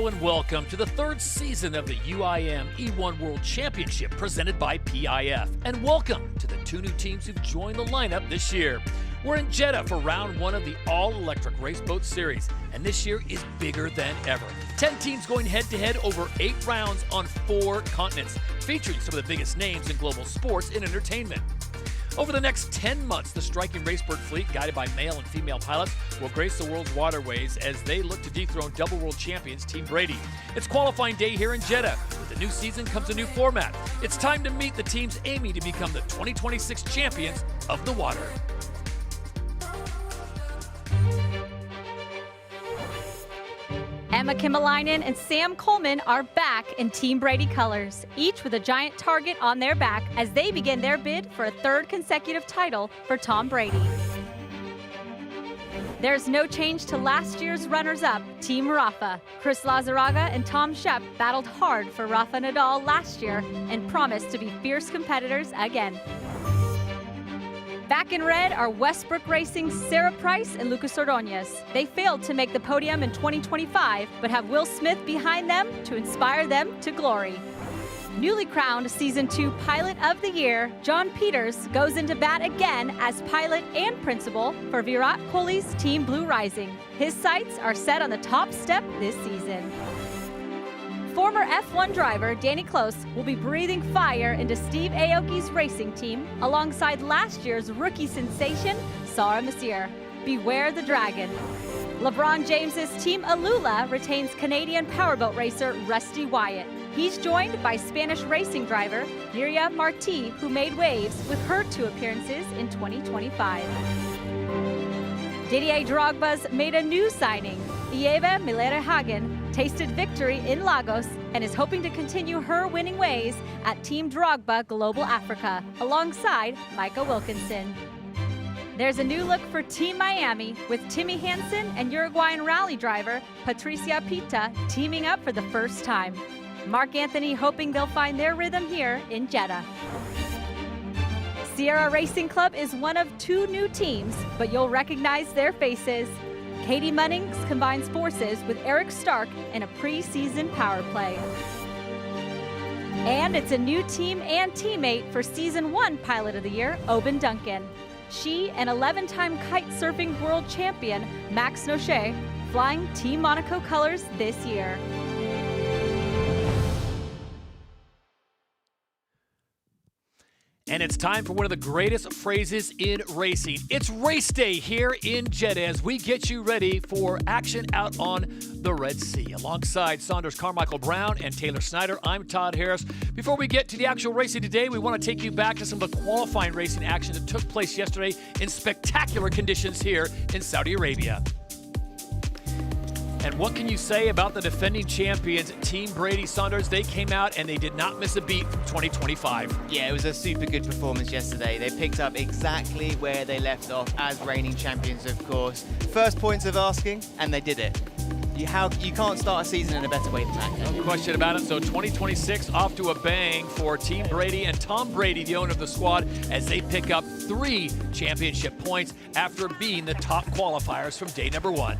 Hello and welcome to the third season of the UIM E1 World Championship presented by PIF. And welcome to the two new teams who've joined the lineup this year. We're in Jeddah for round one of the all-electric race boat series, and this year is bigger than ever. 10 teams going head-to-head over 8 rounds on 4 continents, featuring some of the biggest names in global sports and entertainment. Over the next 10 months, the striking racebird fleet, guided by male and female pilots, will grace the world's waterways as they look to dethrone double world champions Team Brady. It's qualifying day here in Jeddah. With the new season comes a new format. It's time to meet the teams aiming to become the 2026 champions of the water. Emma Kimmelainen and Sam Coleman are back in Team Brady colors, each with a giant target on their back as they begin their bid for a third consecutive title for Tom Brady. There's no change to last year's runners-up, Team Rafa. Chris Lazaraga and Tom Shep battled hard for Rafa Nadal last year and promised to be fierce competitors again. Back in red are Westbrook Racing's Sarah Price and Lucas Ordonez. They failed to make the podium in 2025, but have Will Smith behind them to inspire them to glory. Newly crowned Season 2 Pilot of the Year, John Peters goes into bat again as pilot and principal for Virat Kohli's Team Blue Rising. His sights are set on the top step this season. Former F1 driver Danny Close will be breathing fire into Steve Aoki's racing team alongside last year's rookie sensation, Sarah Messier. Beware the dragon. LeBron James's Team Alula retains Canadian powerboat racer Rusty Wyatt. He's joined by Spanish racing driver Mireia Martí, who made waves with her 2 appearances in 2025. Didier Drogba's made a new signing. Ieva Milere-Hagen tasted victory in Lagos and is hoping to continue her winning ways at Team Drogba Global Africa alongside Micah Wilkinson. There's a new look for Team Miami with Timmy Hansen and Uruguayan rally driver Patricia Pita teaming up for the first time. Mark Anthony hoping they'll find their rhythm here in Jeddah. Sierra Racing Club is one of 2 new teams, but you'll recognize their faces. Katie Munnings combines forces with Eric Stark in a preseason power play. And it's a new team and teammate for Season 1 Pilot of the Year, Oban Duncan. She and 11-time kite surfing world champion Max Noche flying Team Monaco colors this year. And it's time for one of the greatest phrases in racing. It's race day here in Jeddah as we get you ready for action out on the Red Sea. Alongside Saunders Carmichael Brown and Taylor Snyder, I'm Todd Harris. Before we get to the actual racing today, we want to take you back to some of the qualifying racing action that took place yesterday in spectacular conditions here in Saudi Arabia. And what can you say about the defending champions, Team Brady Saunders? They came out and they did not miss a beat from 2025. Yeah, it was a super good performance yesterday. They picked up exactly where they left off as reigning champions, of course. First points of asking, and they did it. You can't start a season in a better way than that. No question about it. So 2026 off to a bang for Team Brady and Tom Brady, the owner of the squad, as they pick up 3 championship points after being the top qualifiers from day number 1.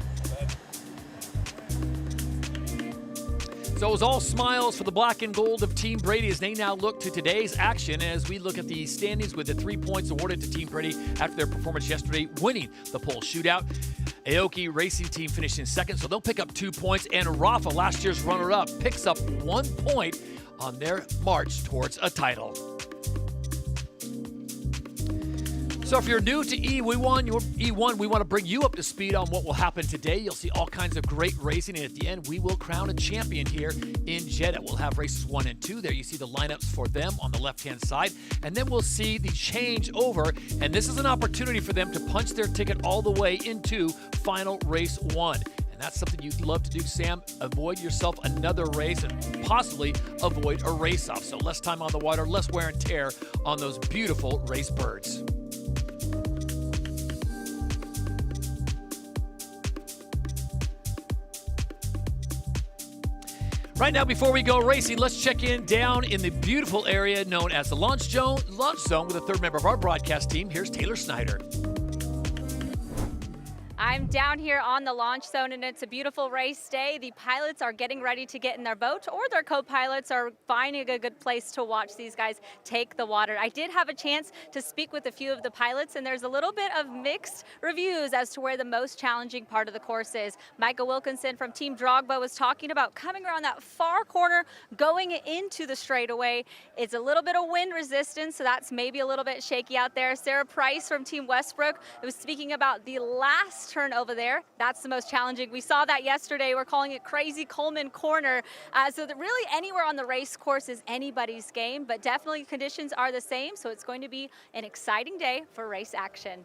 So it was all smiles for the black and gold of Team Brady as they now look to today's action as we look at the standings with the 3 points awarded to Team Brady after their performance yesterday, winning the pole shootout. Aoki Racing Team finished in second, so they'll pick up 2 points. And Rafa, last year's runner-up, picks up 1 point on their march towards a title. So if you're new to E1, we want to bring you up to speed on what will happen today. You'll see all kinds of great racing, and at the end, we will crown a champion here in Jeddah. We'll have races 1 and 2. There you see the lineups for them on the left-hand side, and then we'll see the changeover, and this is an opportunity for them to punch their ticket all the way into final race 1. And that's something you'd love to do, Sam. Avoid yourself another race and possibly avoid a race-off. So less time on the water, less wear and tear on those beautiful race birds. Right now, before we go racing, let's check in down in the beautiful area known as the Launch Zone with a third member of our broadcast team. Here's Taylor Snyder. I'm down here on the launch zone, and it's a beautiful race day. The pilots are getting ready to get in their boat, or their co-pilots are finding a good place to watch these guys take the water. I did have a chance to speak with a few of the pilots, and there's a little bit of mixed reviews as to where the most challenging part of the course is. Michael Wilkinson from Team Drogba was talking about coming around that far corner, going into the straightaway. It's a little bit of wind resistance, so that's maybe a little bit shaky out there. Sarah Price from Team Westbrook was speaking about the last turn over there. That's the most challenging. We saw that yesterday. We're calling it Crazy Coleman Corner. So that really anywhere on the race course is anybody's game, but definitely conditions are the same, so it's going to be an exciting day for race action.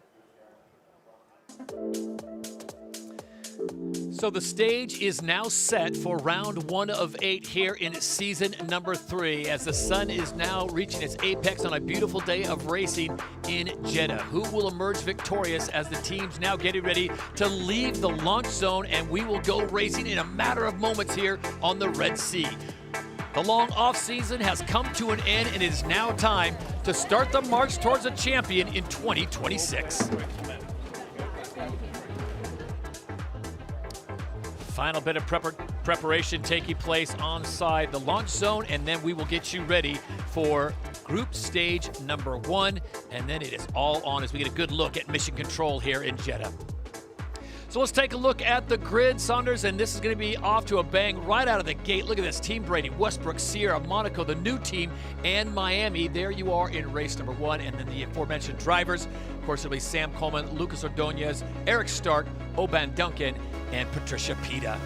So the stage is now set for round 1 of 8 here in season number 3, as the sun is now reaching its apex on a beautiful day of racing in Jeddah. Who will emerge victorious as the teams now getting ready to leave the launch zone, and we will go racing in a matter of moments here on the Red Sea. The long off season has come to an end, and it is now time to start the march towards a champion in 2026. Final bit of preparation taking place onside the launch zone, and then we will get you ready for group stage number 1, and then it is all on as we get a good look at mission control here in Jeddah. So let's take a look at the grid, Saunders, and this is going to be off to a bang right out of the gate. Look at this, Team Brady, Westbrook, Sierra, Monaco, the new team, and Miami. There you are in race number 1, and then the aforementioned drivers. Of course, it'll be Sam Coleman, Lucas Ordonez, Eric Stark, Oban Duncan, and Patricia Pita.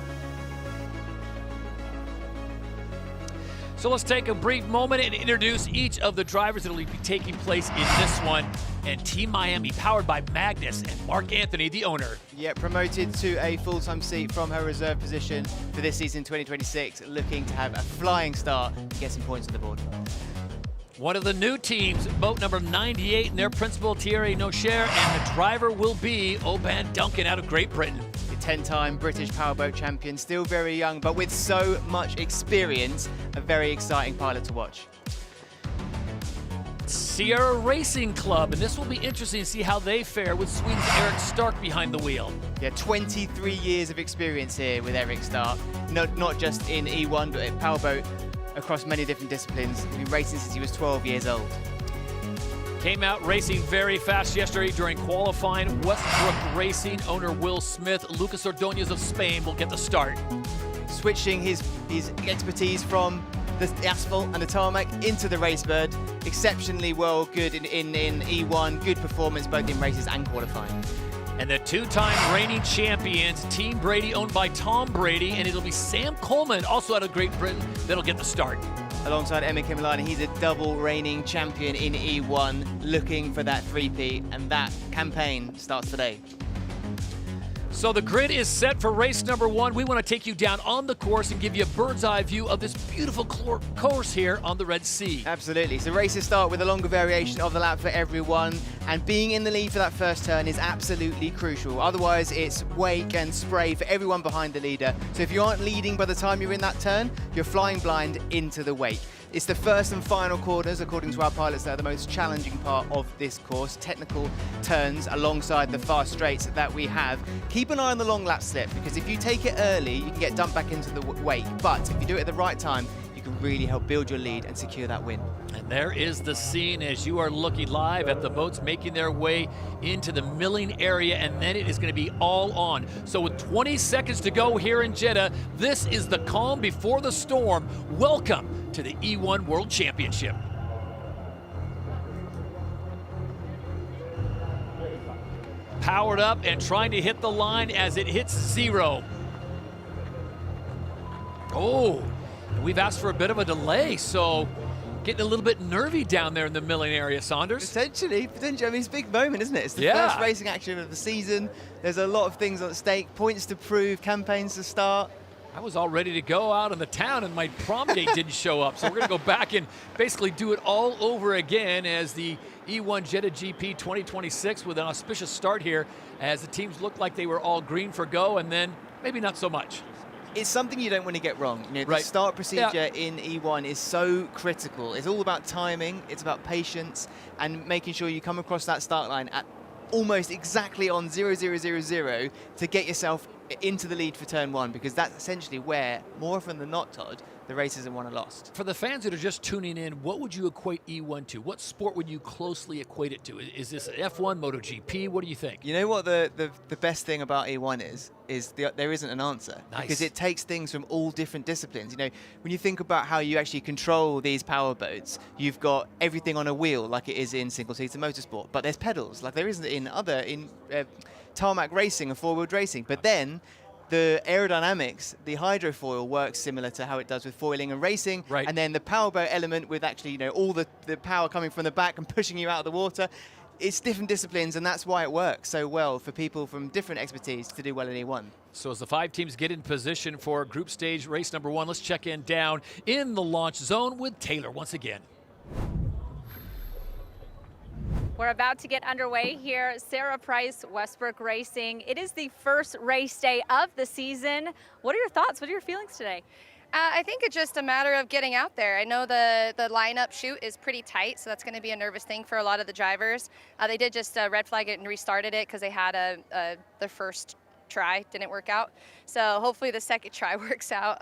So let's take a brief moment and introduce each of the drivers that will be taking place in this one. And Team Miami, powered by Magnus and Mark Anthony, the owner. Yeah, promoted to a full-time seat from her reserve position for this season 2026, looking to have a flying start and get some points on the board. One of the new teams, boat number 98, and their principal Thierry Nocher, and the driver will be Oban Duncan out of Great Britain. The 10-time British powerboat champion, still very young, but with so much experience, a very exciting pilot to watch. Sierra Racing Club, and this will be interesting to see how they fare with Sweden's Eric Stark behind the wheel. Yeah, 23 years of experience here with Eric Stark, not just in E1, but in powerboat across many different disciplines. He's been racing since he was 12 years old. Came out racing very fast yesterday during qualifying. Westbrook Racing owner Will Smith, Lucas Ordonez of Spain will get the start. Switching his expertise from the asphalt and the tarmac into the racebird. Exceptionally well, good in E1, good performance both in races and qualifying. And the two-time reigning champions, Team Brady, owned by Tom Brady, and it'll be Sam Coleman, also out of Great Britain, that'll get the start. Alongside Emma Kimmelani, he's a double reigning champion in E1, looking for that 3P, and that campaign starts today. So the grid is set for race number 1. We want to take you down on the course and give you a bird's eye view of this beautiful course here on the Red Sea. Absolutely. So races start with a longer variation of the lap for everyone, and being in the lead for that first turn is absolutely crucial. Otherwise, it's wake and spray for everyone behind the leader. So if you aren't leading by the time you're in that turn, you're flying blind into the wake. It's the first and final corners, according to our pilots, that are the most challenging part of this course. Technical turns alongside the fast straights that we have. Keep an eye on the long lap slip, because if you take it early, you can get dumped back into the wake. But if you do it at the right time, you can really help build your lead and secure that win. And there is the scene as you are looking live at the boats making their way into the milling area, and then it is going to be all on. So with 20 seconds to go here in Jeddah, this is the calm before the storm. Welcome to the E1 World Championship. Powered up and trying to hit the line as it hits 0. Oh, we've asked for a bit of a delay, so getting a little bit nervy down there in the milling area, Saunders. Potentially. I mean, it's a big moment, isn't it? It's the first racing action of the season. There's a lot of things at stake, points to prove, campaigns to start. I was all ready to go out in the town, and my prom date didn't show up. So we're going to go back and basically do it all over again as the E1 Jeddah GP 2026 with an auspicious start here as the teams looked like they were all green for go, and then maybe not so much. It's something you don't want to get wrong. You know, the start procedure in E1 is so critical. It's all about timing, it's about patience, and making sure you come across that start line at almost exactly on 0-0-0-0 to get yourself into the lead for turn one, because that's essentially where, more often than not, Todd, the races have won or lost. For the fans that are just tuning in, what would you equate E1 to? What sport would you closely equate it to? Is this F1, MotoGP? What do you think? You know what the best thing about E1 is there isn't an answer. Nice. Because it takes things from all different disciplines. You know, when you think about how you actually control these power boats, you've got everything on a wheel like it is in single-seater motorsport, but there's pedals like there isn't in tarmac racing and four-wheeled racing. But then the aerodynamics, the hydrofoil works similar to how it does with foiling and racing. Right. And then the powerboat element with actually, you know, all the power coming from the back and pushing you out of the water. It's different disciplines, and that's why it works so well for people from different expertise to do well in E1. So as the 5 teams get in position for group stage race number 1, let's check in down in the launch zone with Taylor once again. We're about to get underway here. Sarah Price, Westbrook Racing. It is the first race day of the season. What are your thoughts? What are your feelings today? I think it's just a matter of getting out there. I know the lineup chute is pretty tight, so that's going to be a nervous thing for a lot of the drivers. They did just red flag it and restarted it because they had their first try didn't work out. So hopefully the second try works out.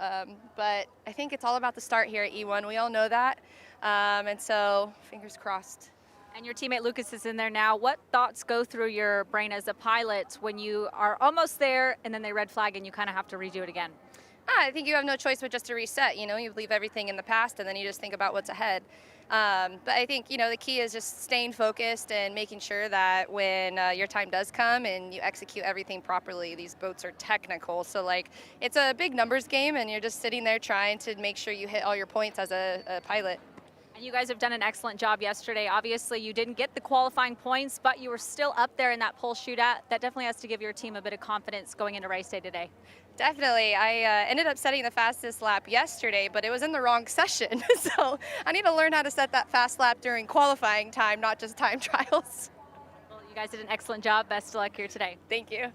But I think it's all about the start here at E1. We all know that. And so fingers crossed. And your teammate Lucas is in there now. What thoughts go through your brain as a pilot when you are almost there and then they red flag and you kind of have to redo it again? I think you have no choice but just to reset. You know, you leave everything in the past and then you just think about what's ahead. But I think, you know, the key is just staying focused and making sure that when your time does come and you execute everything properly. These boats are technical, so like it's a big numbers game and you're just sitting there trying to make sure you hit all your points as a pilot. And you guys have done an excellent job yesterday. Obviously, you didn't get the qualifying points, but you were still up there in that pole shootout. That definitely has to give your team a bit of confidence going into race day today. Definitely. I ended up setting the fastest lap yesterday, but it was in the wrong session. So I need to learn how to set that fast lap during qualifying time, not just time trials. Well, you guys did an excellent job. Best of luck here today. Thank you.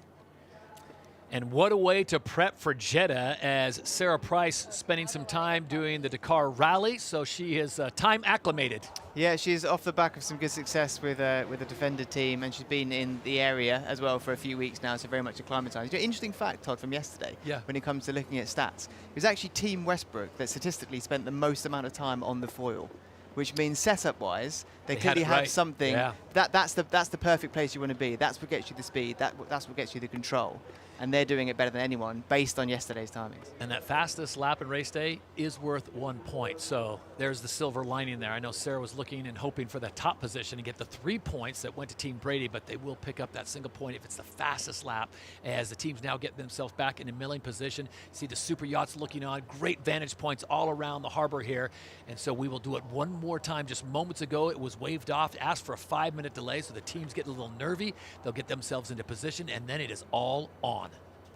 And what a way to prep for Jeddah, as Sarah Price spending some time doing the Dakar Rally, so she is time acclimated. Yeah, she's off the back of some good success with the Defender team, and she's been in the area as well for a few weeks now, so very much acclimatized. Interesting fact, Todd, from yesterday, when it comes to looking at stats, it was actually Team Westbrook that statistically spent the most amount of time on the foil, which means setup-wise, they clearly had something. Yeah. That's the perfect place you want to be. That's what gets you the speed. That's what gets you the control. And they're doing it better than anyone based on yesterday's timings. And that fastest lap in race day is worth 1 point. So there's the silver lining there. I know Sarah was looking and hoping for that top position and get the 3 points that went to Team Brady, but they will pick up that single point if it's the fastest lap, as the teams now get themselves back in a milling position. See the super yachts looking on, great vantage points all around the harbor here. And so we will do it one more time. Just moments ago, it was waved off, asked for a 5-minute delay, so the teams get a little nervy. They'll get themselves into position, and then it is all on.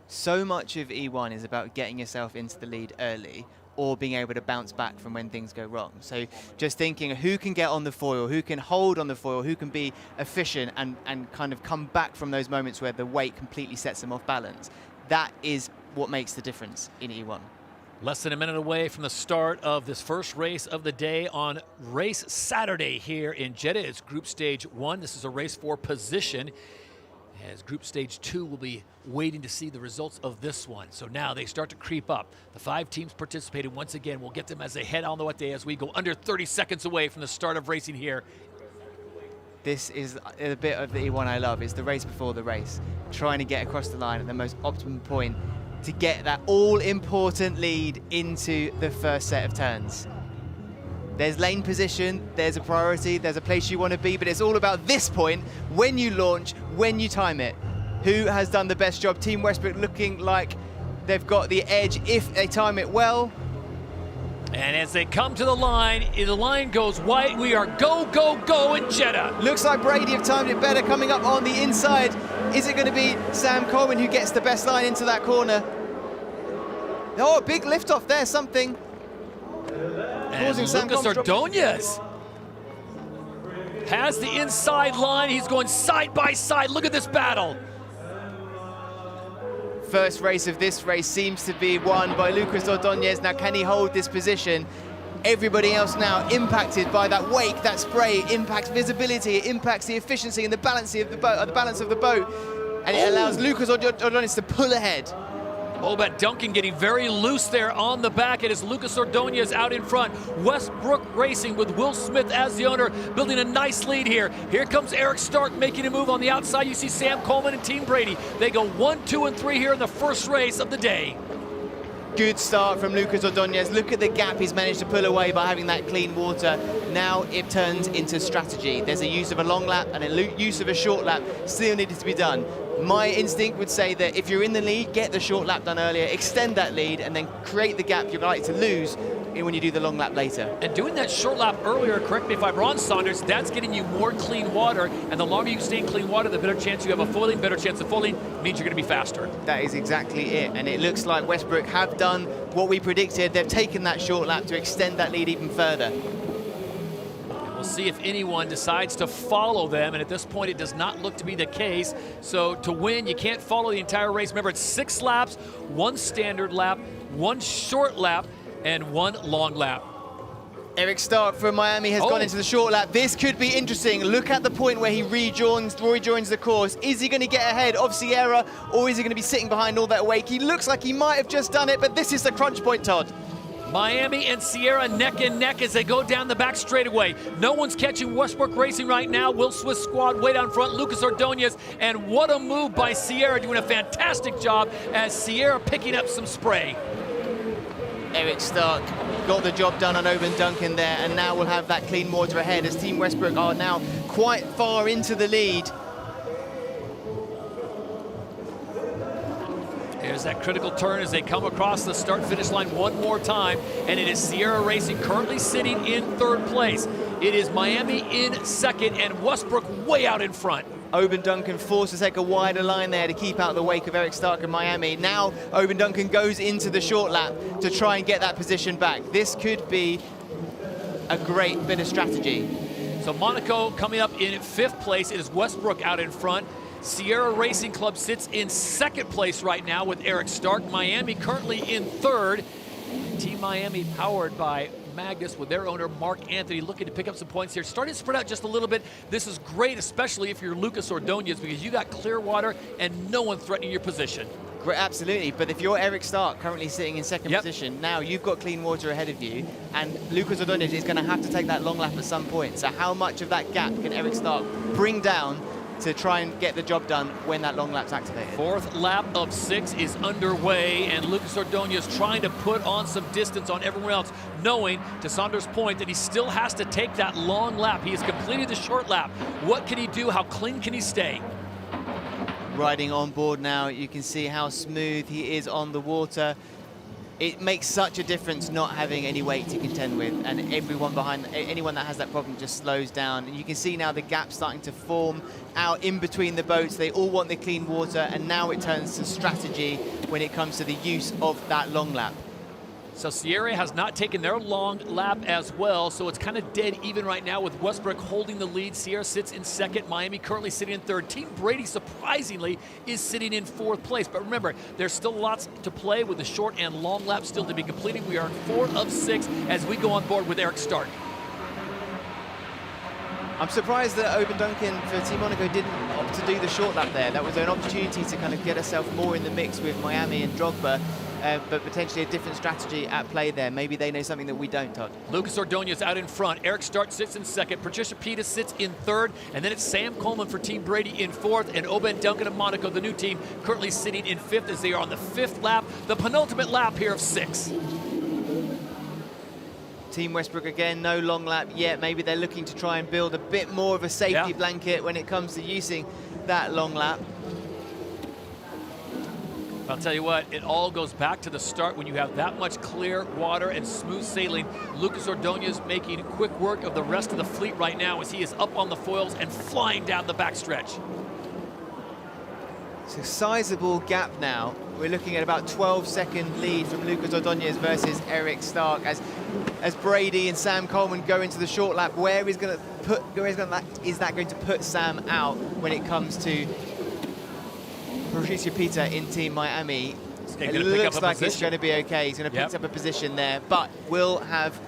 So much of E1 is about getting yourself into the lead early or being able to bounce back from when things go wrong. So just thinking who can get on the foil, who can hold on the foil, who can be efficient and kind of come back from those moments where the weight completely sets them off balance. That is what makes the difference in E1. Less than a minute away from the start of this first race of the day on race Saturday here in Jeddah. It's Group Stage 1. This is a race for position, as Group Stage 2 will be waiting to see the results of this one. So now they start to creep up. The 5 teams participating once again. We'll get them as they head on the way as we go under 30 seconds away from the start of racing here. This is a bit of the E1 I love, is the race before the race. Trying to get across the line at the most optimum point to get that all-important lead into the first set of turns. There's lane position, there's a priority, there's a place you want to be, but it's all about this point, when you launch, when you time it. Who has done the best job? Team Westbrook looking like they've got the edge if they time it well. And as they come to the line goes white. We are go, go, go in Jeddah. Looks like Brady have timed it better coming up on the inside. Is it going to be Sam Coleman who gets the best line into that corner? Oh, a big lift off there, something. And Lucas Ordonez has the inside line. He's going side by side. Look at this battle. First race of this race seems to be won by Lucas Ordonez. Now, can he hold this position? Everybody else now impacted by that wake, that spray. It impacts visibility, it impacts the efficiency and the balance of the boat, and it allows Lucas Ordonez to pull ahead. Obed Duncan getting very loose there on the back. It is Lucas Ordonez out in front. Westbrook Racing with Will Smith as the owner, building a nice lead here. Here comes Eric Stark making a move on the outside. You see Sam Coleman and Team Brady. They go 1, 2, and 3 here in the first race of the day. Good start from Lucas Ordonez. Look at the gap he's managed to pull away by having that clean water. Now it turns into strategy. There's a use of a long lap and a use of a short lap still needed to be done. My instinct would say that if you're in the lead, get the short lap done earlier, extend that lead, and then create the gap you're likely to lose when you do the long lap later. And doing that short lap earlier, correct me if I'm wrong, Saunders, that's getting you more clean water, and the longer you stay in clean water, the better chance you have of foiling. Better chance of foiling means you're going to be faster. That is exactly it, and it looks like Westbrook have done what we predicted. They've taken that short lap to extend that lead even further. We'll see if anyone decides to follow them, and at this point it does not look to be the case. So to win, you can't follow the entire race. Remember, it's 6 laps, 1 standard lap, 1 short lap, and 1 long lap. Eric Stark from Miami has gone into the short lap. This could be interesting. Look at the point where he rejoins the course. Is he going to get ahead of Sierra, or is he going to be sitting behind all that wake? He looks like he might have just done it, but this is the crunch point, Todd. Miami and Sierra neck and neck as they go down the back straightaway. No one's catching Westbrook Racing right now. Will Smith's squad way down front, Lucas Ordonez, and what a move by Sierra, doing a fantastic job as Sierra picking up some spray. Eric Stark got the job done on Owen Duncan there, and now we'll have that clean water ahead as Team Westbrook are now quite far into the lead. There's that critical turn as they come across the start-finish line one more time, and it is Sierra Racing currently sitting in 3rd place. It is Miami in 2nd, and Westbrook way out in front. Owen Duncan forced to take a wider line there to keep out the wake of Eric Stark and Miami. Now Owen Duncan goes into the short lap to try and get that position back. This could be a great bit of strategy. So Monaco coming up in 5th place. It is Westbrook out in front. Sierra Racing Club sits in 2nd place right now with Eric Stark. Miami currently in 3rd. Team Miami powered by Magnus with their owner Mark Anthony looking to pick up some points here. Starting to spread out just a little bit. This is great, especially if you're Lucas Ordonez, because you got clear water and no one threatening your position. Great, absolutely, but if you're Eric Stark currently sitting in 2nd position, now you've got clean water ahead of you, and Lucas Ordonez is going to have to take that long lap at some point. So how much of that gap can Eric Stark bring down to try and get the job done when that long lap's activated? 4th lap of 6 is underway, and Lucas Ordonez trying to put on some distance on everyone else, knowing, to Saunders' point, that he still has to take that long lap. He has completed the short lap. What can he do? How clean can he stay? Riding on board now, you can see how smooth he is on the water. It makes such a difference not having any weight to contend with, and everyone behind, anyone that has that problem just slows down. And you can see now the gap starting to form out in between the boats. They all want the clean water, and now it turns to strategy when it comes to the use of that long lap. So Sierra has not taken their long lap as well, so it's kind of dead even right now with Westbrook holding the lead. Sierra sits in 2nd, Miami currently sitting in 3rd. Team Brady, surprisingly, is sitting in 4th place. But remember, there's still lots to play with the short and long lap still to be completed. We are in 4 of 6 as we go on board with Eric Stark. I'm surprised that Owen Duncan for Team Monaco didn't opt to do the short lap there. That was an opportunity to kind of get herself more in the mix with Miami and Drogba. But potentially a different strategy at play there. Maybe they know something that we don't, Todd. Lucas Ordonez out in front. Eric Stark sits in 2nd. Patricia Pita sits in 3rd. And then it's Sam Coleman for Team Brady in 4th. And Oben Duncan of Monaco, the new team, currently sitting in 5th as they are on the 5th lap, the penultimate lap here of 6. Team Westbrook again, no long lap yet. Maybe they're looking to try and build a bit more of a safety blanket when it comes to using that long lap. I'll tell you what, it all goes back to the start when you have that much clear water and smooth sailing. Lucas Ordonez making quick work of the rest of the fleet right now as he is up on the foils and flying down the backstretch. It's a sizable gap now. We're looking at about 12-second lead from Lucas Ordonez versus Eric Stark as Brady and Sam Coleman go into the short lap. Where is that going to put Sam out when it comes to Patricia Pita in Team Miami? It looks like it's going to be okay. He's going to pick up a position there, but we'll have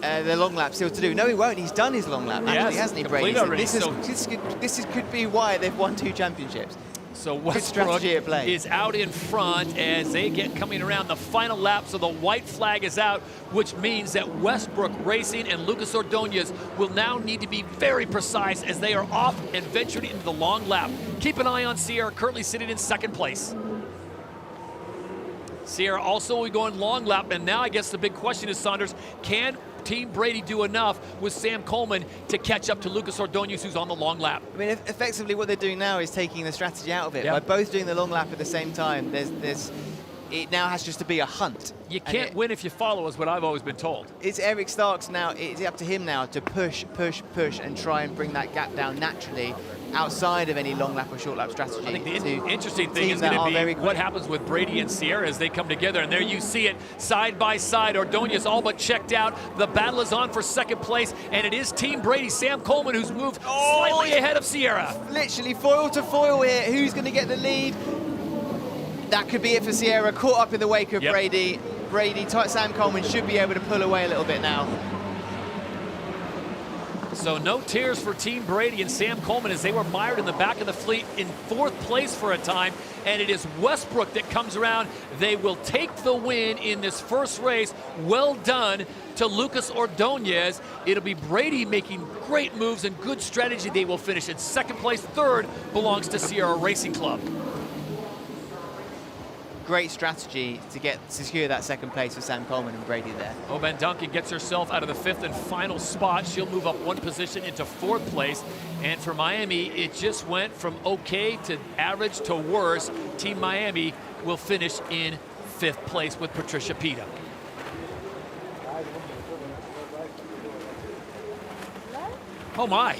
the long lap still to do. No, he won't. He's done his long lap, actually, hasn't he, Brady? Already. This could be why they've won 2 championships. So Westbrook is out in front as they get coming around the final lap. So the white flag is out, which means that Westbrook Racing and Lucas Ordonez will now need to be very precise as they are off and venturing into the long lap. Keep an eye on Sierra, currently sitting in second place. Sierra also will be going long lap, and now I guess the big question is, Saunders, can Team Brady do enough with Sam Coleman to catch up to Lucas Ordonez, who's on the long lap? I mean, effectively what they're doing now is taking the strategy out of it. Yep. By both doing the long lap at the same time, it now has just to be a hunt. You can't win if you follow, is what I've always been told. It's Eric Starks now, it's up to him now to push, and try and bring that gap down naturally outside of any long lap or short lap strategy. I think the interesting thing is going to be what happens with Brady and Sierra as they come together. And there you see it side by side. Ordonez all but checked out. The battle is on for second place, and it is Team Brady, Sam Coleman, who's moved slightly ahead of Sierra. Literally foil to foil here. Who's going to get the lead? That could be it for Sierra, caught up in the wake of Brady. Sam Coleman should be able to pull away a little bit now. So no tears for Team Brady and Sam Coleman as they were mired in the back of the fleet in 4th place for a time. And it is Westbrook that comes around. They will take the win in this first race. Well done to Lucas Ordonez. It'll be Brady making great moves and good strategy. They will finish in 2nd place. 3rd belongs to Sierra Racing Club. Great strategy to secure that 2nd place for Sam Coleman and Brady there. Oban Duncan gets herself out of the 5th and final spot. She'll move up 1 position into 4th place. And for Miami, it just went from okay to average to worse. Team Miami will finish in 5th place with Patricia Pita. Oh my.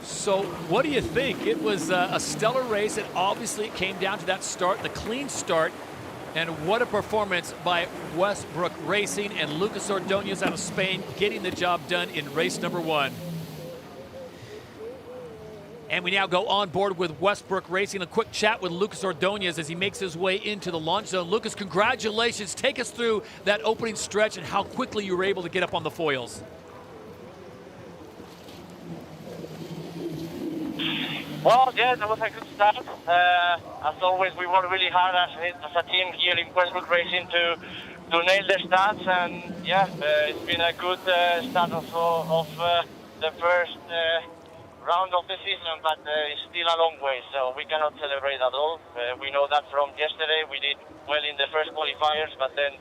So what do you think? It was a stellar race, and obviously it came down to that start, the clean start, and what a performance by Westbrook Racing and Lucas Ordonez out of Spain getting the job done in race number 1. And we now go on board with Westbrook Racing. A quick chat with Lucas Ordonez as he makes his way into the launch zone. Lucas, congratulations. Take us through that opening stretch and how quickly you were able to get up on the foils. Well, yeah, that was a good start. As always, we worked really hard as a team here in Westbrook Racing to nail the stats, and yeah, it's been a good start also of the first round of the season, but it's still a long way, so we cannot celebrate at all. We know that from yesterday. We did well in the first qualifiers, but then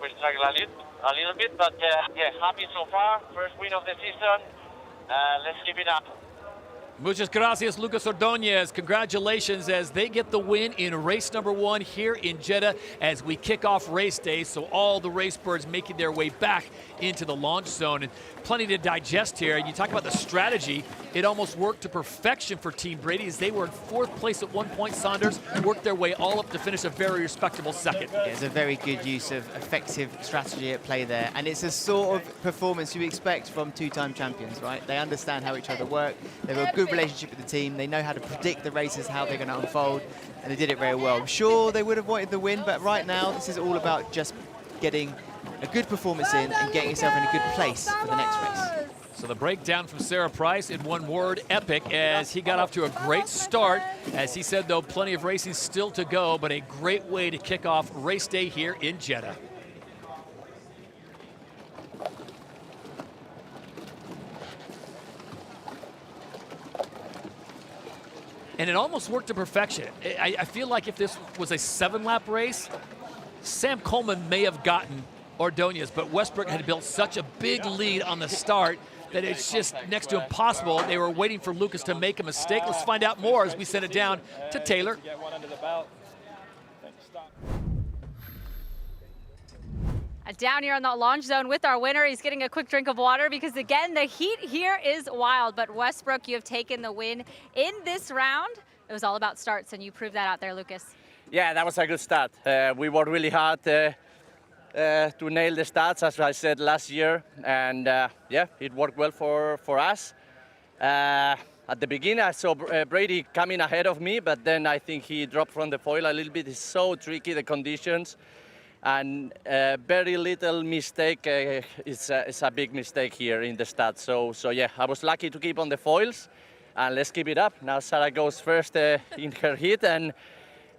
we struggled a little bit. But yeah, happy so far. First win of the season. Let's keep it up. Muchas gracias, Lucas Ordonez. Congratulations as they get the win in race number 1 here in Jeddah as we kick off race day. So all the race birds making their way back into the launch zone. And plenty to digest here. You talk about the strategy. It almost worked to perfection for Team Brady as they were in 4th place at one point. Saunders worked their way all up to finish a very respectable 2nd. It's a very good use of effective strategy at play there. And it's a sort of performance you expect from 2-time champions, right? They understand how each other work. They have a good relationship with the team. They know how to predict the races, how they're going to unfold, and they did it very well. I'm sure they would have wanted the win, but right now this is all about just getting a good performance in and getting yourself in a good place for the next race. So the breakdown from Sarah Price in one word, epic, as he got off to a great start. As he said, though, plenty of racing still to go, but a great way to kick off race day here in Jeddah. And it almost worked to perfection. I feel like if this was a 7-lap race, Sam Coleman may have gotten Ordonez, but Westbrook had built such a big lead on the start that it's just next to impossible. They were waiting for Lucas to make a mistake. Let's find out more as we send it down to Taylor. Down here on the launch zone with our winner. He's getting a quick drink of water because, again, the heat here is wild. But Westbrook, you have taken the win in this round. It was all about starts, and you proved that out there, Lucas. Yeah, that was a good start. We worked really hard to nail the stats, as I said last year. And, yeah, it worked well for us. At the beginning, I saw Brady coming ahead of me, but then I think he dropped from the foil a little bit. It's so tricky, the conditions. and very little mistake is a big mistake here in the start. So yeah, I was lucky to keep on the foils, and let's keep it up. Now Sarah goes first in her heat, and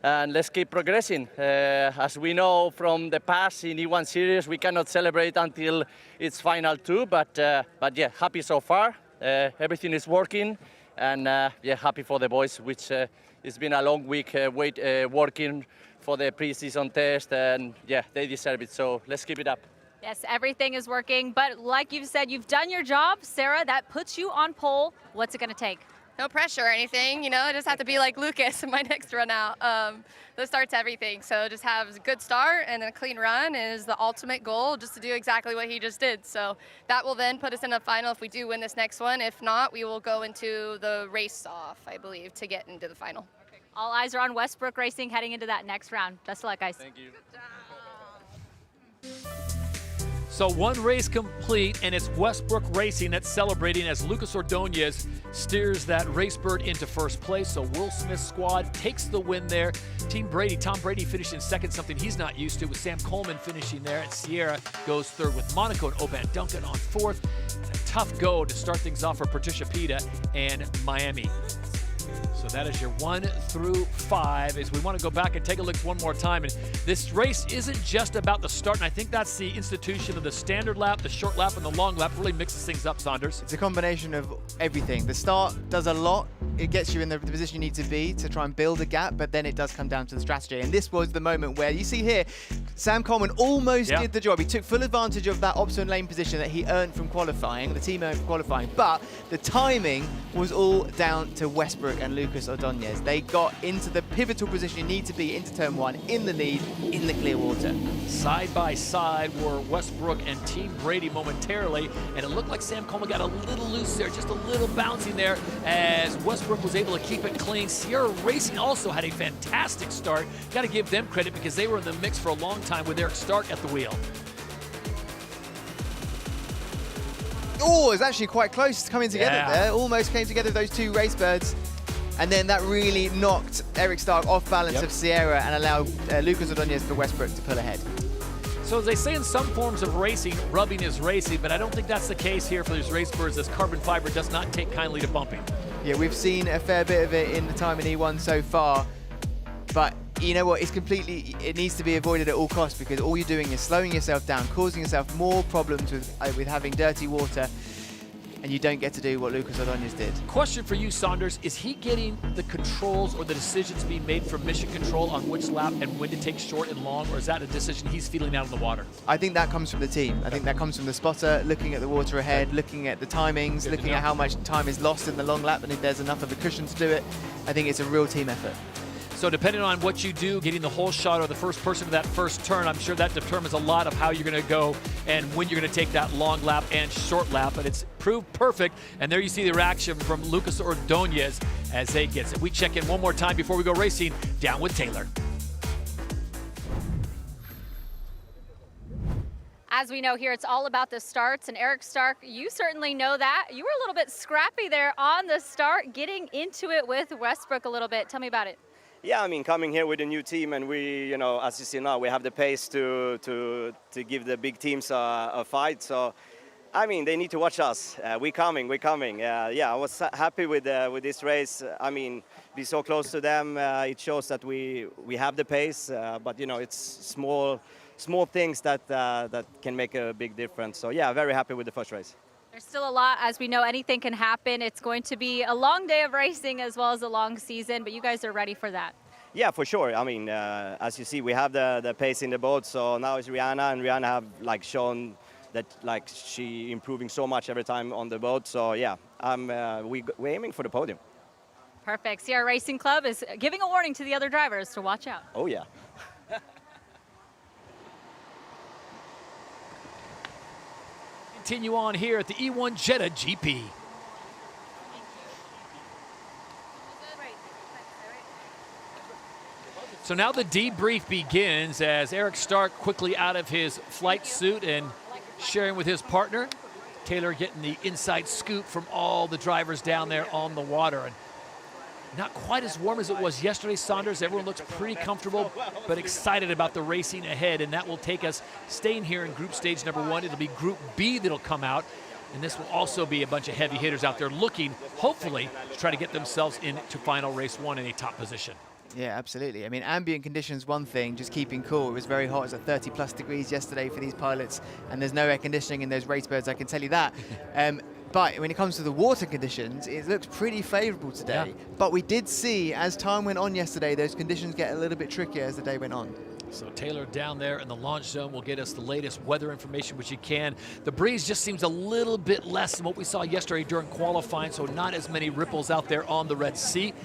let's keep progressing. As we know from the past in E1 series, we cannot celebrate until it's final two, but yeah, happy so far. Everything is working, and yeah, happy for the boys, which it's been a long week working for the pre-season test, and yeah, they deserve it, so let's keep it up. Yes, everything is working, but like you've said, you've done your job. Sarah, that puts you on pole. What's it going to take? No pressure or anything, you know, I just have to be like Lucas in my next run out. The start's everything, so just have a good start and then a clean run is the ultimate goal, just to do exactly what he just did. So that will then put us in a final if we do win this next one. If not, we will go into the race off, I believe, to get into the final. All eyes are on Westbrook Racing heading into that next round. Best of luck, guys. Thank you. So one race complete, and it's Westbrook Racing that's celebrating as Lucas Ordonez steers that race bird into first place. So Will Smith's squad takes the win there. Team Brady, Tom Brady finished in second, something he's not used to, with Sam Coleman finishing there. And Sierra goes third with Monaco and Oban Duncan on fourth. And a tough go to start things off for Patricia Pita and Miami. So that is your 1 through 5. As we want to go back and take a look one more time. And this race isn't just about the start, and I think that's the institution of the standard lap, the short lap, and the long lap. Really mixes things up, Saunders. It's a combination of everything. The start does a lot. It gets you in the position you need to be to try and build a gap, but then it does come down to the strategy. And this was the moment where you see here, Sam Coleman almost did the job. He took full advantage of that opposite lane position that he earned from qualifying, the team earned from qualifying, but the timing was all down to Westbrook and Lucas Ordonez. They got into the pivotal position you need to be into turn one, in the lead, in the clear water. Side by side were Westbrook and Team Brady momentarily, and it looked like Sam Coleman got a little loose there, just a little bouncing there, as Westbrook was able to keep it clean. Sierra Racing also had a fantastic start. Got to give them credit because they were in the mix for a long time with Eric Stark at the wheel. Oh, it's actually quite close to coming together there. Almost came together, those two race birds. And then that really knocked Eric Stark off balance of Sierra and allowed Lucas Ordonez for Westbrook to pull ahead. So as they say in some forms of racing, rubbing is racing, but I don't think that's the case here for these race birds, as carbon fiber does not take kindly to bumping. Yeah, we've seen a fair bit of it in the time in E1 so far, but you know what, it needs to be avoided at all costs, because all you're doing is slowing yourself down, causing yourself more problems with having dirty water, and you don't get to do what Lucas Ordonez did. Question for you, Saunders. Is he getting the controls or the decisions being made from mission control on which lap and when to take short and long, or is that a decision he's feeling out in the water? I think that comes from the team. I think that comes from the spotter, looking at the water ahead, looking at the timings, looking at how much time is lost in the long lap, and if there's enough of a cushion to do it. I think it's a real team effort. So depending on what you do, getting the whole shot or the first person to that first turn, I'm sure that determines a lot of how you're going to go and when you're going to take that long lap and short lap. But it's proved perfect. And there you see the reaction from Lucas Ordonez as they get it. We check in one more time before we go racing. Down with Taylor. As we know here, it's all about the starts. And Eric Stark, you certainly know that. You were a little bit scrappy there on the start, getting into it with Westbrook a little bit. Tell me about it. Yeah, I mean, coming here with a new team, and we, you know, as you see now, we have the pace to give the big teams a fight. So, I mean, they need to watch us. We're coming. Yeah, I was happy with this race. I mean, be so close to them. It shows that we have the pace, but you know, it's small things that can make a big difference. So, yeah, very happy with the first race. There's still a lot. As we know, anything can happen. It's going to be a long day of racing as well as a long season, but you guys are ready for that. Yeah, for sure. I mean, as you see, we have the pace in the boat, so now it's Rihanna, and Rihanna have shown that she improving so much every time on the boat. So yeah, we're aiming for the podium. Perfect. Sierra Racing Club is giving a warning to the other drivers to watch out. Oh yeah. Continue on here at the E1 Jeddah GP. So now the debrief begins as Eric Stark quickly out of his flight suit and sharing with his partner. Taylor getting the inside scoop from all the drivers down there on the water. And Not quite as warm as it was yesterday, Saunders. Everyone looks pretty comfortable, but excited about the racing ahead, and that will take us staying here in group stage number 1. It'll be Group B that'll come out, and this will also be a bunch of heavy hitters out there looking, hopefully, to try to get themselves into final race 1 in a top position. Yeah, absolutely. I mean, ambient conditions, one thing, just keeping cool. It was very hot. It was at 30+ degrees yesterday for these pilots, and there's no air conditioning in those race birds, I can tell you that. But when it comes to the water conditions, it looks pretty favorable today. Yeah. But we did see, as time went on yesterday, those conditions get a little bit trickier as the day went on. So Taylor down there in the launch zone will get us the latest weather information, which you can. The breeze just seems a little bit less than what we saw yesterday during qualifying, so not as many ripples out there on the Red Sea.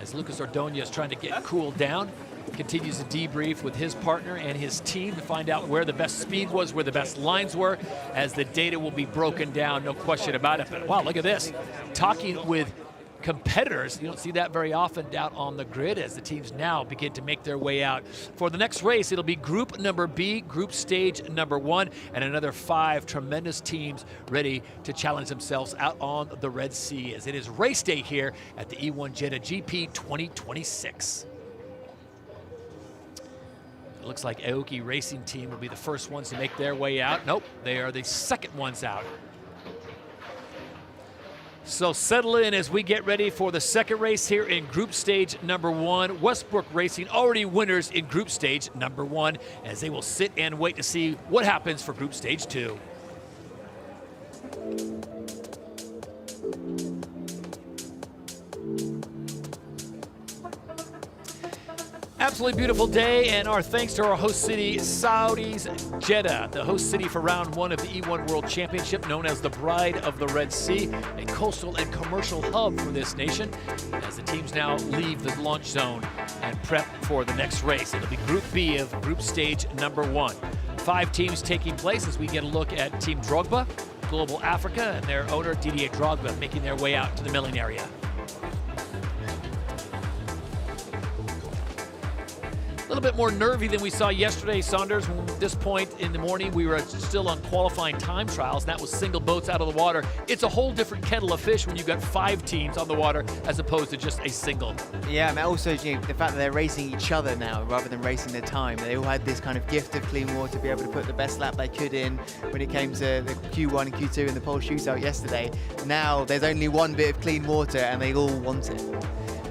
As Lucas Ordonez is trying to get cooled down, continues to debrief with his partner and his team to find out where the best speed was, where the best lines were, as the data will be broken down, no question about it. But wow, look at this. Talking with competitors, you don't see that very often out on the grid as the teams now begin to make their way out. For the next race, it'll be Group number B, Group Stage number 1, and another 5 tremendous teams ready to challenge themselves out on the Red Sea as it is race day here at the E1 Jeddah GP 2026. It looks like Aoki Racing Team will be the first ones to make their way out. Nope, they are the second ones out. So settle in as we get ready for the second race here in Group Stage number 1. Westbrook Racing already winners in Group Stage number 1 as they will sit and wait to see what happens for Group Stage 2. Absolutely beautiful day, and our thanks to our host city, Saudi's Jeddah, the host city for round 1 of the E1 World Championship, known as the Bride of the Red Sea, a coastal and commercial hub for this nation, as the teams now leave the launch zone and prep for the next race. It'll be Group B of Group Stage number 1. 5 teams taking place as we get a look at Team Drogba, Global Africa, and their owner, Didier Drogba, making their way out to the milling area. A little bit more nervy than we saw yesterday, Saunders. At this point in the morning, we were still on qualifying time trials, and that was single boats out of the water. It's a whole different kettle of fish when you've got 5 teams on the water as opposed to just a single. Yeah, and also the fact that they're racing each other now rather than racing their time. They all had this kind of gift of clean water to be able to put the best lap they could in when it came to the Q1 and Q2 in the pole shootout yesterday. Now there's only one bit of clean water, and they all want it.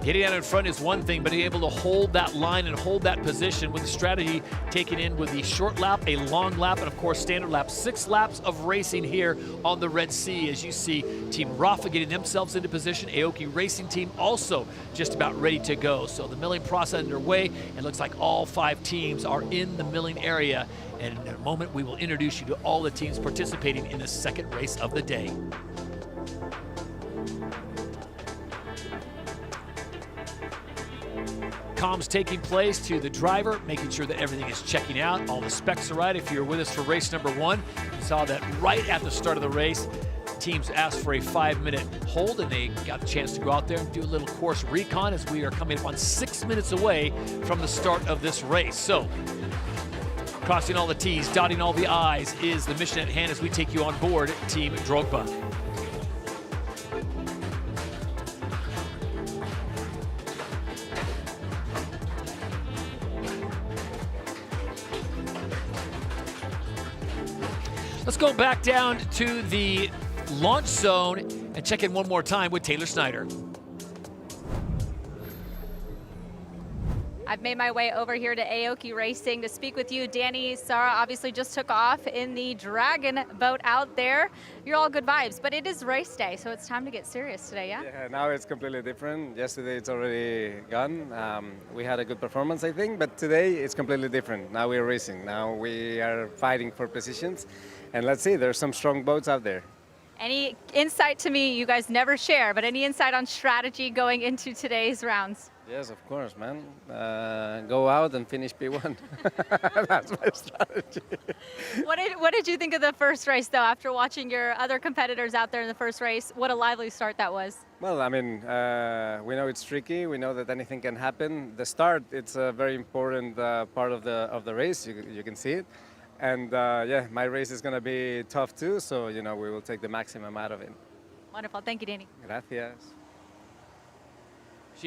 Getting out in front is one thing, but being able to hold that line and hold that position with the strategy taken in with the short lap, a long lap, and of course standard lap. 6 laps of racing here on the Red Sea as you see Team Rafa getting themselves into position. Aoki Racing Team also just about ready to go. So the milling process underway, and looks like all 5 teams are in the milling area. And in a moment, we will introduce you to all the teams participating in the second race of the day. Comms taking place to the driver, making sure that everything is checking out. All the specs are right. If you're with us for race number 1, you saw that right at the start of the race. Teams asked for a 5-minute hold, and they got a chance to go out there and do a little course recon as we are coming up on 6 minutes away from the start of this race. So, crossing all the T's, dotting all the I's is the mission at hand as we take you on board Team Drogba. Let's go back down to the launch zone and check in one more time with Taylor Snyder. I've made my way over here to Aoki Racing to speak with you. Danny, Sarah obviously just took off in the Dragon boat out there. You're all good vibes, but it is race day, so it's time to get serious today, yeah? Yeah, now it's completely different. Yesterday it's already gone. We had a good performance, I think, but today it's completely different. Now we're racing. Now we are fighting for positions, and let's see, there's some strong boats out there. Any insight to me, you guys never share, but any insight on strategy going into today's rounds? Yes, of course, man. Go out and finish P1. That's my strategy. What did you think of the first race, though, after watching your other competitors out there in the first race? What a lively start that was. Well, I mean, we know it's tricky. We know that anything can happen. The start, it's a very important part of the race. You can see it. And yeah, my race is going to be tough too, so we will take the maximum out of it. Wonderful. Thank you, Danny. Gracias.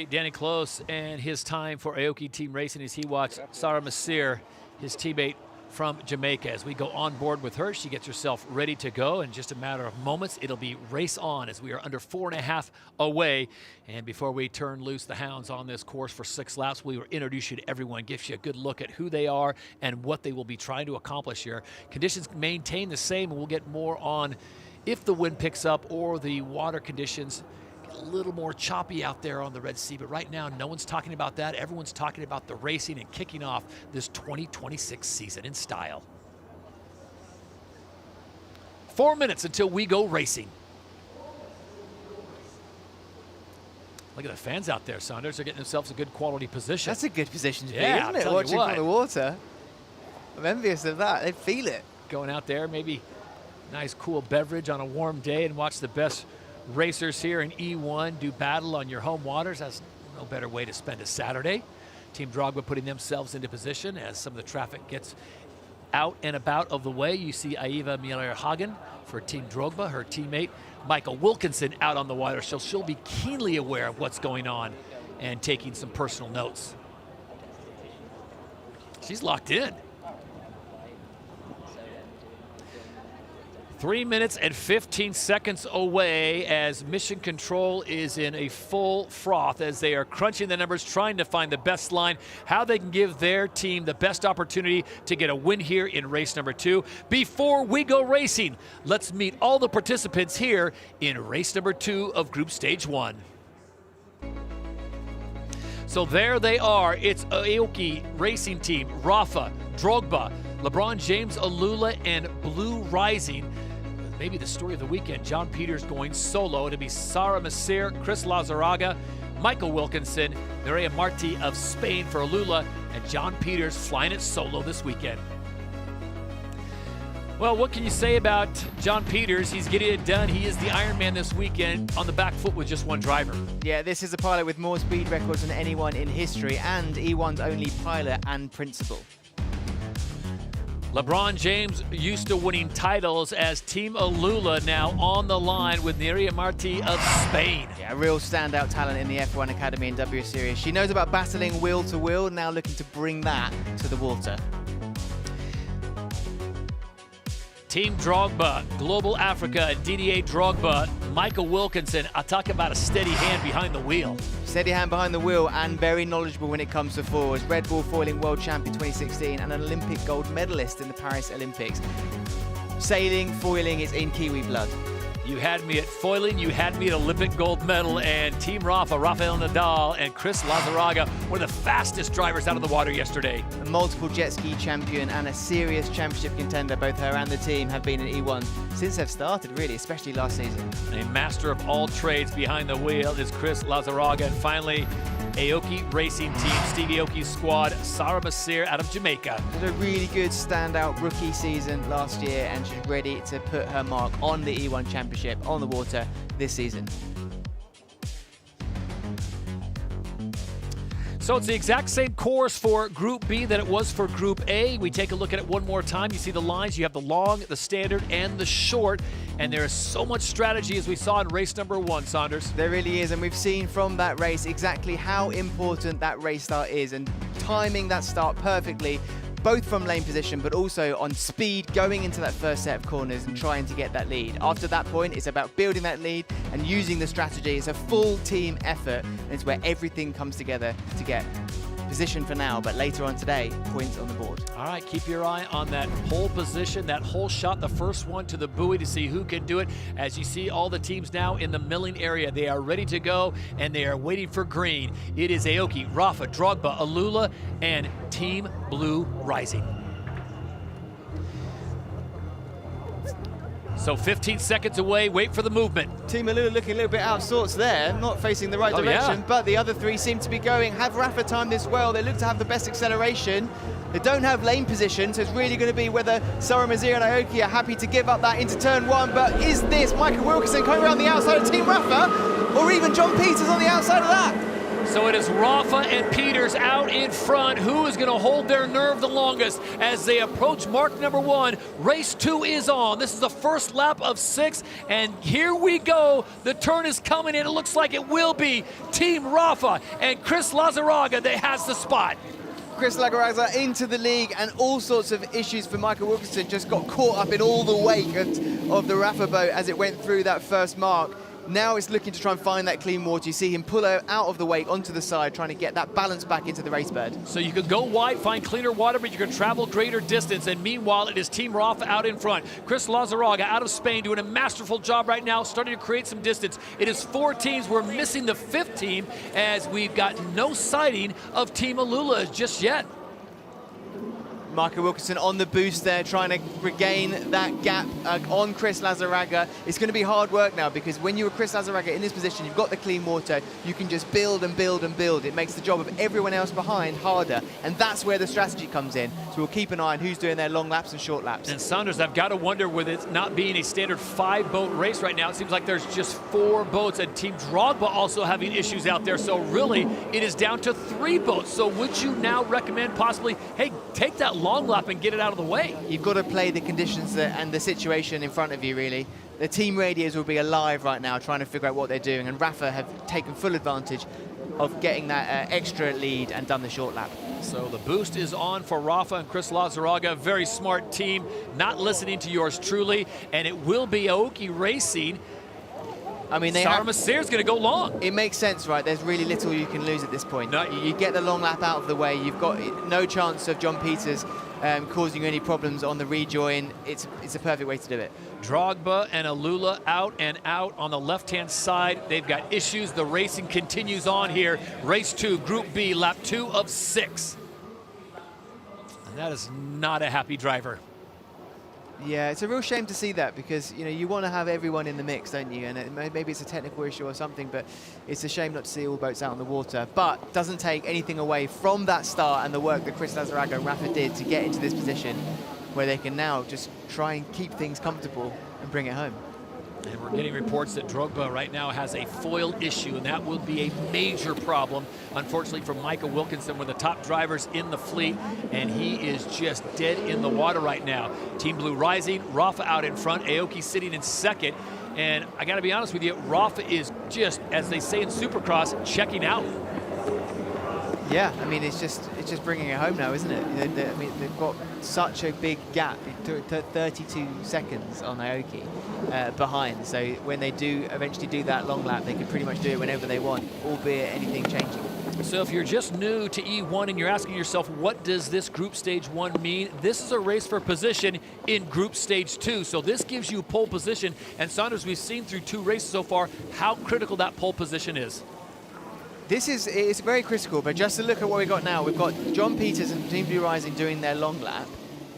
Danny Close and his time for Aoki Team Racing as he watched Sarah Masir, his teammate from Jamaica. As we go on board with her, she gets herself ready to go. In just a matter of moments, it'll be race on as we are under 4.5 away. And before we turn loose the hounds on this course for 6 laps, we will introduce you to everyone, gives you a good look at who they are and what they will be trying to accomplish here. Conditions maintain the same, and we'll get more on if the wind picks up or the water conditions a little more choppy out there on the Red Sea, but right now no one's talking about that. Everyone's talking about the racing and kicking off this 2026 season in style. 4 minutes until we go racing. Look at the fans out there, Saunders. They're getting themselves a good quality position. That's a good position to be, Yeah, isn't it? Watching from the water. I'm envious of that. They feel it. Going out there, maybe nice cool beverage on a warm day and watch the best racers here in E1 do battle on your home waters. That's no better way to spend a Saturday. Team Drogba putting themselves into position as some of the traffic gets out and about of the way. You see Aiva Miller-Hagen for Team Drogba, her teammate Michael Wilkinson out on the water, so she'll be keenly aware of what's going on and taking some personal notes. She's locked in. 3 minutes and 15 seconds away as Mission Control is in a full froth as they are crunching the numbers, trying to find the best line, how they can give their team the best opportunity to get a win here in race number 2. Before we go racing, let's meet all the participants here in race number 2 of Group Stage 1. So there they are. It's Aoki Racing Team, Rafa, Drogba, LeBron James, Alula, and Blue Rising. Maybe the story of the weekend, John Peters going solo. It'll be Sarah Masir, Chris Lazaraga, Michael Wilkinson, Mireia Marti of Spain for Alula, and John Peters flying it solo this weekend. Well, what can you say about John Peters? He's getting it done. He is the Ironman this weekend on the back foot with just one driver. Yeah, this is a pilot with more speed records than anyone in history and E1's only pilot and principal. LeBron James used to winning titles as Team Alula now on the line with Mireia Marti of Spain. Yeah, a real standout talent in the F1 Academy and W Series. She knows about battling wheel to wheel, now looking to bring that to the water. Team Drogba, Global Africa, Didier Drogba, Michael Wilkinson. I talk about a steady hand behind the wheel. Steady hand behind the wheel and very knowledgeable when it comes to fours. Red Bull foiling world champion 2016 and an Olympic gold medalist in the Paris Olympics. Sailing, foiling is in Kiwi blood. You had me at foiling, you had me at Olympic gold medal, and Team Rafa, Rafael Nadal, and Chris Lazaraga were the fastest drivers out of the water yesterday. A multiple jet ski champion and a serious championship contender. Both her and the team have been in E1 since they've started, really, especially last season. A master of all trades behind the wheel is Chris Lazaraga. And finally, Aoki Racing Team, Steve Aoki's squad, Sarah Masir out of Jamaica. Had a really good standout rookie season last year, and she's ready to put her mark on the E1 Championship on the water this season. So it's the exact same course for Group B that it was for Group A. We take a look at it one more time. You see the lines. You have the long, the standard, and the short. And there is so much strategy as we saw in race number 1, Saunders. There really is, and we've seen from that race exactly how important that race start is and timing that start perfectly, both from lane position but also on speed going into that first set of corners and trying to get that lead. After that point, it's about building that lead and using the strategy. It's a full team effort, and it's where everything comes together to get position for now, but later on today, points on the board. All right, keep your eye on that pole position, that whole shot, the first one to the buoy to see who can do it. As you see all the teams now in the milling area, they are ready to go and they are waiting for green. It is Aoki, Rafa, Drogba, Alula, and Team Blue Rising. So 15 seconds away, wait for the movement. Team Alula looking a little bit out of sorts there, not facing the right direction, but the other three seem to be going. Have Rafa timed this well? They look to have the best acceleration. They don't have lane position, so it's really going to be whether Sarah Masir and Aoki are happy to give up that into turn 1, but is this Michael Wilkinson coming around the outside of Team Rafa, or even John Peters on the outside of that? So it is Rafa and Peters out in front. Who is going to hold their nerve the longest as they approach mark number 1? Race 2 is on. This is the first lap of 6, and here we go. The turn is coming in. It looks like it will be Team Rafa and Chris Lazaraga that has the spot. Chris Lazaraga into the league, and all sorts of issues for Michael Wilkinson. Just got caught up in all the wake of the Rafa boat as it went through that first mark. Now it's looking to try and find that clean water. You see him pull out of the wake onto the side, trying to get that balance back into the race bed. So you can go wide, find cleaner water, but you can travel greater distance. And meanwhile, it is Team Rafa out in front. Chris Lazaraga out of Spain doing a masterful job right now, starting to create some distance. It is 4 teams. We're missing the 5th team as we've got no sighting of Team Alula just yet. Michael Wilkinson on the boost there, trying to regain that gap on Chris Lazaraga. It's going to be hard work now, because when you're Chris Lazaraga in this position, you've got the clean water, you can just build and build and build. It makes the job of everyone else behind harder, and that's where the strategy comes in. So we'll keep an eye on who's doing their long laps and short laps. And Saunders, I've got to wonder, with it not being a standard 5-boat race right now, it seems like there's just 4 boats, and Team Drogba also having issues out there. So really, it is down to 3 boats. So would you now recommend possibly, hey, take that long lap and get it out of the way? You've got to play the conditions and the situation in front of you, really. The team radios will be alive right now trying to figure out what they're doing, and Rafa have taken full advantage of getting that extra lead and done the short lap. So the boost is on for Rafa and Chris Lazaraga. Very smart team, not listening to yours truly, and it will be Aoki Racing. I mean, Sarah Massir's going to go long. It makes sense, right? There's really little you can lose at this point. No. You get the long lap out of the way. You've got no chance of John Peters causing you any problems on the rejoin. It's a perfect way to do it. Drogba and Alula out and out on the left-hand side. They've got issues. The racing continues on here. Race 2, Group B, lap 2 of 6. And that is not a happy driver. Yeah, it's a real shame to see that, because you want to have everyone in the mix, don't you? And maybe it's a technical issue or something, but it's a shame not to see all boats out on the water. But doesn't take anything away from that start and the work that Chris Lazaraga and Rafa did to get into this position, where they can now just try and keep things comfortable and bring it home. And we're getting reports that Drogba right now has a foil issue, and that will be a major problem, unfortunately, for Michael Wilkinson, one of the top drivers in the fleet, and he is just dead in the water right now. Team Blue Rising, Rafa out in front, Aoki sitting in second, and I got to be honest with you, Rafa is just, as they say in Supercross, checking out. Yeah, I mean, it's just bringing it home now, isn't it? I mean, they've got such a big gap, 32 seconds on Aoki behind. So when they do eventually do that long lap, they can pretty much do it whenever they want, albeit anything changing. So if you're just new to E1 and you're asking yourself, what does this Group Stage 1 mean? This is a race for position in Group Stage 2. So this gives you pole position. And Saunders, we've seen through 2 races so far how critical that pole position is. It's very critical, but just to look at what we've got now, we've got John Peters and Team Blue Rising doing their long lap,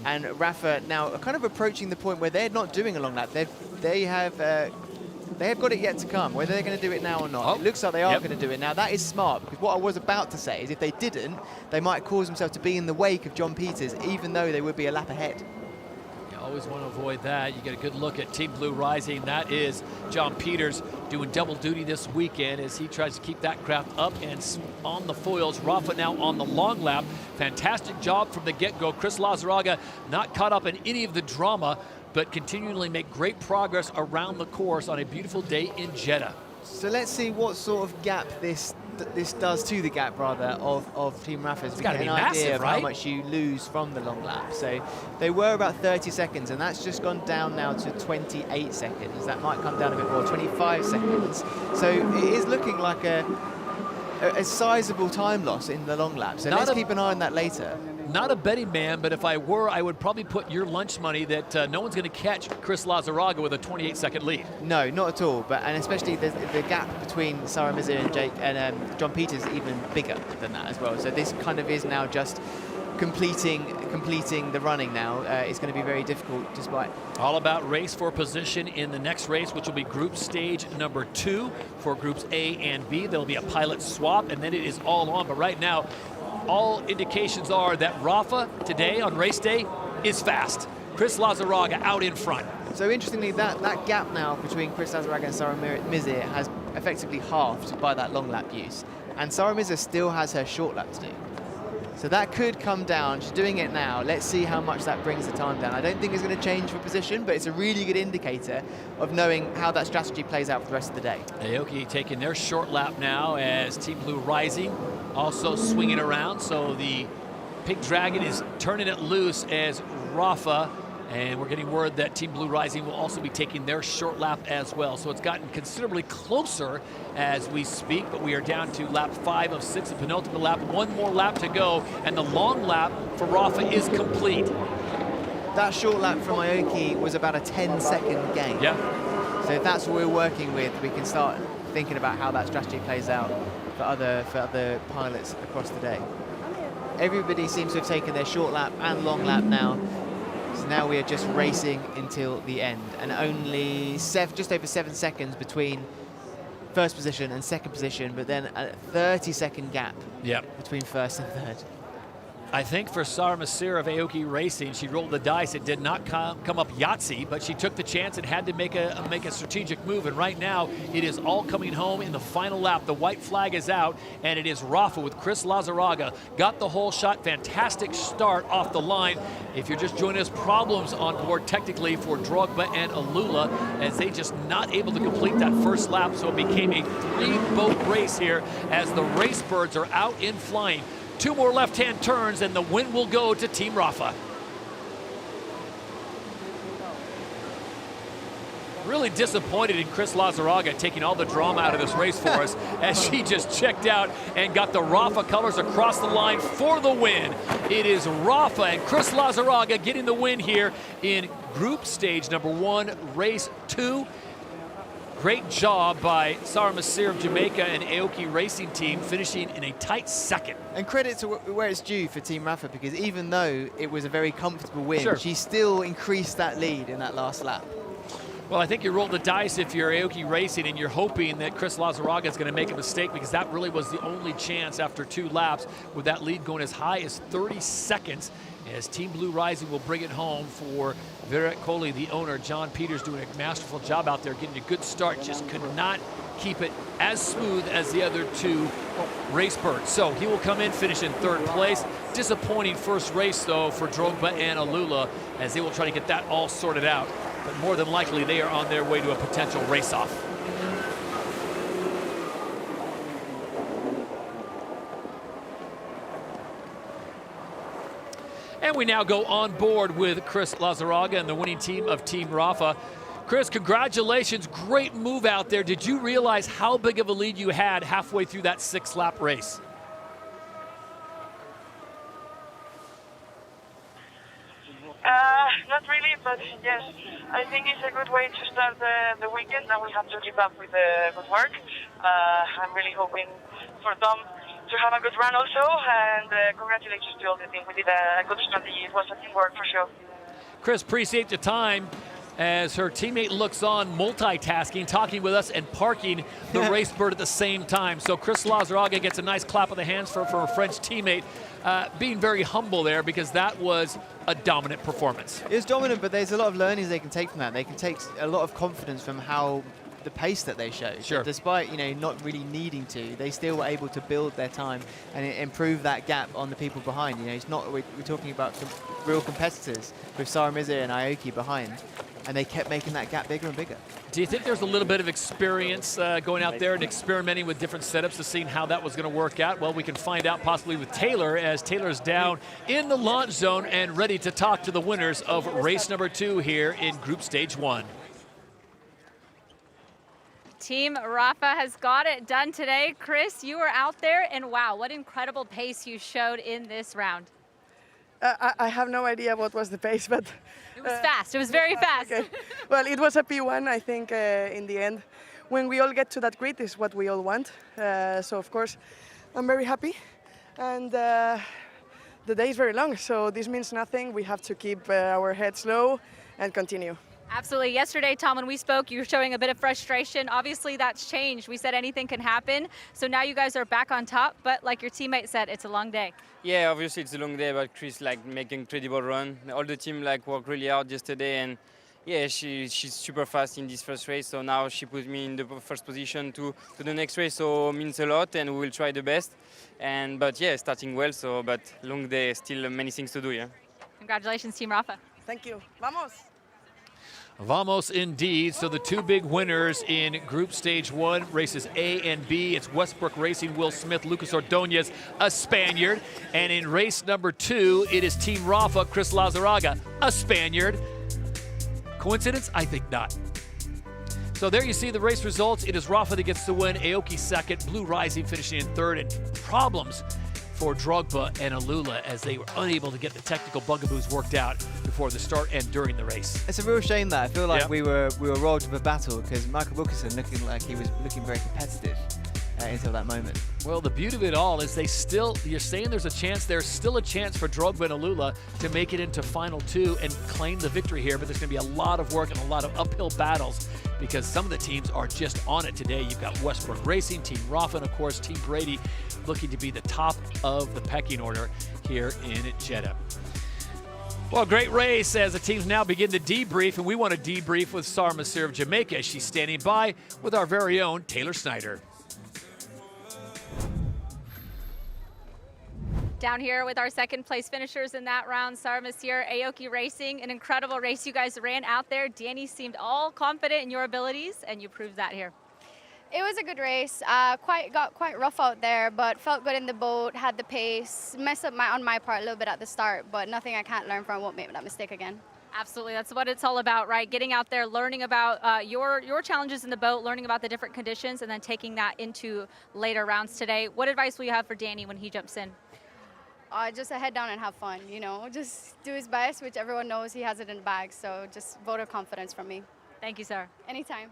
and Rafa now kind of approaching the point where they're not doing a long lap. They have got it yet to come, whether they're going to do it now or not. It looks like they are going to do it now. That is smart, because what I was about to say is if they didn't, they might cause themselves to be in the wake of John Peters, even though they would be a lap ahead. Always want to avoid that. You get a good look at Team Blue Rising. That is John Peters doing double duty this weekend as he tries to keep that craft up and on the foils. Rafa now on the long lap. Fantastic job from the get-go. Chris Lazaraga not caught up in any of the drama, but continually make great progress around the course on a beautiful day in Jeddah. So let's see what sort of gap this does to the gap, rather, of Team Rafa's. It's got to be massive, right? How much you lose from the long lap. So they were about 30 seconds, and that's just gone down now to 28 seconds. That might come down a bit more, 25 seconds. So it is looking like a sizable time loss in the long lap. So let's keep an eye on that later. Not a betting man, but if I were, I would probably put your lunch money that no one's going to catch Chris Lazaraga with a 28-second lead. No, not at all. And especially the gap between Sarah Mazir and John Peters is even bigger than that as well. So this kind of is now just completing the running now. It's going to be very difficult, despite. All about race for position in the next race, which will be Group Stage number 2 for Groups A and B. There'll be a pilot swap, and then it is all on. But right now, all indications are that Rafa today on race day is fast. Chris Lazaraga out in front. So interestingly, that gap now between Chris Lazaraga and Sarah Mizir has effectively halved by that long lap use. and Sarah Mirza still has her short lap to do. So that could come down. She's doing it now. Let's see how much that brings the time down. I don't think it's going to change for position, but it's a really good indicator of knowing how that strategy plays out for the rest of the day. Aoki taking their short lap now as Team Blue Rising also swinging around. So the Pink Dragon is turning it loose as Rafa, and we're getting word that Team Blue Rising will also be taking their short lap as well. So it's gotten considerably closer as we speak, but we are down to lap 5 of 6, the penultimate lap. One more lap to go, and the long lap for Rafa is complete. That short lap from Aoki was about a 10-second gain. Yeah. So if that's what we're working with, we can start thinking about how that strategy plays out for other pilots across the day. Everybody seems to have taken their short lap and long lap now. So now we are just racing until the end, and only just over 7 seconds between first position and second position, but then a 30-second gap between first and third. I think for Sarah Masir of Aoki Racing, she rolled the dice. It did not come up Yahtzee, but she took the chance and had to make a strategic move. And right now, it is all coming home in the final lap. The white flag is out, and it is Rafa with Chris Lazaraga. Got the whole shot. Fantastic start off the line. If you're just joining us, problems on board technically for Drogba and Alula, as they just not able to complete that first lap. So it became a 3-boat race here as the race birds are out in flying. 2 more left-hand turns, and the win will go to Team Rafa. Really disappointed in Chris Lazaraga taking all the drama out of this race for us as she just checked out and got the Rafa colors across the line for the win. It is Rafa and Chris Lazaraga getting the win here in group stage number 1, race 2. Great job by Sarah Masir of Jamaica and Aoki Racing Team, finishing in a tight second. And credit to where it's due for Team Rafa, because even though it was a very comfortable win, she still increased that lead in that last lap. Well, I think you rolled the dice if you're Aoki Racing and you're hoping that Chris Lazaraga is going to make a mistake, because that really was the only chance after 2 laps, with that lead going as high as 30 seconds. As Team Blue Rising will bring it home for Virat Kohli, the owner. John Peters doing a masterful job out there, getting a good start, just could not keep it as smooth as the other 2 race birds. So he will come in, finish in 3rd place. Disappointing first race, though, for Drogba and Alula, as they will try to get that all sorted out. But more than likely, they are on their way to a potential race-off. And we now go on board with Chris Lazaraga and the winning team of Team Rafa. Chris, congratulations, great move out there. Did you realize how big of a lead you had halfway through that 6-lap race? Not really, but yes, I think it's a good way to start the weekend, and we have to keep up with the good work. I'm really hoping for Tom to have a good run also, and congratulations to all the team. We did a good strategy. It was a teamwork for sure. Chris, appreciate the time as her teammate looks on, multitasking, talking with us and parking the race bird at the same time. So Chris Lazaraga gets a nice clap of the hands for her French teammate, being very humble there, because that was a dominant performance. It was dominant, but there's a lot of learnings they can take from that. They can take a lot of confidence from how the pace that they showed. Sure. Despite not really needing to, they still were able to build their time and improve that gap on the people behind. It's not, we're talking about some real competitors with Sarah Mirza and Aoki behind, and they kept making that gap bigger and bigger. Do you think there's a little bit of experience going out there and experimenting with different setups to see how that was going to work out? Well, we can find out possibly with Taylor, as Taylor's down in the launch zone and ready to talk to the winners of race number 2 here in Group Stage 1. Team Rafa has got it done today. Chris, you were out there, and wow, what incredible pace you showed in this round. I have no idea what was the pace, but... It was fast. It was very fast. Okay. Well, it was a P1, I think, in the end. When we all get to that grid is what we all want. So, of course, I'm very happy. And the day is very long, so this means nothing. We have to keep our heads low and continue. Absolutely. Yesterday, Tom, when we spoke, you were showing a bit of frustration. Obviously, that's changed. We said anything can happen. So now you guys are back on top. But like your teammate said, it's a long day. Yeah, obviously it's a long day, but Chris making incredible run. All the team worked really hard yesterday, and yeah, she's super fast in this first race. So now she put me in the first position to the next race. So it means a lot, and we will try the best. But yeah, starting well. So but long day, still many things to do. Yeah. Congratulations, Team Rafa. Thank you. Vamos. Vamos indeed. So the two big winners in Group Stage 1, races A and B, it's Westbrook Racing, Will Smith, Lucas Ordonez, a Spaniard. And in race number 2, it is Team Rafa, Chris Lazaraga, a Spaniard. Coincidence? I think not. So there you see the race results. It is Rafa that gets the win, Aoki second, Blue Rising finishing in third, and problems for Drogba and Alula as they were unable to get the technical bugaboos worked out before the start and during the race. It's a real shame that I feel like we were robbed of a battle because Michael Wilkinson looking like he was looking very competitive until that moment. Well, the beauty of it all is you're saying there's still a chance for Drogba and Alula to make it into Final 2 and claim the victory here, but there's going to be a lot of work and a lot of uphill battles because some of the teams are just on it today. You've got Westbrook Racing, Team Rafa, and of course Team Brady looking to be the top of the pecking order here in Jeddah. Well, great race as the teams now begin to debrief, and we want to debrief with Sarah Masir of Jamaica. She's standing by with our very own Taylor Snyder. Down here with our second place finishers in that round, Sarah Masir, Aoki Racing, an incredible race you guys ran out there. Danny seemed all confident in your abilities, and you proved that here. It was a good race. Got quite rough out there, but felt good in the boat, had the pace. Messed up on my part a little bit at the start, but nothing I can't learn from. Won't make that mistake again. Absolutely, that's what it's all about, right? Getting out there, learning about your challenges in the boat, learning about the different conditions, and then taking that into later rounds today. What advice will you have for Danny when he jumps in? Just head down and have fun, you know. Just do his best, which everyone knows he has it in the bag. So just vote of confidence from me. Thank you, sir. Anytime.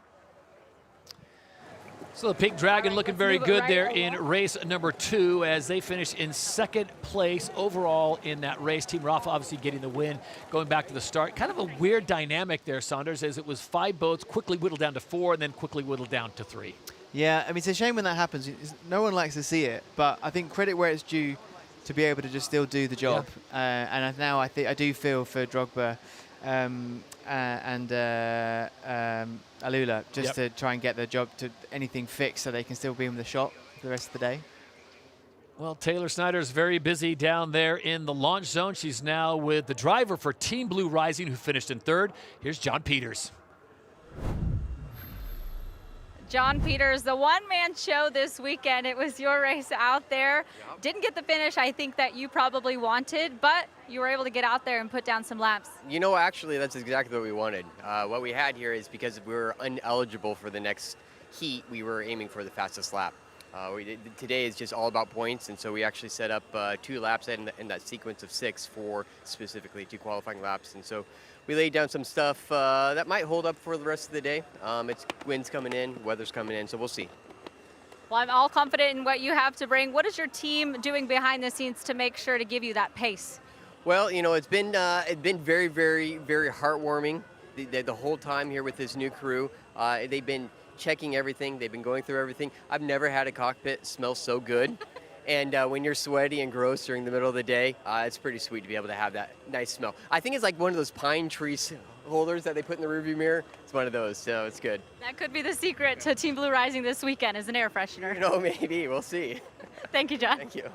So the Pink Dragon looking very good there in race number 2 as they finish in second place overall in that race. Team Rafa obviously getting the win. Going back to the start, kind of a weird dynamic there, Saunders, as it was 5 boats, quickly whittled down to 4, and then quickly whittled down to 3. Yeah, I mean, it's a shame when that happens. No one likes to see it, but I think credit where it's due to be able to just still do the job. And now I do feel for Drogba and Alula just to try and get the job to anything fixed so they can still be in the shot for the rest of the day. Well, Taylor Snyder's very busy down there in the launch zone. She's now with the driver for Team Blue Rising, who finished in third. Here's John Peters. John Peters, the one-man show this weekend. It was your race out there. Didn't get the finish I think that you probably wanted, but you were able to get out there and put down some laps. You know, actually, that's exactly what we wanted. What we had here is because we were ineligible for the next heat, we were aiming for the fastest lap. Today is just all about points, and so we actually set up 2 laps in that sequence of 6 for specifically 2 qualifying laps. And so we laid down some stuff that might hold up for the rest of the day. It's wind's coming in, weather's coming in, so we'll see. Well, I'm all confident in what you have to bring. What is your team doing behind the scenes to make sure to give you that pace? Well, you know, it's been very, very, very heartwarming the whole time here with this new crew. They've been checking everything. They've been going through everything. I've never had a cockpit smell so good. And when you're sweaty and gross during the middle of the day, it's pretty sweet to be able to have that nice smell. I think it's like one of those pine tree holders that they put in the rearview mirror. It's one of those, so it's good. That could be the secret to Team Blue Rising this weekend, is an air freshener. You know, maybe. We'll see. Thank you, John. Thank you.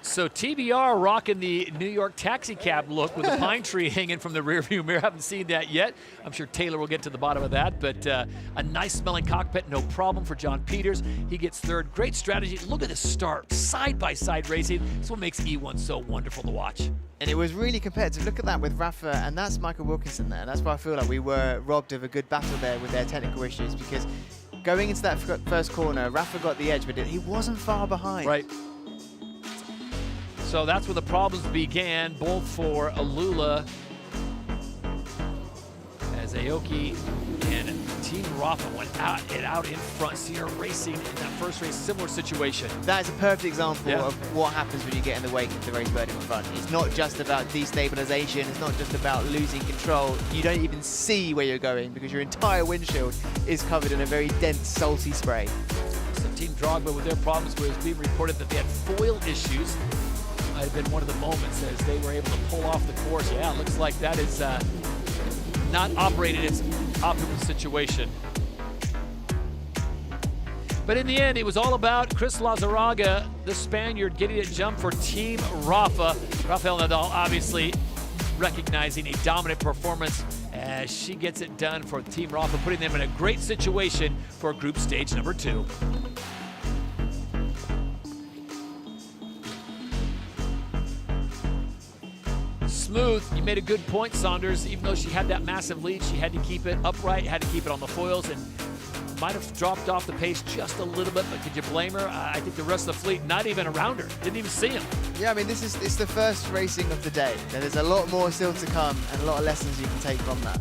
So TBR rocking the New York taxi cab look with the pine tree hanging from the rearview mirror. Haven't seen that yet. I'm sure Taylor will get to the bottom of that, but a nice smelling cockpit, no problem for John Peters. He gets third. Great strategy. Look at this start, side-by-side racing. That's what makes E1 so wonderful to watch. And it was really competitive. Look at that with Rafa, and that's Michael Wilkinson there. That's why I feel like we were robbed of a good battle there with their technical issues, because going into that first corner, Rafa got the edge, but he wasn't far behind. Right. So that's where the problems began, both for Alula as Aoki and Team Rafa went out in front. See her racing in that first race, similar situation. That is a perfect example of what happens when you get in the wake of the race bird in front. It's not just about destabilization. It's not just about losing control. You don't even see where you're going because your entire windshield is covered in a very dense, salty spray. So Team Drogba with their problems was being reported that they had foil issues. Might have been one of the moments as they were able to pull off the course. Yeah, it looks like that is not operate in its optimal situation. But in the end, it was all about Chris Lazaraga, the Spaniard, getting it jump for Team Rafa. Rafael Nadal obviously recognizing a dominant performance as she gets it done for Team Rafa, putting them in a great situation for group stage number 2. Smooth, you made a good point, Saunders. Even though she had that massive lead, she had to keep it upright, had to keep it on the foils, and might have dropped off the pace just a little bit, but could you blame her? I think the rest of the fleet, not even around her, didn't even see him. Yeah, I mean, it's the first racing of the day. There's a lot more still to come and a lot of lessons you can take from that.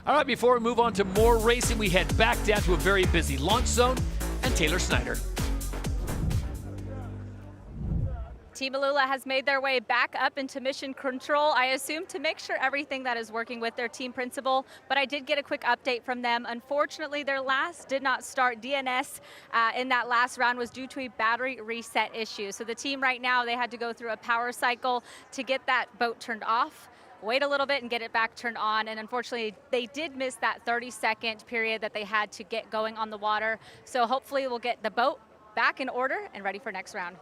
All right, before we move on to more racing, we head back down to a very busy launch zone and Taylor Snyder. Team Alula has made their way back up into mission control, I assume, to make sure everything that is working with their team principal. But I did get a quick update from them. Unfortunately, their last did not start. DNS in that last round was due to a battery reset issue. So the team right now, they had to go through a power cycle to get that boat turned off, wait a little bit and get it back turned on. And unfortunately, they did miss that 30-second period that they had to get going on the water. So hopefully we'll get the boat back in order and ready for next round.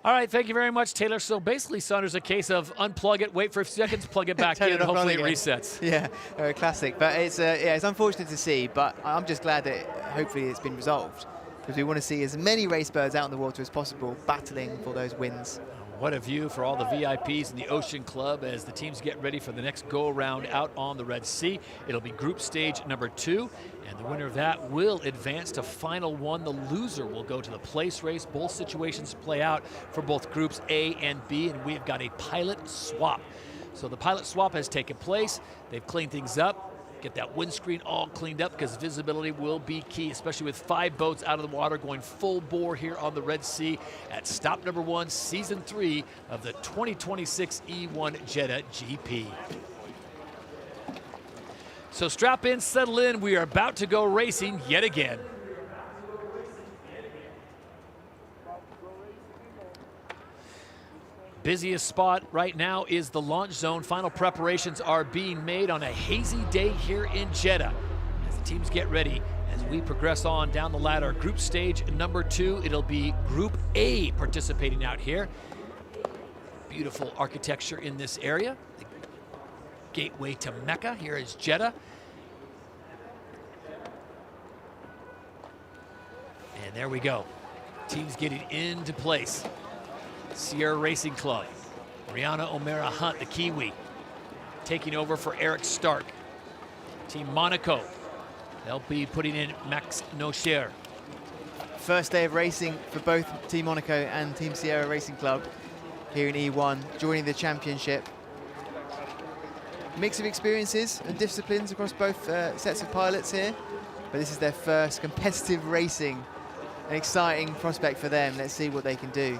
All right, thank you very much, Taylor. So basically, Saunders, a case of unplug it, wait for a few seconds, plug it back in, and hopefully it resets. Yeah, classic. But it's unfortunate to see, but I'm just glad that hopefully it's been resolved, because we want to see as many race birds out in the water as possible, battling for those wins. What a view for all the VIPs in the Ocean Club as the teams get ready for the next go-around out on the Red Sea. It'll be group stage number 2, and the winner of that will advance to final 1. The loser will go to the place race. Both situations play out for both groups A and B, and we've got a pilot swap. So the pilot swap has taken place. They've cleaned things up. Get that windscreen all cleaned up, because visibility will be key, especially with 5 boats out of the water going full bore here on the Red Sea at stop number 1, season 3 of the 2026 E1 Jeddah GP. So strap in, settle in. We are about to go racing yet again. Busiest spot right now is the launch zone. Final preparations are being made on a hazy day here in Jeddah as the teams get ready. As we progress on down the ladder, group stage number 2, it'll be Group A participating out here. Beautiful architecture in this area. The gateway to Mecca here is Jeddah. And there we go. Teams getting into place. Sierra Racing Club, Rihanna O'Mara Hunt, the Kiwi, taking over for Eric Stark. Team Monaco, they'll be putting in Max Nocher. First day of racing for both Team Monaco and Team Sierra Racing Club here in E1, joining the championship. Mix of experiences and disciplines across both sets of pilots here, but this is their first competitive racing. An exciting prospect for them. Let's see what they can do.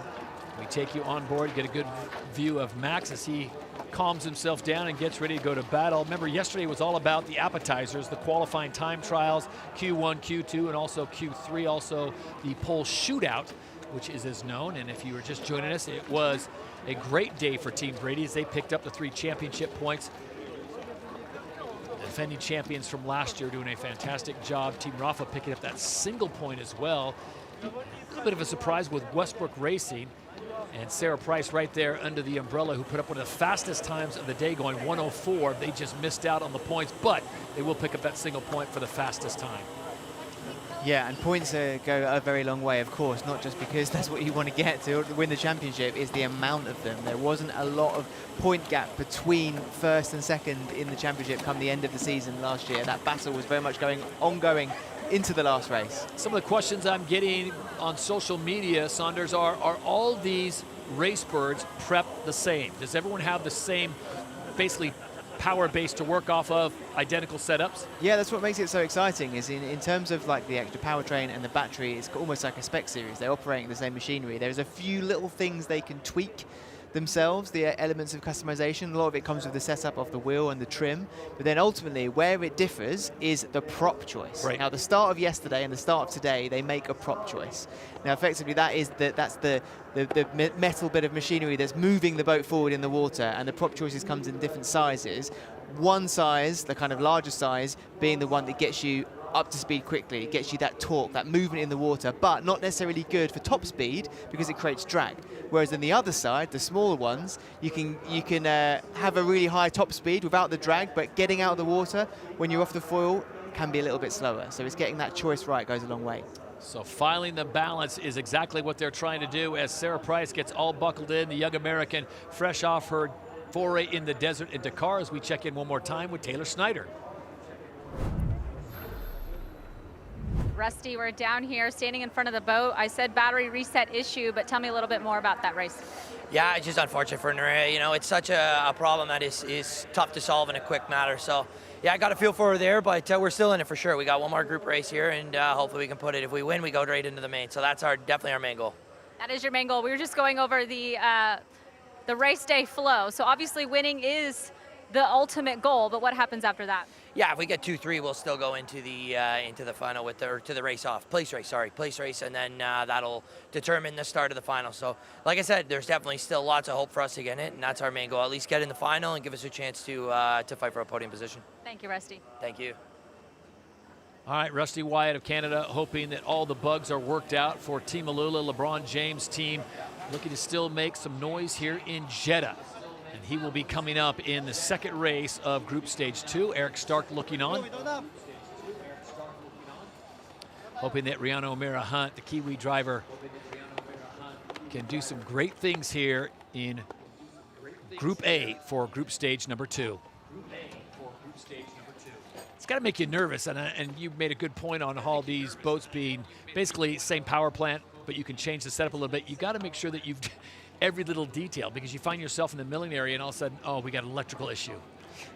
We take you on board, get a good view of Max as he calms himself down and gets ready to go to battle. Remember, yesterday was all about the appetizers, the qualifying time trials, Q1, Q2, and also Q3, also the pole shootout, which is as known. And if you were just joining us, it was a great day for Team Brady as they picked up the 3 championship points. The defending champions from last year doing a fantastic job. Team Rafa picking up that single point as well. A little bit of a surprise with Westbrook Racing. And Sarah Price right there under the umbrella, who put up one of the fastest times of the day, going 1:04. They just missed out on the points, but they will pick up that single point for the fastest time. Yeah, and points go a very long way, of course, not just because that's what you want to get to win the championship, is the amount of them. There wasn't a lot of point gap between first and second in the championship come the end of the season last year. That battle was very much ongoing into the last race. Some of the questions I'm getting on social media, Saunders, are all these race birds prepped the same? Does everyone have the same, basically, power base to work off of, identical setups? Yeah, that's what makes it so exciting, is in terms of like the extra powertrain and the battery, it's almost like a spec series. They're operating the same machinery. There's a few little things they can tweak themselves, the elements of customization. A lot of it comes with the setup of the wheel and the trim, but then ultimately where it differs is the prop choice. Right. Now the start of yesterday and the start of today, they make a prop choice. Now effectively that's the metal bit of machinery that's moving the boat forward in the water, and the prop choices comes in different sizes. one size, the kind of larger size, being the one that gets you up to speed quickly. It gets you that torque, that movement in the water, but not necessarily good for top speed because it creates drag. Whereas on the other side, the smaller ones, you can have a really high top speed without the drag, but getting out of the water when you're off the foil can be a little bit slower. So it's getting that choice right goes a long way. So filing the balance is exactly what they're trying to do as Sarah Price gets all buckled in, the young American, fresh off her foray in the desert in Dakar, as we check in one more time with Taylor Snyder. Rusty, we're down here standing in front of the boat. I said battery reset issue, but tell me a little bit more about that race. Yeah, it's just unfortunate for Nuria. You know, it's such a problem that is tough to solve in a quick matter. So, yeah, I got a feel for her there, but we're still in it for sure. We got one more group race here, and hopefully we can put it. If we win, we go right into the main. So that's definitely our main goal. That is your main goal. We were just going over the race day flow. So obviously winning is the ultimate goal, but what happens after that? Yeah, if we get 2-3, we'll still go into the final to the race off, place race, and then that'll determine the start of the final. So, like I said, there's definitely still lots of hope for us to get it, and that's our main goal. At least get in the final and give us a chance to fight for a podium position. Thank you, Rusty. Thank you. All right, Rusty Wyatt of Canada hoping that all the bugs are worked out for Team Alula. LeBron James' team looking to still make some noise here in Jeddah. And he will be coming up in the second race of Group Stage 2. Eric Stark looking on. Hoping that Rihanna O'Meara Hunt, the Kiwi driver, can do some great things here in Group A for Group Stage number 2. It's got to make you nervous, and you made a good point on all these boats being basically same power plant, but you can change the setup a little bit. You got to make sure that you've every little detail, because you find yourself in the milling area and all of a sudden, oh, we got an electrical issue.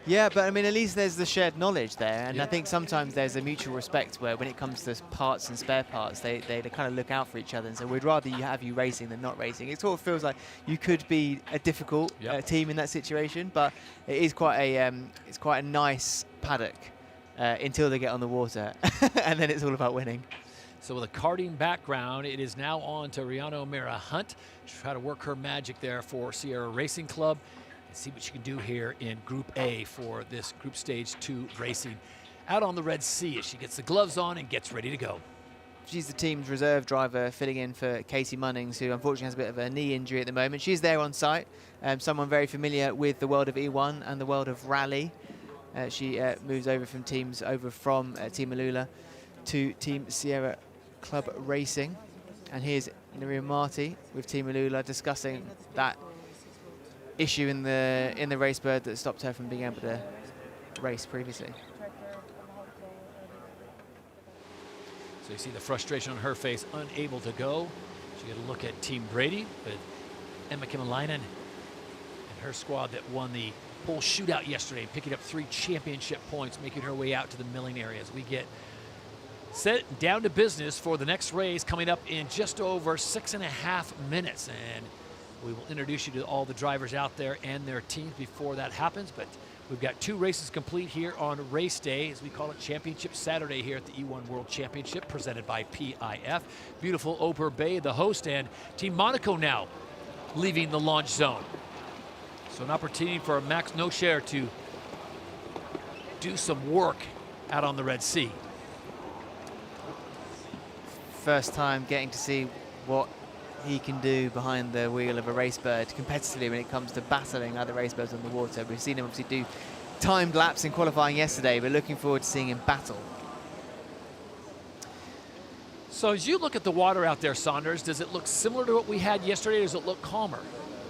Yeah, but I mean, at least there's the shared knowledge there, and yeah. I think sometimes there's a mutual respect where when it comes to parts and spare parts, they kind of look out for each other and say, we'd rather you have you racing than not racing. It sort of feels like you could be a difficult team in that situation, but it is quite a nice paddock until they get on the water, and then it's all about winning. So with a karting background, it is now on to Rihanna O'Meara Hunt. She'll try to work her magic there for Sierra Racing Club and see what she can do here in Group A for this Group Stage 2 racing out on the Red Sea as she gets the gloves on and gets ready to go. She's the team's reserve driver, filling in for Casey Munnings, who unfortunately has a bit of a knee injury at the moment. She's there on site, someone very familiar with the world of E1 and the world of rally. She moves over from Team Alula to Team Sierra Club Racing, and here's Nuria Marti with Team Alula discussing that issue in the Racebird that stopped her from being able to race previously. So you see the frustration on her face, unable to go. She got a look at Team Brady with Emma Kimmelainen and her squad that won the pole shootout yesterday, picking up 3 championship points, making her way out to the milling areas. We get set down to business for the next race coming up in just over 6.5 minutes, and we will introduce you to all the drivers out there and their teams before that happens. But we've got 2 races complete here on race day, as we call it, Championship Saturday here at the E1 World Championship, presented by PIF. Beautiful Oper Bay, the host, and Team Monaco now leaving the launch zone. So an opportunity for Max Nocher to do some work out on the Red Sea. First time getting to see what he can do behind the wheel of a Racebird competitively when it comes to battling other Racebirds on the water. We've seen him obviously do timed laps in qualifying yesterday, but looking forward to seeing him battle. So as you look at the water out there, Saunders, does it look similar to what we had yesterday, or does it look calmer?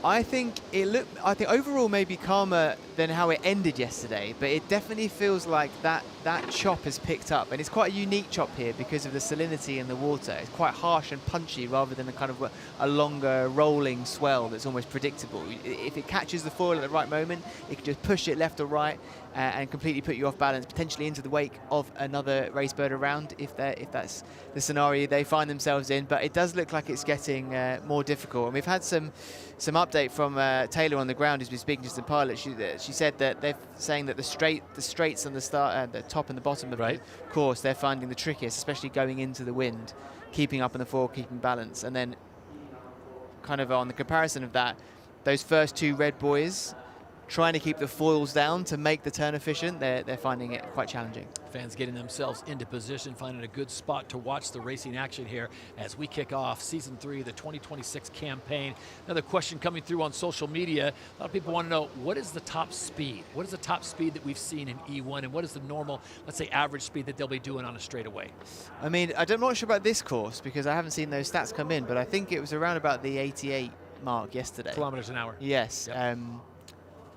I think overall maybe calmer than how it ended yesterday, but it definitely feels like that chop has picked up, and it's quite a unique chop here because of the salinity in the water. It's quite harsh and punchy rather than a kind of a longer rolling swell that's almost predictable. If it catches the foil at the right moment, it can just push it left or right and completely put you off balance, potentially into the wake of another Racebird around if that's the scenario they find themselves in. But it does look like it's getting more difficult, and we've had some update from Taylor on the ground, who's been speaking to some pilots. She said that they're saying that the straights on the the top and the bottom of the course, they're finding the trickiest, especially going into the wind, keeping up in the foil, keeping balance. And then kind of on the comparison of that, those first 2 red buoys trying to keep the foils down to make the turn efficient, they're finding it quite challenging. Fans getting themselves into position, finding a good spot to watch the racing action here as we kick off Season 3 of the 2026 campaign. Another question coming through on social media. A lot of people want to know, what is the top speed? What is the top speed that we've seen in E1, and what is the normal, let's say, average speed that they'll be doing on a straightaway? I mean, I'm not sure about this course because I haven't seen those stats come in, but I think it was around about the 88 mark yesterday. Kilometers an hour. Yes. Yep.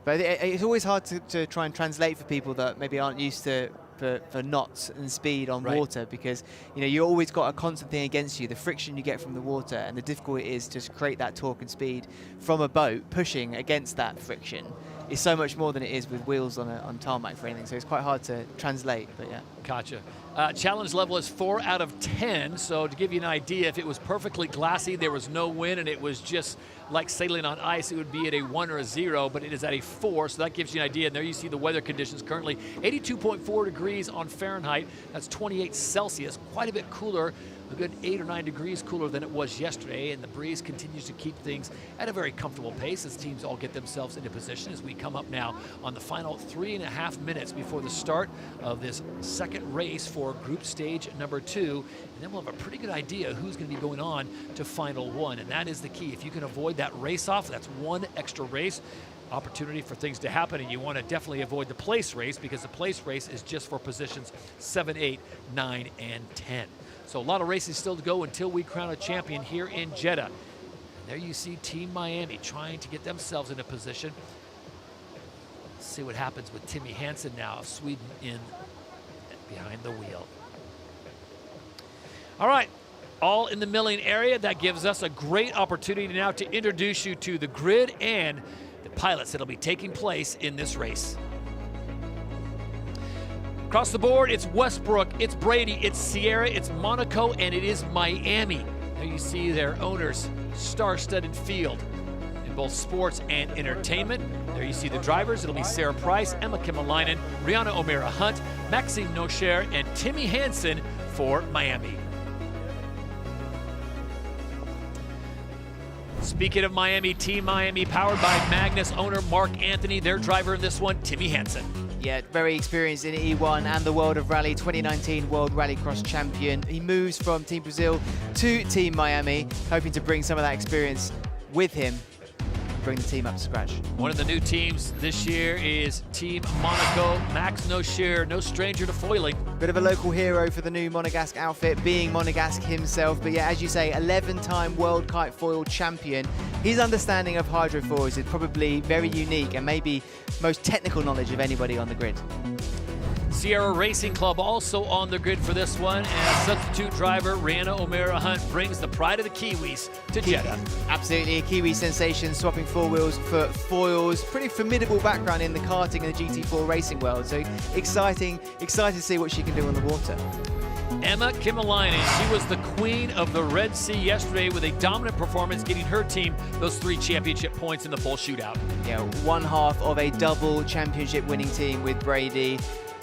But it's always hard to try and translate for people that maybe aren't used to for knots and speed on water, because you always got a constant thing against you, the friction you get from the water, and the difficulty is to create that torque and speed from a boat pushing against that friction is so much more than it is with wheels on tarmac for anything, so it's quite hard to translate, but yeah. Gotcha. Challenge level is 4 out of 10, so to give you an idea, if it was perfectly glassy, there was no wind, and it was just like sailing on ice, it would be at a 1 or a 0, but it is at a 4, so that gives you an idea. And there you see the weather conditions currently, 82.4 degrees on Fahrenheit, that's 28 Celsius, quite a bit cooler, a good 8 or 9 degrees cooler than it was yesterday, and the breeze continues to keep things at a very comfortable pace as teams all get themselves into position as we come up now on the final 3.5 minutes before the start of this second race for group stage number 2, and then we'll have a pretty good idea who's going to be going on to final 1, and that is the key. If you can avoid that race off, that's one extra race opportunity for things to happen, and you want to definitely avoid the place race, because the place race is just for positions 7, 8, 9, and 10. So a lot of races still to go until we crown a champion here in Jeddah. And there you see Team Miami trying to get themselves into position. Let's see what happens with Timmy Hansen now of Sweden in behind the wheel. All right, all in the milling area. That gives us a great opportunity now to introduce you to the grid and the pilots that'll be taking place in this race. Across the board, it's Westbrook, it's Brady, it's Sierra, it's Monaco, and it is Miami. There you see their owners, star-studded field in both sports and entertainment. There you see the drivers. It'll be Sarah Price, Emma Kimmelainen, Rihanna O'Meara Hunt, Maxime Nocher, and Timmy Hansen for Miami. Speaking of Miami, Team Miami, powered by Magnus owner Mark Anthony, their driver in this one, Timmy Hansen. Yeah, very experienced in E1 and the World of Rally, 2019 World Rallycross champion. He moves from Team Brazil to Team Miami, hoping to bring some of that experience with him, bring the team up to scratch. One of the new teams this year is Team Monaco. Max Nocher, no stranger to foiling. Bit of a local hero for the new Monegasque outfit, being Monegasque himself. But yeah, as you say, 11-time World Kite Foil champion. His understanding of hydrofoils is probably very unique and maybe most technical knowledge of anybody on the grid. Sierra Racing Club also on the grid for this one, and substitute driver Rihanna O'Meara Hunt brings the pride of the Kiwis to Jeddah. Absolutely, a Kiwi sensation, swapping 4 wheels for foils. Pretty formidable background in the karting and the GT4 racing world, so excited to see what she can do on the water. Emma Kimmelainen, she was the queen of the Red Sea yesterday with a dominant performance, getting her team those 3 championship points in the full shootout. Yeah, one half of a double championship winning team with Brady.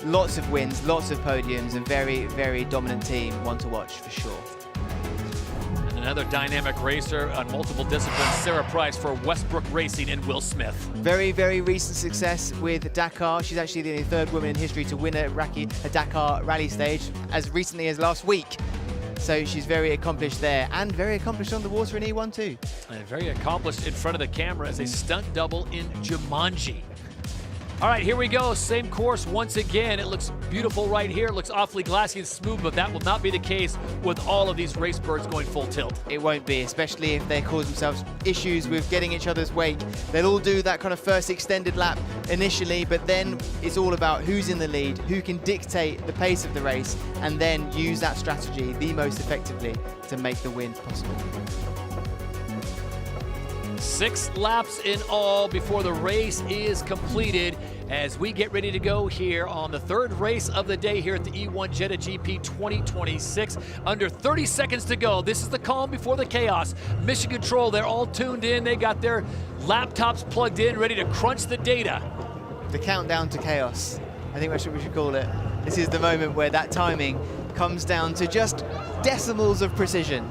Lots of wins, lots of podiums, a very, very dominant team, one to watch for sure. And another dynamic racer on multiple disciplines, Sarah Price for Westbrook Racing and Will Smith. Very, very recent success with Dakar. She's actually the 3rd woman in history to win a Dakar rally stage as recently as last week. So she's very accomplished there, and very accomplished on the water in E1 too. And very accomplished in front of the camera as a stunt double in Jumanji. All right, here we go. Same course once again. It looks beautiful right here. It looks awfully glassy and smooth, but that will not be the case with all of these race birds going full tilt. It won't be, especially if they cause themselves issues with getting each other's wake. They'll all do that kind of first extended lap initially, but then it's all about who's in the lead, who can dictate the pace of the race, and then use that strategy the most effectively to make the win possible. 6 laps in all before the race is completed as we get ready to go here on the 3rd race of the day here at the E1 Jeddah GP 2026. Under 30 seconds to go. This is the calm before the chaos. Mission Control, they're all tuned in. They got their laptops plugged in, ready to crunch the data. The countdown to chaos. I think that's what we should call it. This is the moment where that timing comes down to just decimals of precision.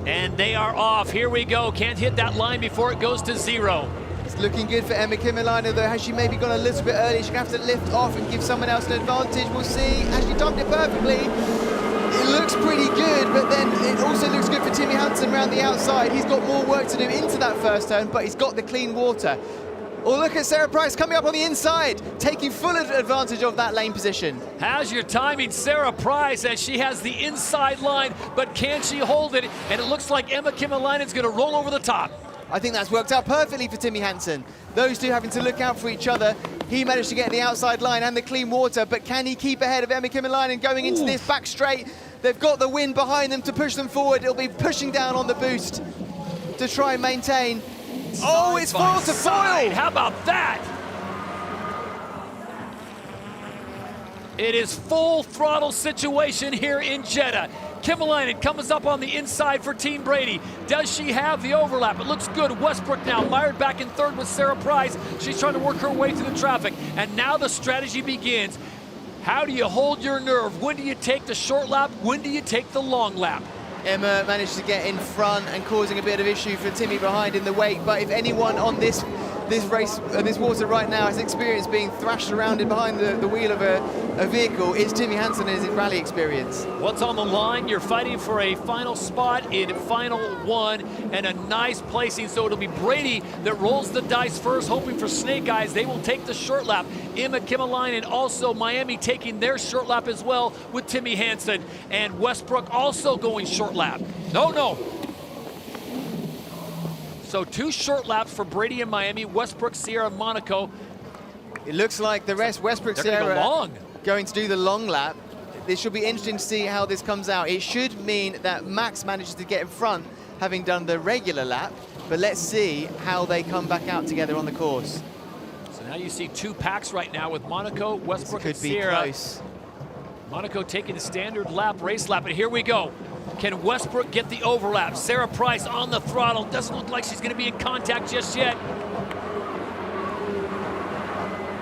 And they are off. Here we go. Can't hit that line before it goes to 0. It's looking good for Emma Kimmerlein, although has she maybe gone a little bit early? She's going to have to lift off and give someone else an advantage. We'll see. Has she timed it perfectly? It looks pretty good, but then it also looks good for Timmy Hansen around the outside. He's got more work to do into that first turn, but he's got the clean water. Oh, look at Sarah Price coming up on the inside, taking full advantage of that lane position. How's your timing, Sarah Price, as she has the inside line, but can she hold it? And it looks like Emma Kimmerleinen's going to roll over the top. I think that's worked out perfectly for Timmy Hansen. Those two having to look out for each other. He managed to get the outside line and the clean water, but can he keep ahead of Emma Kimmerleinen going into this back straight? They've got the wind behind them to push them forward. It'll be pushing down on the boost to try and maintain. Oh, it's foil to foil! How about that? It is full throttle situation here in Jeddah. Kimmerleinen comes up on the inside for Team Brady. Does she have the overlap? It looks good. Westbrook now mired back in third with Sarah Price. She's trying to work her way through the traffic. And now the strategy begins. How do you hold your nerve? When do you take the short lap? When do you take the long lap? Emma managed to get in front and causing a bit of issue for Timmy behind in the wake. But if anyone on this race, this water right now has experience being thrashed around in behind the wheel of a vehicle, it's Timmy Hansen and his rally experience. What's on the line? You're fighting for a final spot in final one and a nice placing. So it'll be Brady that rolls the dice first, hoping for snake eyes. They will take the short lap. Emma Kimmerleinen and also Miami taking their short lap as well with Timmy Hansen. And Westbrook also going short lap. No. So 2 short laps for Brady and Miami, Westbrook, Sierra, Monaco. It looks like the rest, Westbrook, Sierra, going to do the long lap. This should be interesting to see how this comes out. It should mean that Max manages to get in front, having done the regular lap, but let's see how they come back out together on the course. So now you see 2 packs right now with Monaco, Westbrook, and Sierra. Could be close. Monaco taking the standard lap, race lap, and here we go. Can Westbrook get the overlap? Sarah Price on the throttle. Doesn't look like she's going to be in contact just yet.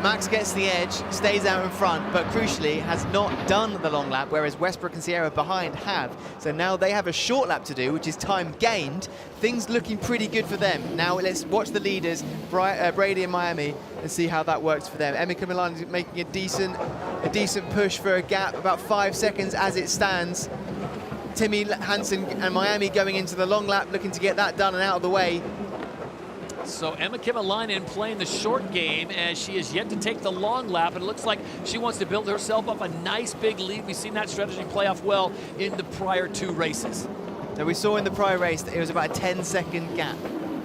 Max gets the edge, stays out in front, but crucially has not done the long lap, whereas Westbrook and Sierra behind have. So now they have a short lap to do, which is time gained. Things looking pretty good for them. Now let's watch the leaders, Brady and Miami, and see how that works for them. Emma Kimmerleinen is making a decent push for a gap, about 5 seconds as it stands. Timmy Hansen and Miami going into the long lap, looking to get that done and out of the way. So Emma Kimmerleinen playing the short game as she is yet to take the long lap, and it looks like she wants to build herself up a nice big lead. We've seen that strategy play off well in the prior 2 races. Now we saw in the prior race that it was about a 10-second gap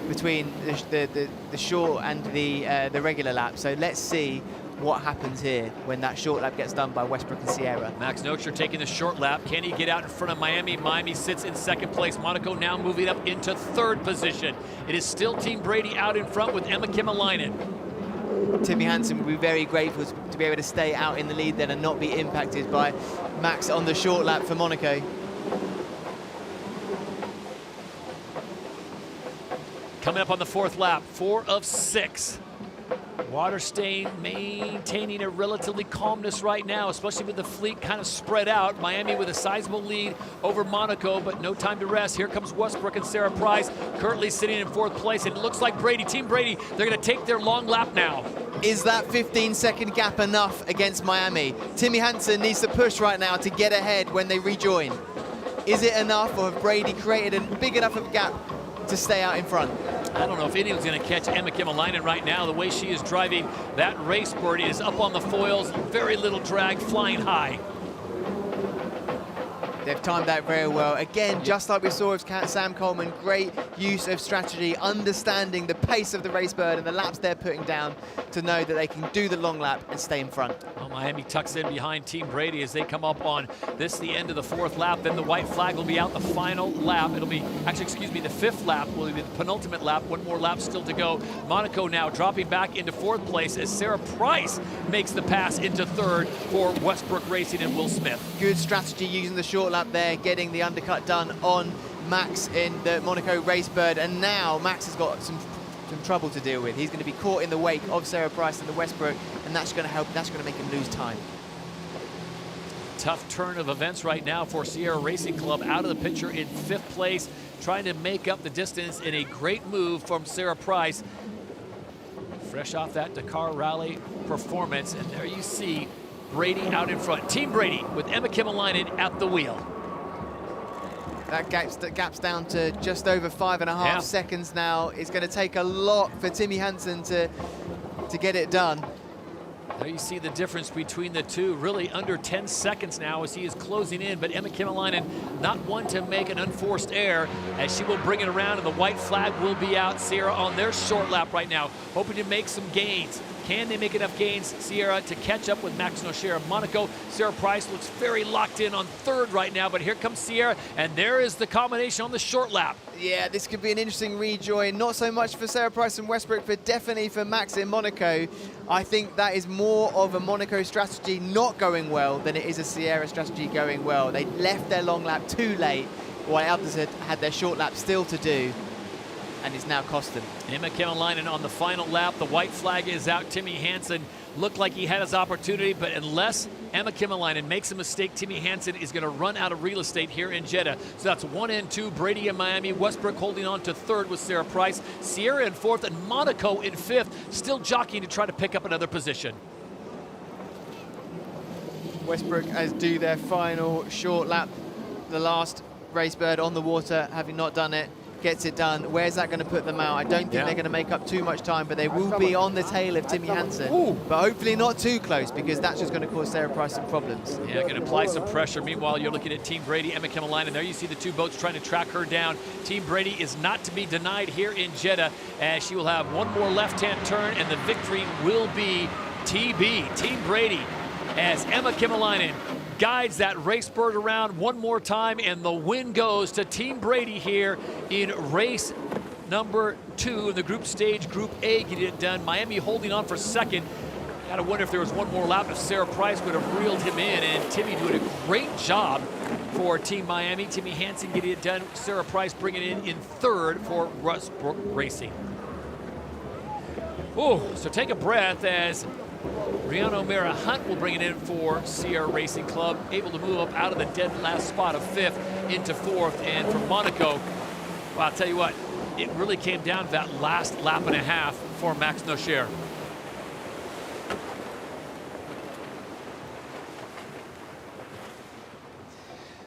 between the short and the regular lap. So let's see what happens here when that short lap gets done by Westbrook and Sierra. Max Nocher taking the short lap. Can he get out in front of Miami? Miami sits in 2nd place. Monaco now moving up into 3rd position. It is still Team Brady out in front with Emma Kimmerleinen. Timmy Hansen would be very grateful to be able to stay out in the lead then and not be impacted by Max on the short lap for Monaco. Coming up on the 4th lap, 4 of 6. Waterstain maintaining a relatively calmness right now, especially with the fleet kind of spread out. Miami with a sizable lead over Monaco, but no time to rest. Here comes Westbrook and Sarah Price, currently sitting in 4th place, and it looks like Brady, Team Brady, they're going to take their long lap now. Is that 15-second gap enough against Miami? Timmy Hansen needs to push right now to get ahead when they rejoin. Is it enough, or have Brady created a big enough of a gap to stay out in front? I don't know if anyone's going to catch Emma Kimmerleinen right now. The way she is driving that race bird is up on the foils, very little drag, flying high. They've timed that very well. Again, just like we saw with Sam Coleman, great use of strategy, understanding the pace of the race bird and the laps they're putting down to know that they can do the long lap and stay in front. Well, Miami tucks in behind Team Brady as they come up on the end of the 4th lap. Then the white flag will be out the final lap. It'll be, actually, excuse me, the 5th lap will be the penultimate lap. 1 more lap still to go. Monaco now dropping back into 4th place as Sarah Price makes the pass into 3rd for Westbrook Racing and Will Smith. Good strategy using the short lap there, getting the undercut done on Max in the Monaco Racebird, and now Max has got some trouble to deal with. He's going to be caught in the wake of Sarah Price and the Westbrook, and that's going to make him lose time. Tough turn of events right now for Sierra Racing Club, out of the picture in 5th place, trying to make up the distance in a great move from Sarah Price. fresh off that Dakar Rally performance. And there you see Brady out in front. Team Brady with Emma Kimmelainen at the wheel. That gap's down to just over 5.5 seconds now. It's going to take a lot for Timmy Hansen to get it done. There you see the difference between the two, really under 10 seconds now as he is closing in, but Emma Kimmelainen not one to make an unforced error as she will bring it around and the white flag will be out. Sierra on their short lap right now, hoping to make some gains. Can they make enough gains, Sierra, to catch up with Max Nocher of Monaco? Sarah Price looks very locked in on third right now, but here comes Sierra, and there is the combination on the short lap. Yeah, this could be an interesting rejoin. Not so much for Sarah Price and Westbrook, but definitely for Max in Monaco. I think that is more of a Monaco strategy not going well than it is a Sierra strategy going well. They left their long lap too late, while others had their short lap still to do, and it's now cost them. Emma Kimmelainen on the final lap. The white flag is out. Timmy Hansen looked like he had his opportunity, but unless Emma Kimmelainen makes a mistake, Timmy Hansen is going to run out of real estate here in Jeddah. So that's 1 and 2, Brady in Miami. Westbrook holding on to third with Sarah Price. Sierra in fourth and Monaco in fifth, still jockeying to try to pick up another position. Westbrook as do their final short lap. The last race bird on the water, having not done it, gets it done. Where's that going to put them out? I don't think they're going to make up too much time, but they will be on the tail of Timmy Hansen. But hopefully not too close, because that's just going to cause Sarah Price some problems. Yeah, going to apply some pressure. Meanwhile, you're looking at Team Brady, Emma Kimmelainen. There you see the two boats trying to track her down. Team Brady is not to be denied here in Jeddah, as she will have one more left-hand turn, and the victory will be TB, Team Brady, as Emma Kimmelainen guides that race bird around one more time, and the win goes to Team Brady here in race number 2 in the group stage, Group A, getting it done. Miami holding on for second. Gotta wonder if there was one more lap, if Sarah Price would have reeled him in, and Timmy doing a great job for Team Miami. Timmy Hansen getting it done. Sarah Price bringing it in third for Westbrook Racing. So take a breath as Rihanna O'Mara Hunt will bring it in for Sierra Racing Club, able to move up out of the dead last spot of 5th into 4th. And for Monaco, well, I'll tell you what, it really came down to that last lap and a half for Max Nocher.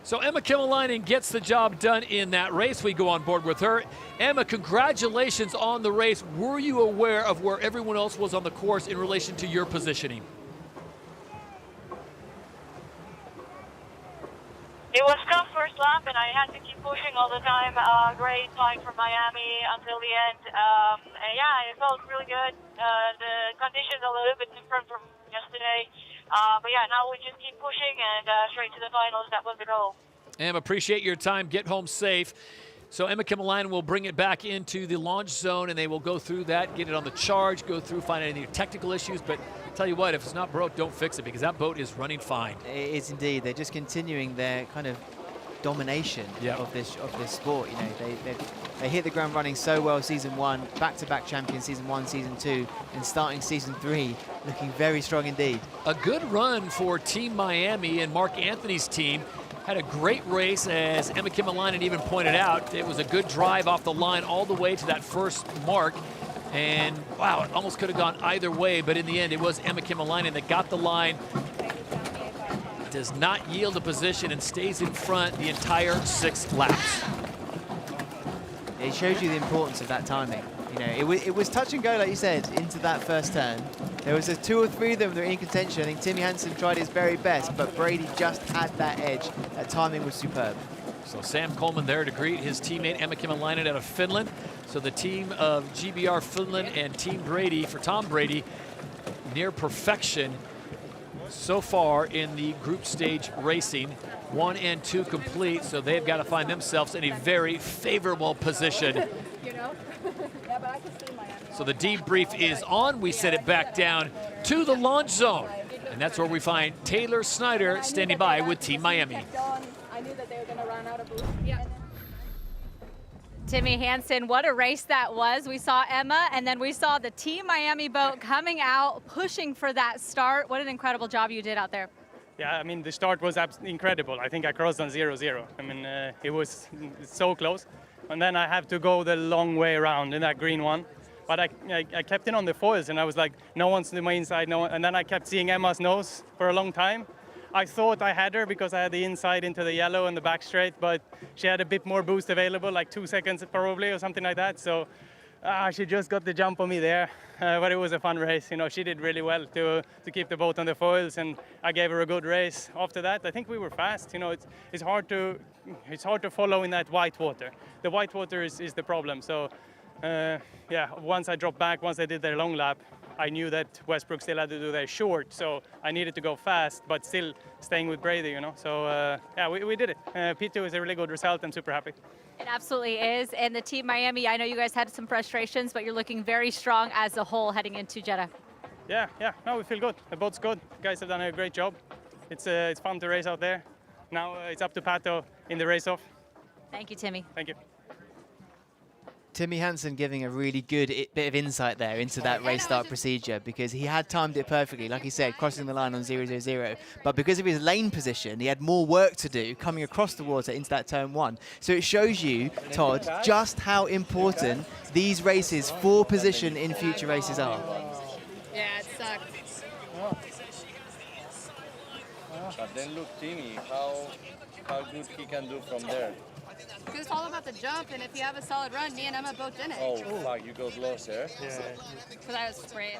So Emma Kimmelainen gets the job done in that race. We go on board with her. Emma, congratulations on the race. Were you aware of where everyone else was on the course in relation to your positioning? It was tough first lap, and I had to keep pushing all the time. Great time from Miami until the end. And yeah, it felt really good. The conditions are a little bit different from yesterday. But yeah, now we just keep pushing and straight to the finals. That was the goal. Em, appreciate your time. Get home safe. So Emma Kimmelainen will bring it back into the launch zone, and they will go through that, get it on the charge, go through, find any technical issues. But I'll tell you what, if it's not broke, don't fix it, because that boat is running fine. It is indeed. They're just continuing their kind of domination of this sport. You know, they hit the ground running so well season 1, back-to-back champions season 1, season 2, and starting season 3 looking very strong indeed. A good run for Team Miami and Mark Anthony's team. Had a great race, as Emma Kimmelainen even pointed out. It was a good drive off the line all the way to that first mark. And wow, it almost could have gone either way, but in the end, it was Emma Kimmelainen that got the line. Does not yield a position and stays in front the entire 6 laps. It shows you the importance of that timing. You know, it was touch and go, like you said, into that first turn. There was 2 or 3 of them that were in contention. I think Timmy Hansen tried his very best, but Brady just had that edge. That timing was superb. So Sam Coleman there to greet his teammate Emma Kimmelainen out of Finland. So the team of GBR Finland and Team Brady, for Tom Brady, near perfection so far in the group stage racing. 1 and 2 complete, so they've got to find themselves in a very favorable position. So the debrief is on. We set it back down to the launch zone, and that's where we find Taylor Snyder standing by with Team Miami. I knew that they were going to run out of boost. Timmy Hansen, what a race that was. We saw Emma, and then we saw the Team Miami boat coming out, pushing for that start. What an incredible job you did out there. Yeah, I mean, the start was incredible. I think I crossed on 0-0. I mean, it was so close. And then I have to go the long way around in that green one. But I kept it on the foils, and I was like, no one's to my inside, no one. And then I kept seeing Emma's nose for a long time. I thought I had her because I had the inside into the yellow and the back straight, but she had a bit more boost available, like 2 seconds probably or something like that. So she just got the jump on me there, but it was a fun race. You know, she did really well to keep the boat on the foils, and I gave her a good race. After that, I think we were fast. You know, it's hard to follow in that white water. The white water is the problem. So yeah, once I dropped back, once I did their long lap, I knew that Westbrook still had to do their short, so I needed to go fast, but still staying with Brady, you know. So yeah, we did it. P2 is a really good result. I'm super happy. It absolutely is. And the Team Miami, I know you guys had some frustrations, but you're looking very strong as a whole heading into Jeddah. Yeah, no, we feel good. The boat's good. You guys have done a great job. It's fun to race out there. Now it's up to Pato in the race-off. Thank you, Timmy. Thank you. Timmy Hansen giving a really good bit of insight there into that race start procedure, because he had timed it perfectly, like he said, crossing the line on 000. But because of his lane position, he had more work to do coming across the water into that turn 1. So it shows you, Todd, just how important these races for position in future races are. Yeah, it sucks. But then look, Timmy, how good he can do from there. Because it's all about the jump, and if you have a solid run, me and Emma both did it. Oh, fuck, you got lost there. Because I was sprayed.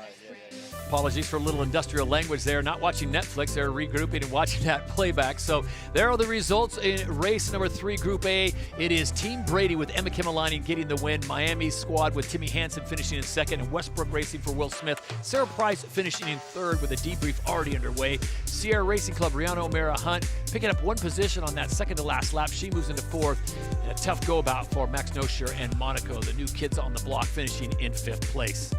Apologies for a little industrial language there. Not watching Netflix, they're regrouping and watching that playback. So there are the results in race number 3, Group A. It is Team Brady with Emma Kimalani getting the win. Miami's squad with Timmy Hansen finishing in 2nd, and Westbrook Racing for Will Smith. Sarah Price finishing in 3rd with a debrief already underway. Sierra Racing Club, Rihanna O'Mara Hunt picking up 1 position on that second to last lap. She moves into 4th. And a tough go about for Max Nosher and Monaco, the new kids on the block, finishing in 5th place.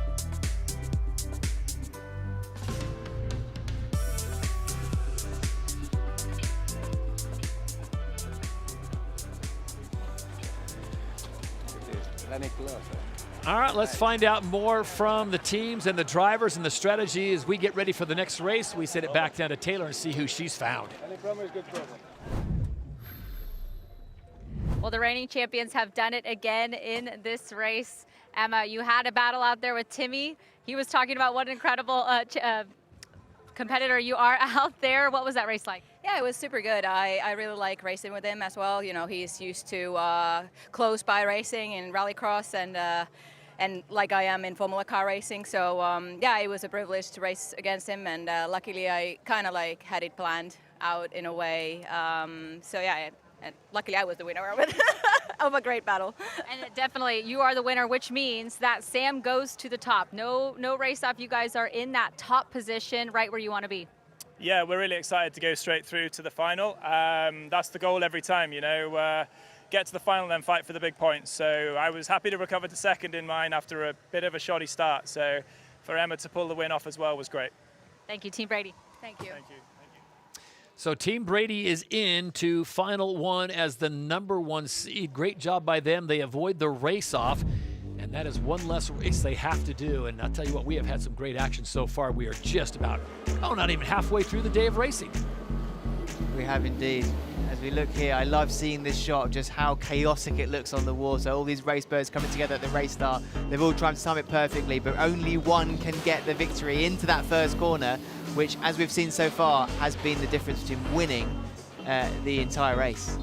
All right, let's find out more from the teams and the drivers and the strategy as we get ready for the next race. We send it back down to Taylor and see who she's found. Well, the reigning champions have done it again in this race. Emma, you had a battle out there with Timmy. He was talking about what an incredible competitor you are out there. What was that race like? Yeah, it was super good. I really like racing with him as well. You know, he's used to close by racing in rallycross and like I am in Formula Car racing. So yeah, it was a privilege to race against him, and luckily I kind of like had it planned out in a way. So yeah. And luckily, I was the winner of a great battle. And definitely, you are the winner, which means that Sam goes to the top. No race off. You guys are in that top position, right where you want to be. Yeah, we're really excited to go straight through to the final. That's the goal every time, you know. Get to the final, then fight for the big points. So I was happy to recover to 2nd in mine after a bit of a shoddy start. So for Emma to pull the win off as well was great. Thank you, Team Brady. Thank you. Thank you. So Team Brady is into Final 1 as the #1 seed. Great job by them. They avoid the race-off, and that is one less race they have to do. And I'll tell you what, we have had some great action so far. We are just about, not even halfway through the day of racing. We have indeed. As we look here, I love seeing this shot, just how chaotic it looks on the water. All these race birds coming together at the race start. They've all tried to time it perfectly, but only one can get the victory into that first corner, which, as we've seen so far, has been the difference between winning the entire race.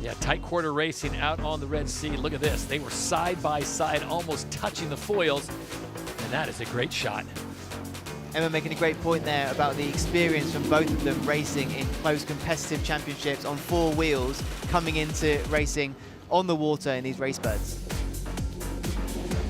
Yeah, tight quarter racing out on the Red Sea. Look at this. They were side by side, almost touching the foils, and that is a great shot. Emma making a great point there about the experience from both of them racing in close competitive championships on 4 wheels, coming into racing on the water in these race birds.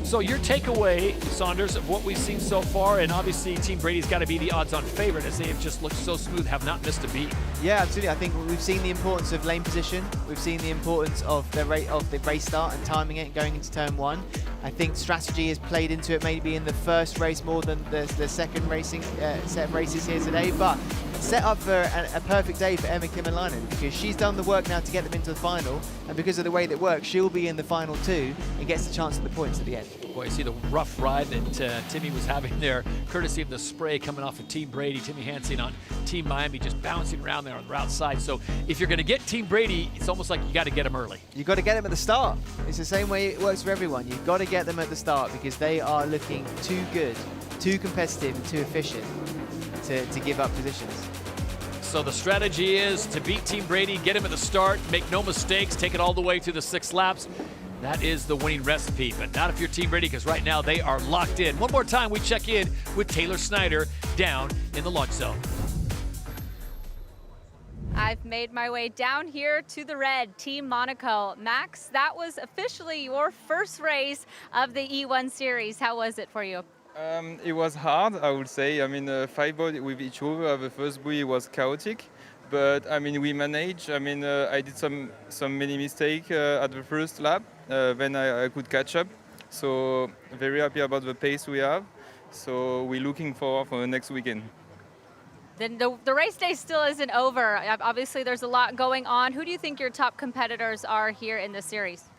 So your takeaway, Saunders, of what we've seen so far, and obviously Team Brady's got to be the odds-on favorite as they have just looked so smooth, have not missed a beat. Yeah, absolutely. I think we've seen the importance of lane position. We've seen the importance of the race start and timing it and going into turn 1. I think strategy has played into it maybe in the first race more than the second racing set of races here today, but set up for a perfect day for Emma Kimmerleinen, because she's done the work now to get them into the final, and because of the way that works, she'll be in the final too and gets the chance at the points at the end. Boy, you see the rough ride that Timmy was having there, courtesy of the spray coming off of Team Brady. Timmy Hansen on Team Miami just bouncing around there on the outside. So if you're going to get Team Brady, it's almost like you got to get them early. You've got to get them at the start. It's the same way it works for everyone. You've got to get them at the start because they are looking too good, too competitive and too efficient to give up positions. So the strategy is to beat Team Brady, get him at the start, make no mistakes, take it all the way through the 6 laps. That is the winning recipe, but not if you're Team Brady, because right now they are locked in. One more time, we check in with Taylor Snyder down in the launch zone. I've made my way down here to the red, Team Monaco. Max, that was officially your first race of the E1 series. How was it for you? It was hard, I would say. I mean, 5 boys with each other. The first buoy was chaotic. But I mean, we managed. I mean, I did some many mistakes at the first lap. Then I could catch up. So very happy about the pace we have. So we're looking for the next weekend. Then the race day still isn't over. Obviously, there's a lot going on. Who do you think your top competitors are here in the series?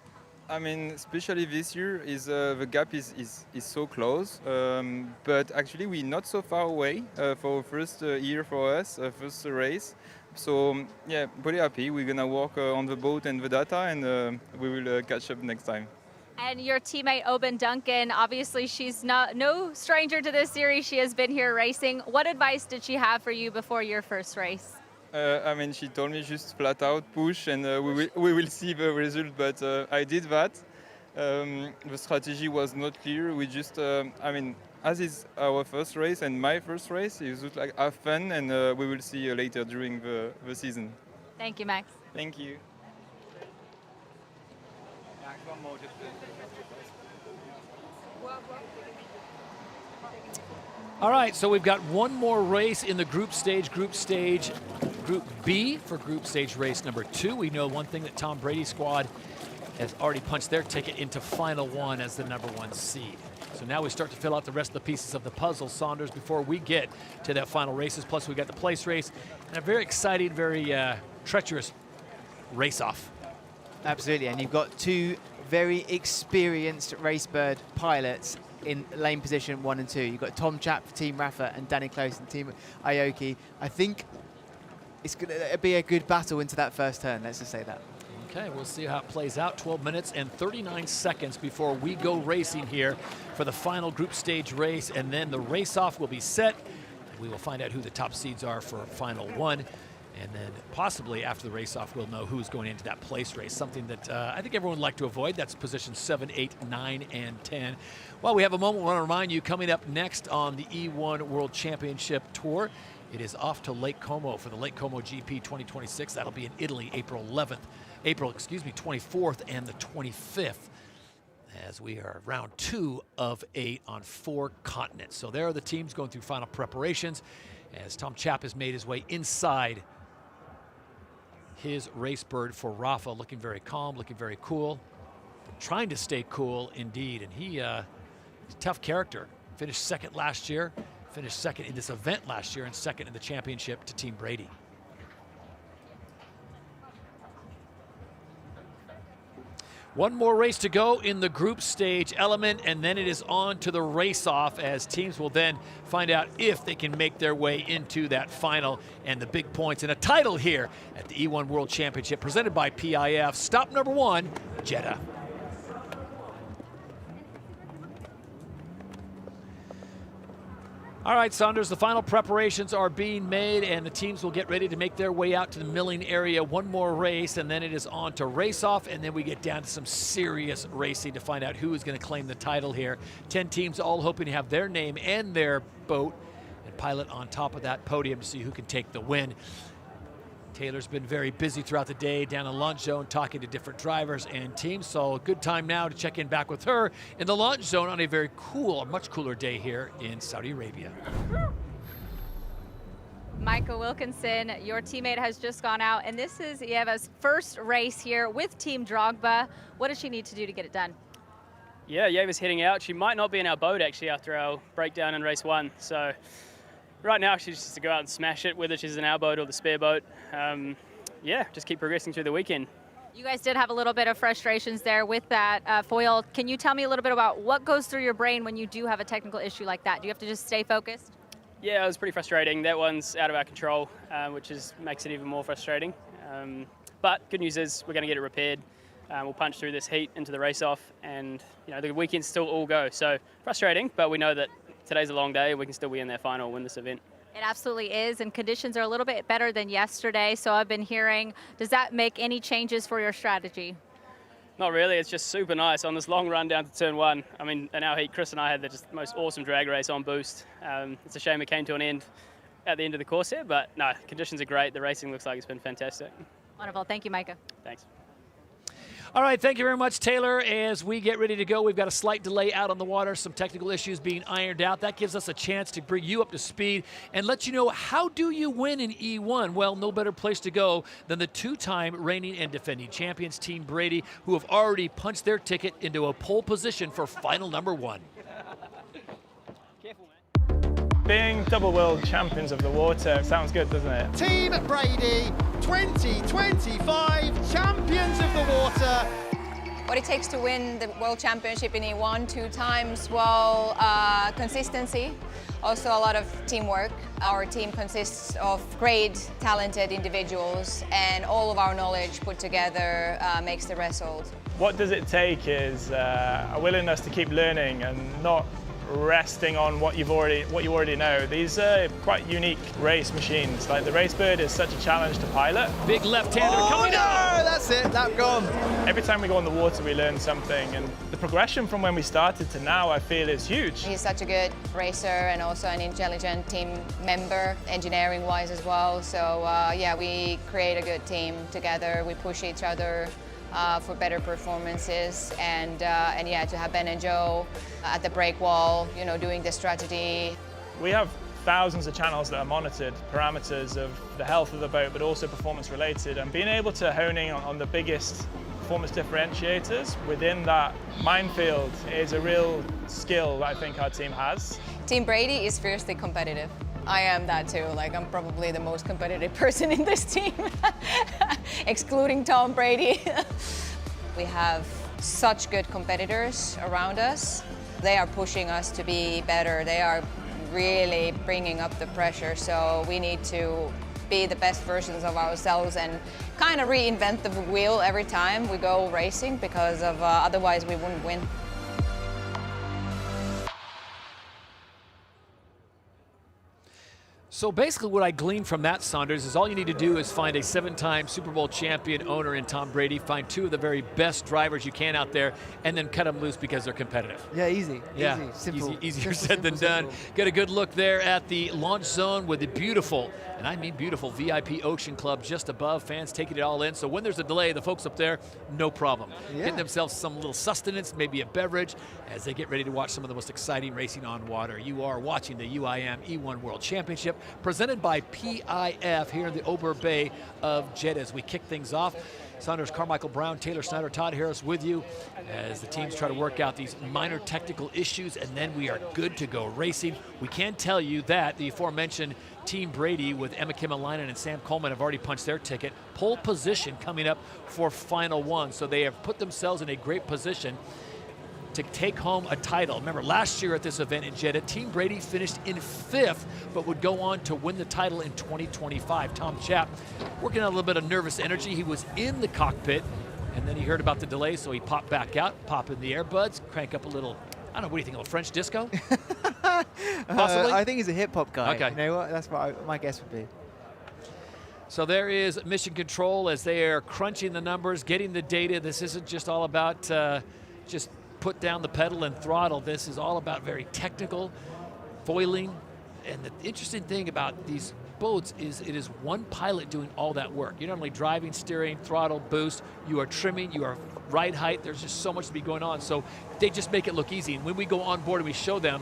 I mean, especially this year, the gap is so close. But actually, we're not so far away for first year for us, first race. So yeah, pretty happy. We're gonna work on the boat and the data, and we will catch up next time. And your teammate Oben Duncan, obviously she's no stranger to this series. She has been here racing. What advice did she have for you before your first race? I mean, she told me just flat out push, and we will see the result. But I did that. The strategy was not clear. We just, I mean, as is our first race and my first race, it was like have fun, and we will see you later during the season. Thank you, Max. Thank you. All right, so we've got one more race in the group stage, Group B for group stage race number 2. We know one thing, that Tom Brady's squad has already punched their ticket into final 1 as the number 1 seed. So now we start to fill out the rest of the pieces of the puzzle, Saunders, before we get to that final races. Plus we got the place race and a very exciting, very treacherous race-off. Absolutely, and you've got 2 very experienced Racebird pilots in lane position 1 and 2. You've got Tom Chapp for Team Rafa and Danny Close and Team Aoki. I think it's going to be a good battle into that first turn, let's just say that. Okay, we'll see how it plays out. 12 minutes and 39 seconds before we go racing here for the final group stage race, and then the race-off will be set. We will find out who the top seeds are for final 1. And then possibly after the race-off, we'll know who's going into that place race, something that I think everyone would like to avoid. That's position 7, 8, 9, and 10. Well, we have a moment. We want to remind you, coming up next on the E1 World Championship Tour, it is off to Lake Como for the Lake Como GP 2026. That'll be in Italy, April 24th and the 25th, as we are round 2 of 8 on 4 continents. So there are the teams going through final preparations as Tom Chapp has made his way inside his Racebird for Rafa, looking very calm, looking very cool, trying to stay cool indeed. And he's a tough character. Finished 2nd last year, finished 2nd in this event last year, and 2nd in the championship to Team Brady. One more race to go in the group stage element, and then it is on to the race-off, as teams will then find out if they can make their way into that final and the big points and a title here at the E1 World Championship presented by PIF. Stop number 1, Jeddah. All right, Saunders, the final preparations are being made, and the teams will get ready to make their way out to the milling area. One more race, and then it is on to race-off, and then we get down to some serious racing to find out who is going to claim the title here. 10 teams all hoping to have their name and their boat and pilot on top of that podium to see who can take the win. Taylor's been very busy throughout the day down in the launch zone talking to different drivers and teams, so a good time now to check in back with her in the launch zone on a very cool, much cooler day here in Saudi Arabia. Michael Wilkinson, your teammate has just gone out, and this is Eva's first race here with Team Drogba. What does she need to do to get it done? Yeah, Eva's heading out. She might not be in our boat actually after our breakdown in race 1, so Right now, she's just to go out and smash it, whether she's in our boat or the spare boat. Yeah, just keep progressing through the weekend. You guys did have a little bit of frustrations there with that foil. Can you tell me a little bit about what goes through your brain when you do have a technical issue like that? Do you have to just stay focused? Yeah, it was pretty frustrating. That one's out of our control, which makes it even more frustrating. But good news is we're going to get it repaired. We'll punch through this heat into the race-off, and the weekend's still all go. So frustrating, but we know that today's a long day. We can still be in their final, win this event. It absolutely is, and conditions are a little bit better than yesterday, so I've been hearing. Does that make any changes for your strategy? Not really. It's just super nice on this long run down to turn 1. I mean, in our heat, Chris and I had the most awesome drag race on boost. It's a shame it came to an end at the end of the course here, but no, conditions are great. The racing looks like it's been fantastic. Wonderful. Thank you, Micah. Thanks. All right, thank you very much, Taylor. As we get ready to go, we've got a slight delay out on the water, some technical issues being ironed out. That gives us a chance to bring you up to speed and let you know, how do you win in E1? Well, no better place to go than the two-time reigning and defending champions, Team Brady, who have already punched their ticket into a pole position for final number 1. Being double world champions of the water sounds good, doesn't it? Team Brady, 2025 champions of the water. What it takes to win the World Championship in E1 2 times, well, consistency, also a lot of teamwork. Our team consists of great, talented individuals, and all of our knowledge put together makes the result. What does it take is a willingness to keep learning and not resting on what you already know. These are quite unique race machines. Like the Racebird is such a challenge to pilot. Big left-hander coming out. That's it, that gone. Every time we go on the water, we learn something, and the progression from when we started to now, I feel, is huge. He's such a good racer and also an intelligent team member, engineering-wise as well. So yeah, we create a good team together. We push each other for better performances, and yeah, to have Ben and Joe at the break wall, doing the strategy. We have thousands of channels that are monitored, parameters of the health of the boat, but also performance related, and being able to hone in on the biggest performance differentiators within that minefield is a real skill that I think our team has. Team Brady is fiercely competitive. I am that too. Like, I'm probably the most competitive person in this team, excluding Tom Brady. We have such good competitors around us. They are pushing us to be better. They are really bringing up the pressure. So we need to be the best versions of ourselves and kind of reinvent the wheel every time we go racing, because of otherwise we wouldn't win. So basically what I gleaned from that, Saunders, is all you need to do is find a 7-time Super Bowl champion owner in Tom Brady, find 2 of the very best drivers you can out there, and then cut them loose because they're competitive. Yeah, easy. Yeah, easy, simple. Easier said than done. Get a good look there at the launch zone with the beautiful, and I mean beautiful, VIP Ocean Club just above. Fans taking it all in. So when there's a delay, the folks up there, no problem. Yeah. Getting themselves some little sustenance, maybe a beverage, as they get ready to watch some of the most exciting racing on water. You are watching the UIM E1 World Championship, presented by PIF here in the Ober Bay of Jeddah. As we kick things off, Saunders, Carmichael Brown, Taylor Snyder, Todd Harris with you as the teams try to work out these minor technical issues, and then we are good to go racing. We can tell you that the aforementioned Team Brady with Emma Kimalainen and Sam Coleman have already punched their ticket. Pole position coming up for Final 1, so they have put themselves in a great position to take home a title. Remember, last year at this event in Jeddah, Team Brady finished in 5th, but would go on to win the title in 2025. Tom Chapp working on a little bit of nervous energy. He was in the cockpit, and then he heard about the delay, so he popped back out, pop in the earbuds, crank up a little, I don't know, what do you think, a little French disco? Possibly? I think he's a hip-hop guy. Okay. You know what? That's what my guess would be. So there is Mission Control as they are crunching the numbers, getting the data. This isn't just all about just put down the pedal and throttle. This is all about very technical foiling. And the interesting thing about these boats is it is one pilot doing all that work. You're not only driving, steering, throttle, boost, you are trimming, you are ride height. There's just so much to be going on. So they just make it look easy. And when we go on board and we show them,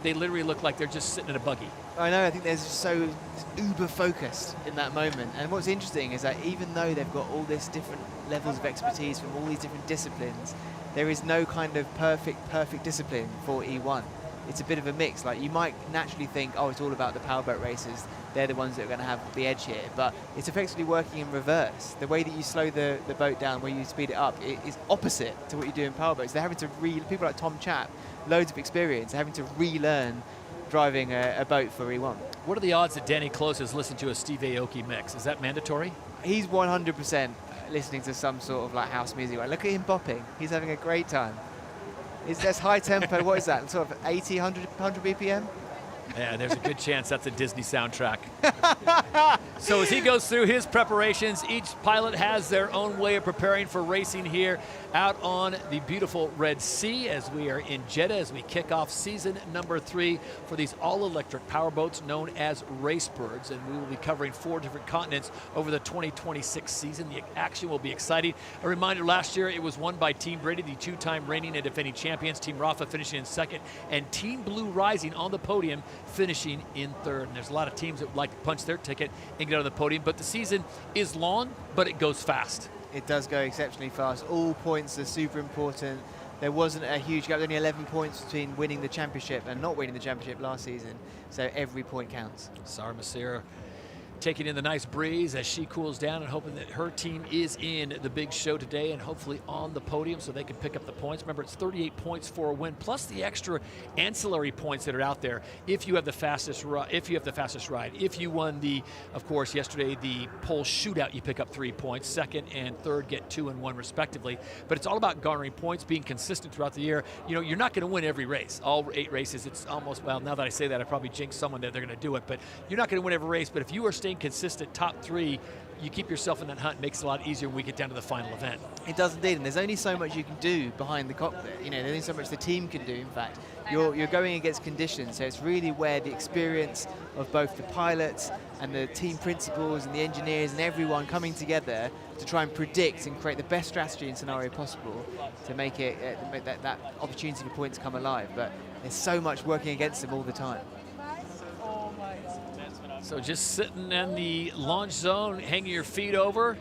they literally look like they're just sitting in a buggy. I know, I think they're just so uber focused in that moment. And what's interesting is that even though they've got all this different levels of expertise from all these different disciplines, there is no kind of perfect discipline for E1. it's a bit of a mix. Like, you might naturally think, oh, it's all about the powerboat racers. They're the ones that are going to have the edge here. But it's effectively working in reverse. The way that you slow the boat down, where you speed it up, is opposite to what you do in powerboats. They're having to people like Tom Chapp, loads of experience, are having to relearn driving a boat for E1. What are the odds that Danny Close has listened to a Steve Aoki mix? Is that mandatory? He's 100% listening to some sort of like house music. Look at him bopping. He's having a great time. That's high tempo. What is that? Sort of 80, 100 BPM? Yeah, there's a good chance that's a Disney soundtrack. So as he goes through his preparations, each pilot has their own way of preparing for racing here out on the beautiful Red Sea as we are in Jeddah as we kick off season number 3 for these all-electric powerboats known as Racebirds. And we will be covering 4 different continents over the 2026 season. The action will be exciting. A reminder, last year it was won by Team Brady, the 2-time reigning and defending champions. Team Rafa finishing in 2nd, and Team Blue Rising on the podium finishing in 3rd. And there's a lot of teams that would like to punch their ticket and get on the podium, but the season is long, but it goes fast. It does go exceptionally fast. All points are super important. There wasn't a huge gap, only 11 points between winning the championship and not winning the championship last season, so every point counts. Sarah Massera taking in the nice breeze as she cools down and hoping that her team is in the big show today and hopefully on the podium so they can pick up the points. Remember, it's 38 points for a win, plus the extra ancillary points that are out there if you have the fastest ride. If you won of course, yesterday, the pole shootout, you pick up 3 points. 2nd and 3rd get 2 and 1 respectively. But it's all about garnering points, being consistent throughout the year. You know, you're not going to win every race. All 8 races, it's almost, well, now that I say that, I probably jinx someone that they're going to do it. But you're not going to win every race. But if you are staying consistent top 3, you keep yourself in that hunt. It makes it a lot easier when we get down to the final event. It does indeed, and there's only so much you can do behind the cockpit. You know, there's only so much the team can do, in fact. You're going against conditions, so it's really where the experience of both the pilots and the team principals and the engineers and everyone coming together to try and predict and create the best strategy and scenario possible to make it make that opportunity for points come alive. But there's so much working against them all the time. So just sitting in the launch zone, hanging your feet over,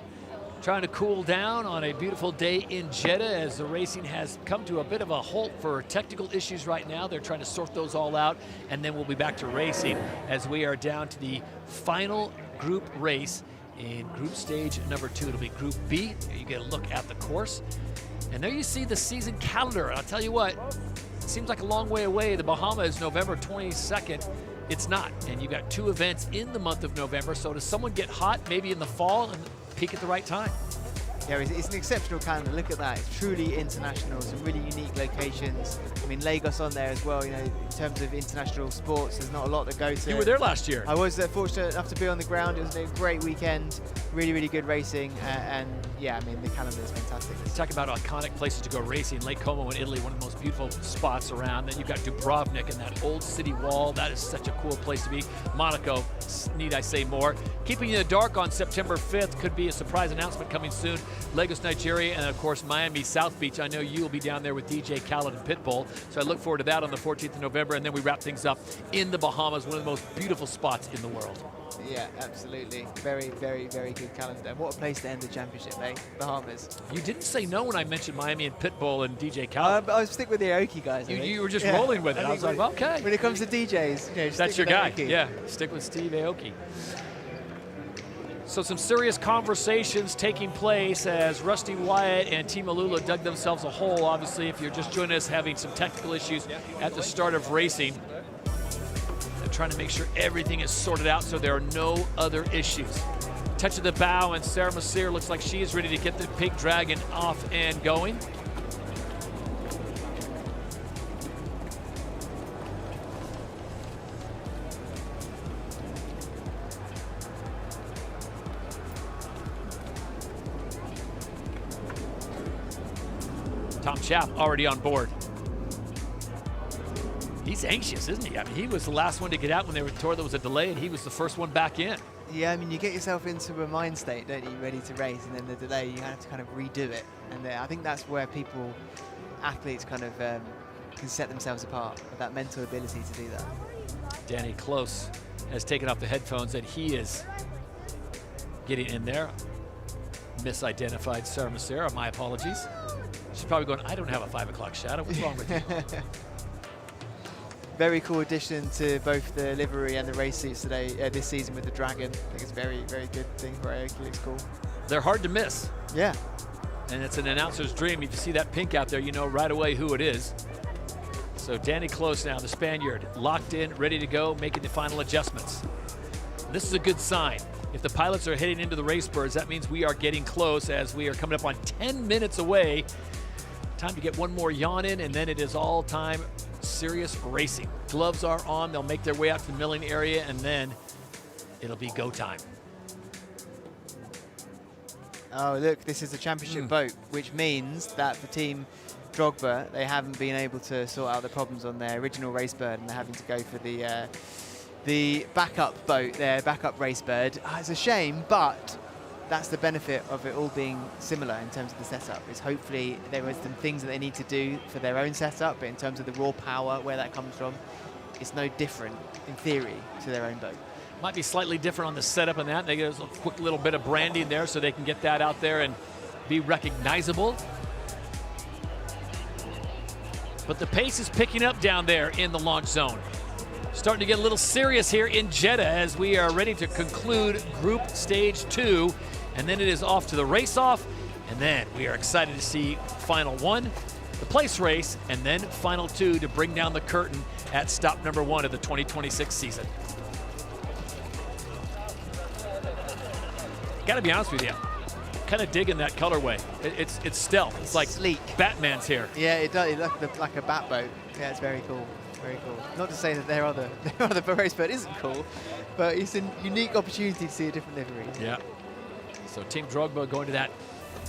trying to cool down on a beautiful day in Jeddah as the racing has come to a bit of a halt for technical issues right now. They're trying to sort those all out, and then we'll be back to racing as we are down to the final group race in group stage number 2. It'll be Group B. You get a look at the course. And there you see the season calendar. And I'll tell you what, it seems like a long way away. The Bahamas, November 22nd. It's not, and you've got 2 events in the month of November, so does someone get hot maybe in the fall and peak at the right time? Yeah, it's an exceptional calendar. Look at that. It's truly international. Some really unique locations. I mean, Lagos on there as well. You know, in terms of international sports, there's not a lot to go to. You were there last year. I was fortunate enough to be on the ground. It was a great weekend. Really, really good racing. And yeah, I mean, the calendar is fantastic. Talk about iconic places to go racing. Lake Como in Italy, one of the most beautiful spots around. Then you've got Dubrovnik and that old city wall. That is such a cool place to be. Monaco, need I say more. Keeping you in the dark on September 5th could be a surprise announcement coming soon. Lagos, Nigeria, and of course Miami South Beach. I know you will be down there with DJ Khaled and Pitbull, so I look forward to that on the 14th of November, and then we wrap things up in the Bahamas, one of the most beautiful spots in the world. Yeah, absolutely. Very, very, very good calendar. And what a place to end the championship, eh? Bahamas. You didn't say no when I mentioned Miami and Pitbull and DJ Khaled. I stick with the Aoki guys. You were just rolling with it. I was like, okay. When it comes to DJs, you know, that's your guy. Aoki. Yeah, stick with Steve Aoki. So some serious conversations taking place as Rusty Wyatt and Team Alula dug themselves a hole. Obviously, if you're just joining us, having some technical issues at the start of racing. They're trying to make sure everything is sorted out so there are no other issues. Touch of the bow, and Sarah Massera looks like she is ready to get the Pink Dragon off and going. Tom Chapp already on board. He's anxious, isn't he? I mean, he was the last one to get out when they were told there was a delay, and he was the first one back in. Yeah, I mean, you get yourself into a mind state, don't you, ready to race, and then the delay, you have to kind of redo it. And I think that's where athletes kind of can set themselves apart, with that mental ability to do that. Danny Close has taken off the headphones, and he is getting in there. Misidentified Sarah Massera, my apologies. She's probably going, I don't have a 5 o'clock shadow. What's wrong with you? very cool addition to both the livery and the race suits today this season with the Dragon. I think it's a very, very good thing for Aoki. It's cool. They're hard to miss. Yeah. And it's an announcer's dream. If you see that pink out there, you know right away who it is. So Danny Close now, the Spaniard, locked in, ready to go, making the final adjustments. This is a good sign. If the pilots are heading into the race birds, that means we are getting close as we are coming up on 10 minutes away. Time to get one more yawn in, and then it is all time serious racing. Gloves are on, they'll make their way out to the milling area, and then it'll be go time. Oh, look, this is a championship boat, which means that for Team Drogba, they haven't been able to sort out the problems on their original race bird, and they're having to go for the backup boat, their backup race bird. Oh, it's a shame, but that's the benefit of it all being similar in terms of the setup. Is hopefully there are some things that they need to do for their own setup, but in terms of the raw power, where that comes from, it's no different in theory to their own boat. Might be slightly different on the setup and that. They get a quick little bit of branding there so they can get that out there and be recognizable. But the pace is picking up down there in the launch zone. Starting to get a little serious here in Jeddah as we are ready to conclude Group Stage 2. And then it is off to the race-off. And then we are excited to see Final 1, the place race, and then Final 2 to bring down the curtain at stop number 1 of the 2026 season. Gotta be honest with you, kind of digging that colorway. It's stealth. It's like sleek. Batman's here. Yeah, it does. It looks like a bat boat. Yeah, it's very cool. Very cool. Not to say that their other race boat isn't cool, but it's a unique opportunity to see a different livery. Yeah. So Team Drogba going to that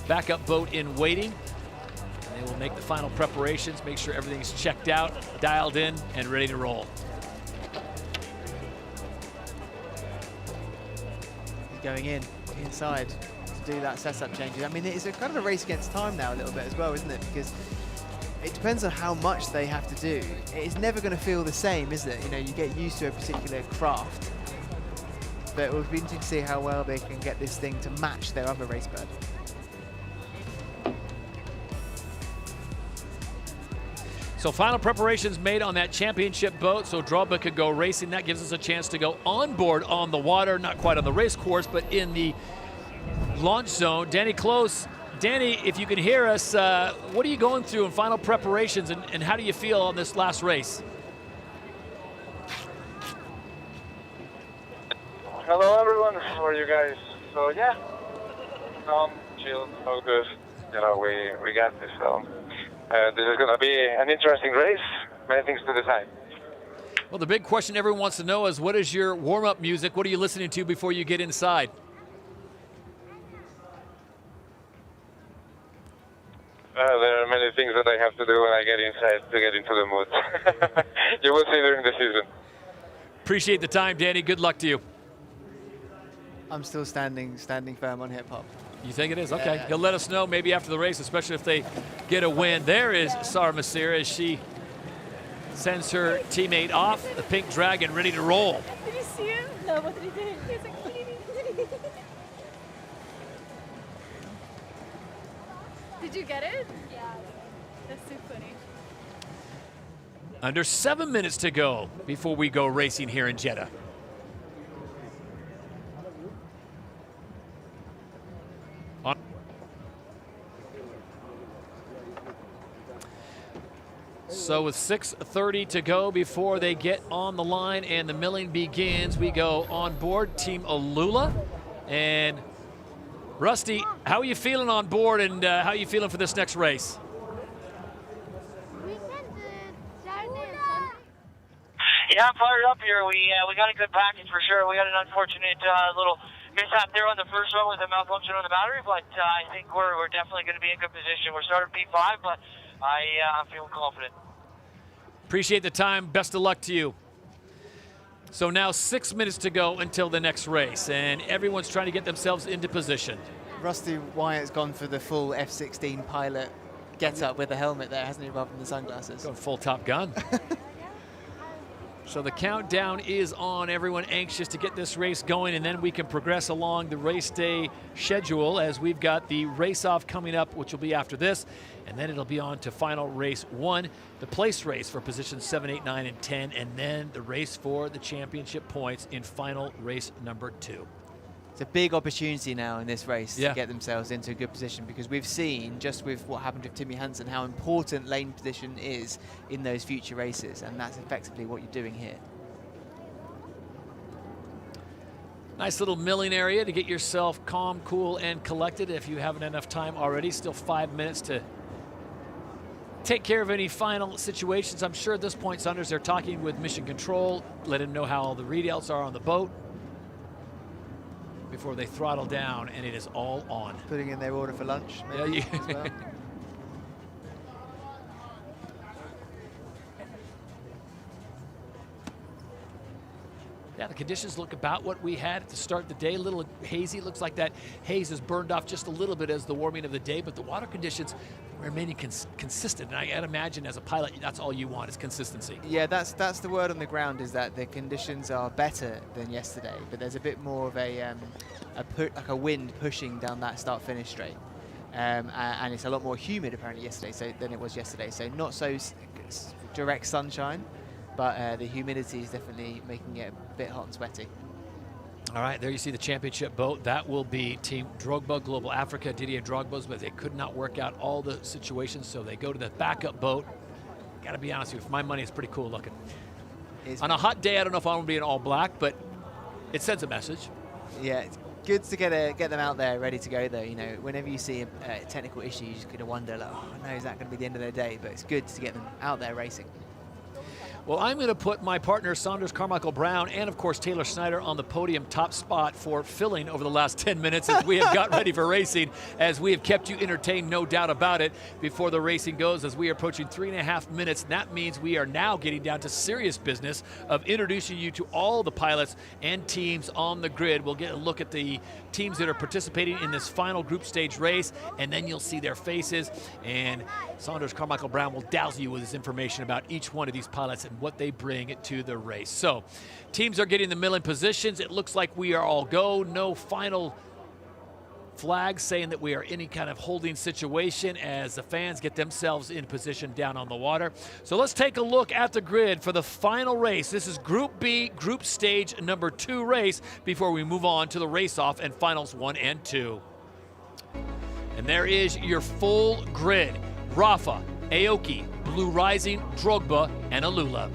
backup boat in waiting. And they will make the final preparations, make sure everything's checked out, dialed in, and ready to roll. He's going inside to do that setup changes. I mean, it's a kind of a race against time now a little bit as well, isn't it? Because it depends on how much they have to do. It's never going to feel the same, is it? You know, you get used to a particular craft. But it will be interesting to see how well they can get this thing to match their other race bird. So final preparations made on that championship boat so Drogba could go racing. That gives us a chance to go on board on the water, not quite on the race course, but in the launch zone. Danny Close. Danny, if you can hear us, what are you going through in final preparations, and how do you feel on this last race? Hello everyone, how are you guys? So yeah, chill, all good. You know, we got this. This is going to be an interesting race. Many things to decide. Well, the big question everyone wants to know is, what is your warm-up music? What are you listening to before you get inside? There are many things that I have to do when I get inside to get into the mood. You will see during the season. Appreciate the time, Danny. Good luck to you. I'm still standing firm on hip-hop. You think it is? Okay. You'll let us know maybe after the race, especially if they get a win. There is Sarah Masir as she sends her teammate off, the Pink Dragon, ready to roll. Did you see him? No, what did he do? He's like, did you get it? Yeah. That's so funny. Under 7 minutes to go before we go racing here in Jeddah. So with 6:30 to go before they get on the line and the milling begins, we go on board Team Alula. And Rusty, how are you feeling on board, and how are you feeling for this next race? Yeah, I'm fired up here. We got a good package for sure. We got an unfortunate little mishap there on the first one with a malfunction on the battery, but I think we're definitely going to be in good position. We're starting P5, but I'm feeling confident. Appreciate the time. Best of luck to you. So now 6 minutes to go until the next race, and everyone's trying to get themselves into position. Rusty Wyatt's gone for the full F-16 pilot get-up with the helmet there, hasn't he, rather than the sunglasses? Going full Top Gun. So the countdown is on. Everyone anxious to get this race going, and then we can progress along the race day schedule as we've got the race-off coming up, which will be after this, and then it'll be on to final race 1, the place race for positions 7, 8, 9, and 10, and then the race for the championship points in final race number 2. It's a big opportunity now in this race Yeah. to get themselves into a good position, because we've seen, just with what happened with Timmy Hansen, how important lane position is in those future races, and that's effectively what you're doing here. Nice little milling area to get yourself calm, cool, and collected if you haven't enough time already. Still 5 minutes to take care of any final situations. I'm sure at this point, Saunders, they're talking with Mission Control, let him know how all the readouts are on the boat before they throttle down, and it is all on. Putting in their order for lunch, maybe, yeah, as well. Yeah, the conditions look about what we had at the start of the day. A little hazy. Looks like that haze has burned off just a little bit as the warming of the day, but the water conditions remaining consistent. And I'd imagine as a pilot, that's all you want is consistency. Yeah, that's the word on the ground, is that the conditions are better than yesterday, but there's a bit more of like a wind pushing down that start-finish straight. And it's a lot more humid apparently than it was yesterday. So not so direct sunshine, but the humidity is definitely making it a bit hot and sweaty. All right, there you see the championship boat. That will be Team Drogba, Global Africa, Didier Drogba's, but they could not work out all the situations, so they go to the backup boat. Got to be honest with you, for my money, it's pretty cool looking. On a hot day, I don't know if I want to be in all black, but it sends a message. Yeah, it's good to get them out there ready to go, though. You know, whenever you see a technical issue, you just kind of wonder, like, oh no, is that going to be the end of their day? But it's good to get them out there racing. Well, I'm going to put my partner, Saunders Carmichael Brown, and of course Taylor Snyder on the podium top spot for filling over the last 10 minutes as we have got ready for racing, as we have kept you entertained, no doubt about it, before the racing goes, as we are approaching 3.5 minutes. And that means we are now getting down to serious business of introducing you to all the pilots and teams on the grid. We'll get a look at the teams that are participating in this final group stage race, and then you'll see their faces, and Saunders Carmichael Brown will dazzle you with his information about each one of these pilots and what they bring to the race. So teams are getting the milling positions. It looks like we are all go. No final flags saying that we are any kind of holding situation as the fans get themselves in position down on the water. So let's take a look at the grid for the final race. This is Group B, group stage number 2 race before we move on to the race-off and finals 1 and 2. And there is your full grid. Rafa, Aoki, Blue Rising, Drogba, and Alula.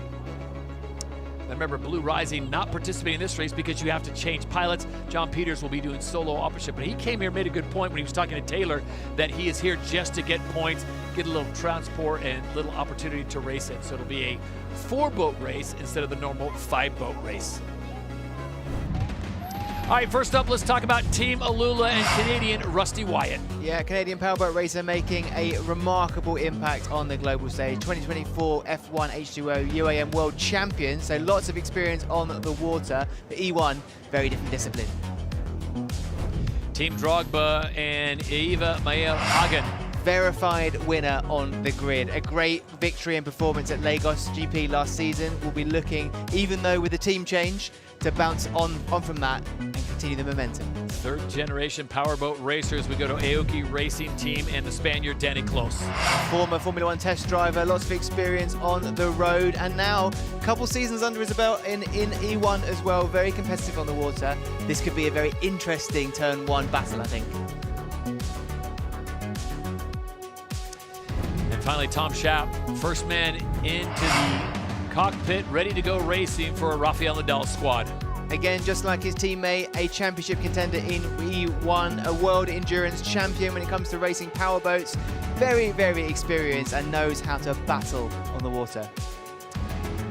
Remember, Blue Rising not participating in this race because you have to change pilots. John Peters will be doing solo operatorship, but he came here, made a good point when he was talking to Taylor that he is here just to get points, get a little transport and a little opportunity to race it. So it'll be a 4-boat race instead of the normal 5-boat race. All right, first up, let's talk about Team Alula and Canadian Rusty Wyatt. Yeah, Canadian powerboat racer making a remarkable impact on the global stage. 2024 F1 H2O UIM World Champion, so lots of experience on the water. The E1, very different discipline. Team Drogba and Eva Mael Hagen. Verified winner on the grid. A great victory and performance at Lagos GP last season. We'll be looking, even though with the team change, to bounce on from that and continue the momentum. 3rd generation powerboat racers. We go to Aoki Racing Team and the Spaniard Danny Close. Former Formula 1 test driver, lots of experience on the road, and now a couple seasons under his belt in E1 as well. Very competitive on the water. This could be a very interesting turn 1 battle, I think. And finally, Tom Schaap, first man into the cockpit, ready to go racing for Rafael Nadal's squad. Again, just like his teammate, a championship contender in E1, a world endurance champion when it comes to racing powerboats. Very, very experienced and knows how to battle on the water.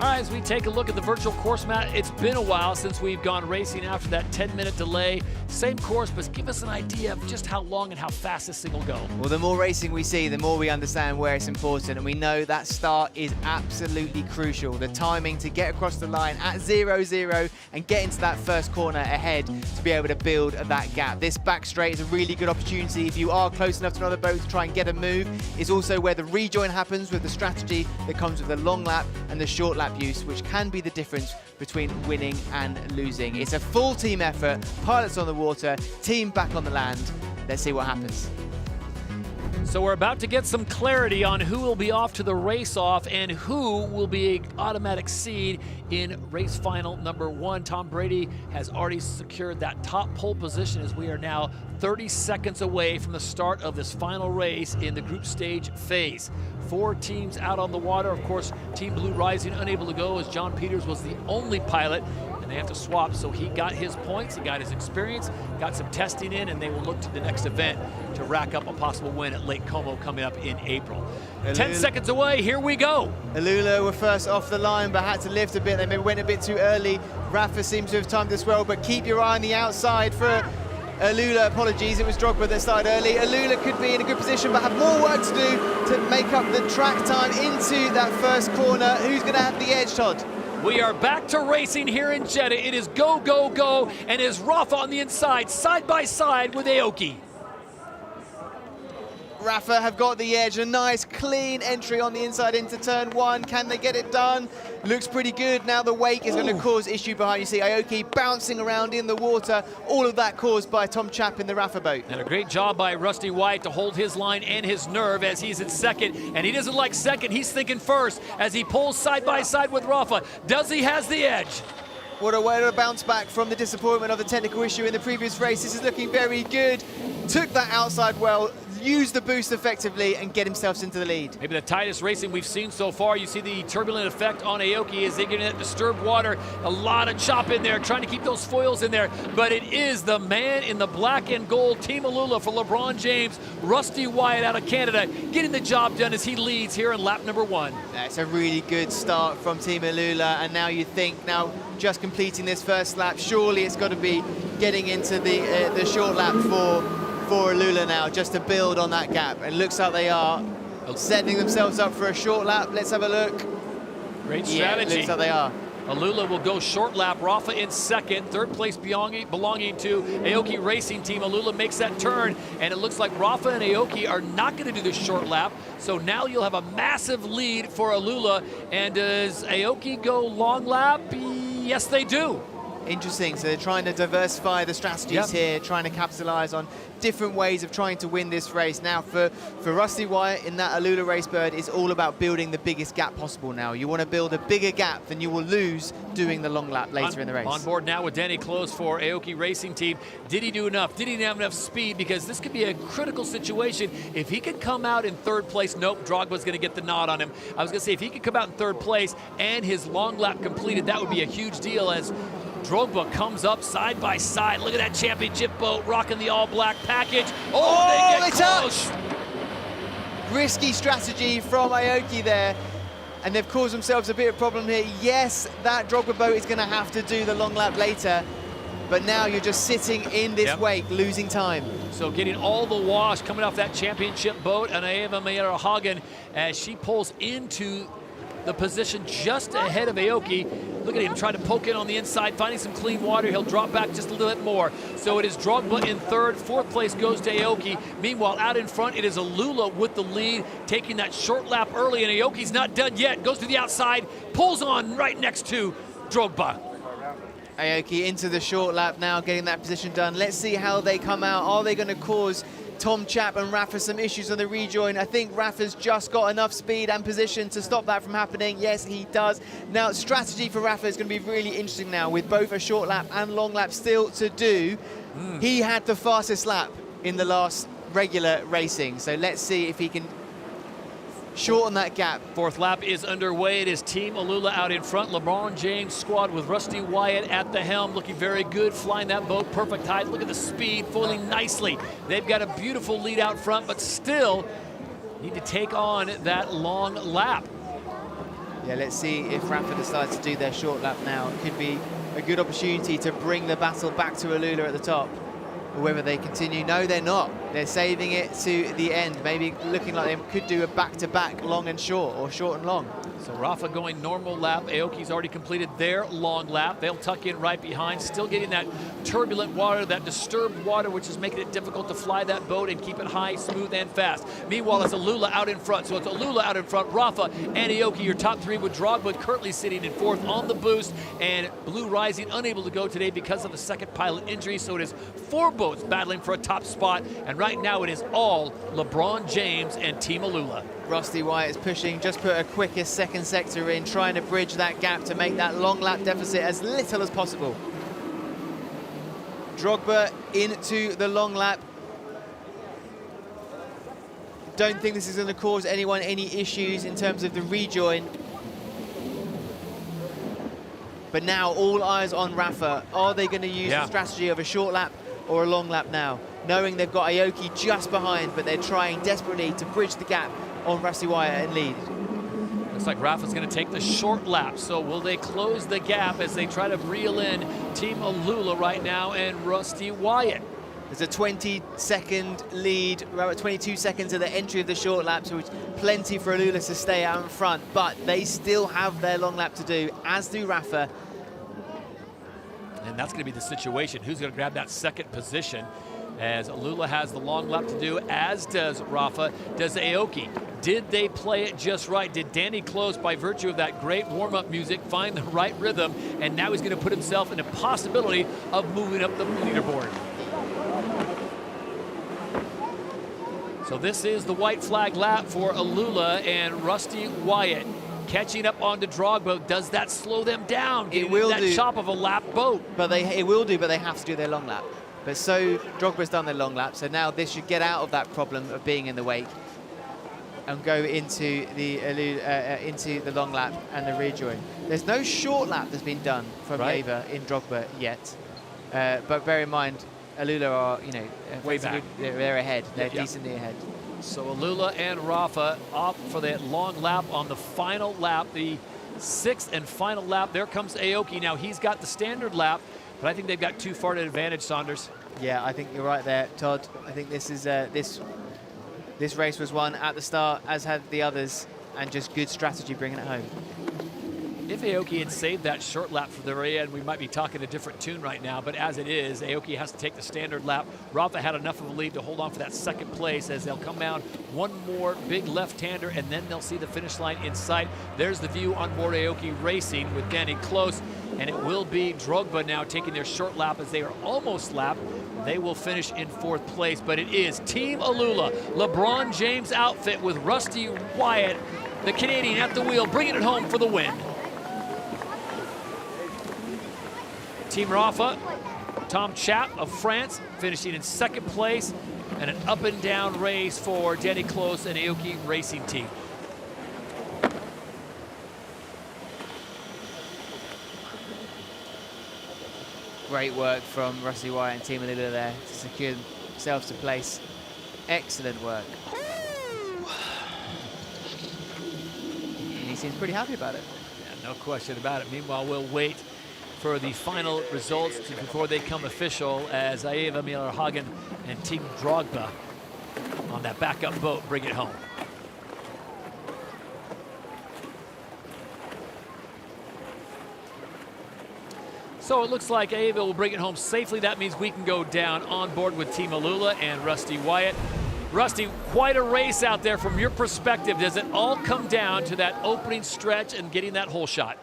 All right, as we take a look at the virtual course mat, it's been a while since we've gone racing after that 10-minute delay Same course, but give us an idea of just how long and how fast this thing will go. Well, the more racing we see, the more we understand where it's important, and we know that start is absolutely crucial. The timing to get across the line at 0-0 and get into that first corner ahead to be able to build that gap. This back straight is a really good opportunity if you are close enough to another boat to try and get a move. It's also where the rejoin happens with the strategy that comes with the long lap and the short lap use, which can be the difference between winning and losing. It's a full team effort, pilots on the water, team back on the land. Let's see what happens. So we're about to get some clarity on who will be off to the race-off and who will be an automatic seed in race final number 1. Tom Brady has already secured that top pole position as we are now 30 seconds away from the start of this final race in the group stage phase. 4 teams out on the water. Of course, Team Blue Rising unable to go as John Peters was the only pilot, and they have to swap, so he got his points, he got his experience, got some testing in, and they will look to the next event to rack up a possible win at Lake Como coming up in April. 10 seconds away, here we go. Alula were first off the line, but had to lift a bit. They maybe went a bit too early. Rafa seems to have timed this well, but keep your eye on the outside for Alula. Apologies, it was Drogba that started early. Alula could be in a good position, but have more work to do to make up the track time into that first corner. Who's going to have the edge, Todd? We are back to racing here in Jeddah. It is go, go, go, and it is Rafa on the inside, side by side with Aoki. Rafa have got the edge. A nice, clean entry on the inside into turn 1. Can they get it done? Looks pretty good. Now the wake is going to cause issue behind. You see Aoki bouncing around in the water. All of that caused by Tom Chapp in the Rafa boat. And a great job by Rusty White to hold his line and his nerve as he's in second. And he doesn't like second, he's thinking first as he pulls side by side with Rafa. Does he has the edge? What a way to bounce back from the disappointment of the technical issue in the previous race. This is looking very good. Took that outside well, used the boost effectively and get himself into the lead. Maybe the tightest racing we've seen so far. You see the turbulent effect on Aoki as they get in that disturbed water. A lot of chop in there, trying to keep those foils in there. But it is the man in the black and gold, Team Alula for LeBron James, Rusty Wyatt out of Canada, getting the job done as he leads here in lap number 1. It's a really good start from Team Alula, and now you think, now just completing this first lap, surely it's got to be getting into the short lap for Alula now, just to build on that gap. And it looks like they are setting themselves up for a short lap. Let's have a look. Great strategy. Yeah, looks like they are. Alula will go short lap, Rafa in second, third place belonging to Aoki Racing Team. Alula makes that turn, and it looks like Rafa and Aoki are not going to do this short lap, so now you'll have a massive lead for Alula. And does Aoki go long lap? Yes, they do. Interesting, so they're trying to diversify the strategies here, trying to capitalize on different ways of trying to win this race. Now for Rusty Wyatt in that Alula Racebird, it's all about building the biggest gap possible now. You want to build a bigger gap than you will lose doing the long lap later in the race. On board now with Danny Close for Aoki Racing Team. Did he do enough? Did he have enough speed? Because this could be a critical situation. If he could come out in third place, nope, Drogba's going to get the nod on him. I was going to say, if he could come out in third place and his long lap completed, that would be a huge deal as Drogba comes up side by side. Look at that championship boat rocking the all-black package. Oh, they get close. Risky strategy from Aoki there, and they've caused themselves a bit of a problem here. Yes, that Drogba boat is going to have to do the long lap later, but now you're just sitting in this wake, losing time. So getting all the wash coming off that championship boat, and Eva Meyer-Hagen as she pulls into the position just ahead of Aoki. Look at him trying to poke in on the inside, finding some clean water. He'll drop back just a little bit more. So it is Drogba in third. Fourth place goes to Aoki. Meanwhile, out in front, it is Alula with the lead, taking that short lap early, and Aoki's not done yet. Goes to the outside, pulls on right next to Drogba. Aoki into the short lap now, getting that position done. Let's see how they come out. Are they going to cause Tom Chapp and Rafa some issues on the rejoin? I think Rafa's just got enough speed and position to stop that from happening. Yes, he does. Now, strategy for Rafa is going to be really interesting now with both a short lap and long lap still to do. He had the fastest lap in the last regular racing, so let's see if he can shorten that gap. Fourth lap is underway. It is Team Alula out in front. LeBron James squad with Rusty Wyatt at the helm, looking very good, flying that boat perfect height. Look at the speed, foiling nicely. They've got a beautiful lead out front, but still need to take on that long lap. Yeah, let's see if Rafa decides to do their short lap now. It could be a good opportunity to bring the battle back to Alula at the top. or whether they continue. No, they're not. They're saving it to the end, maybe looking like they could do a back-to-back long and short, or short and long. So Rafa going normal lap. Aoki's already completed their long lap. They'll tuck in right behind, still getting that turbulent water, that disturbed water, which is making it difficult to fly that boat and keep it high, smooth, and fast. Meanwhile, it's Alula out in front. So it's Alula out in front, Rafa and Aoki, your top three, with Drogba currently sitting in fourth on the boost, and Blue Rising unable to go today because of the second pilot injury. So it is 4 boats battling for a top spot, and right now it is all LeBron James and Team Alula. Rusty Wyatt is pushing, just put a quickest second sector in, trying to bridge that gap to make that long lap deficit as little as possible. Drogba into the long lap. Don't think this is going to cause anyone any issues in terms of the rejoin. But now all eyes on Rafa. Are they going to use the strategy of a short lap or a long lap now? Knowing they've got Aoki just behind, but they're trying desperately to bridge the gap on Rusty Wyatt and lead. Looks like Rafa's going to take the short lap. So will they close the gap as they try to reel in Team Alula right now and Rusty Wyatt? There's a 20-second lead, we're at 22 seconds at the entry of the short lap, so it's plenty for Alula to stay out in front, but they still have their long lap to do, as do Rafa. And that's going to be the situation. Who's going to grab that second position? As Alula has the long lap to do, as does Rafa, does Aoki. Did they play it just right? Did Danny Close, by virtue of that great warm-up music, find the right rhythm? And now he's going to put himself in a possibility of moving up the leaderboard. So this is the white flag lap for Alula and Rusty Wyatt. Catching up onto Drogba, does that slow them down? It will that do. chop of a lap boat. But it will do, but they have to do their long lap. But so Drogba's done their long lap, so now this should get out of that problem of being in the wake and go into the long lap and the rejoin. There's no short lap that's been done from Ava in Drogba yet, but bear in mind, Alula are, way back. They're ahead. They're decently ahead. So Alula and Rafa off for that long lap on the final lap, the 6th and final lap. There comes Aoki. Now he's got the standard lap, but I think they've got too far an advantage, Saunders. Yeah, I think you're right there, Todd. I think this is this race was won at the start, as had the others, and just good strategy bringing it home. If Aoki had saved that short lap for the very end, we might be talking a different tune right now. But as it is, Aoki has to take the standard lap. Rafa had enough of a lead to hold on for that second place as they'll come down one more big left-hander, and then they'll see the finish line in sight. There's the view on board Aoki Racing with Danny Close, and it will be Drogba now taking their short lap as they are almost lapped. They will finish in 4th place, but it is Team Alula, LeBron James outfit with Rusty Wyatt, the Canadian at the wheel, bringing it home for the win. Team Rafa, Tom Chap of France, finishing in 2nd place, and an up and down race for Danny Close and Aoki Racing Team. Great work from Rusty Wyatt and Team Alula there to secure themselves to place. Excellent work. And he seems pretty happy about it. Yeah, no question about it. Meanwhile, we'll wait for the final results before they come official as Aeva Miller-Hagen and Team Drogba on that backup boat bring it home. So it looks like Aeva will bring it home safely. That means we can go down on board with Team Alula and Rusty Wyatt. Rusty, quite a race out there from your perspective. Does it all come down to that opening stretch and getting that hole shot?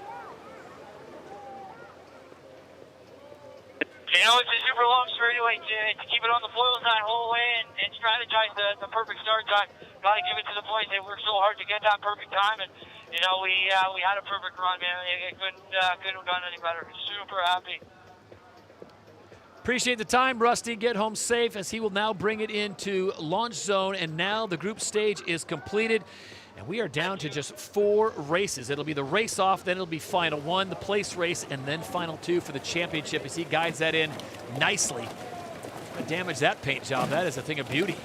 It's a super long straightaway to keep it on the foils that whole way and strategize the perfect start time. Got to give it to the boys. They worked so hard to get that perfect time, and we had a perfect run, man. It couldn't have gone any better. Super happy. Appreciate the time, Rusty. Get home safe as he will now bring it into launch zone, and now the group stage is completed. And we are down to just 4 races. It'll be the race off, then it'll be final 1, the place race, and then final 2 for the championship as he guides that in nicely. Damage that paint job. That is a thing of beauty.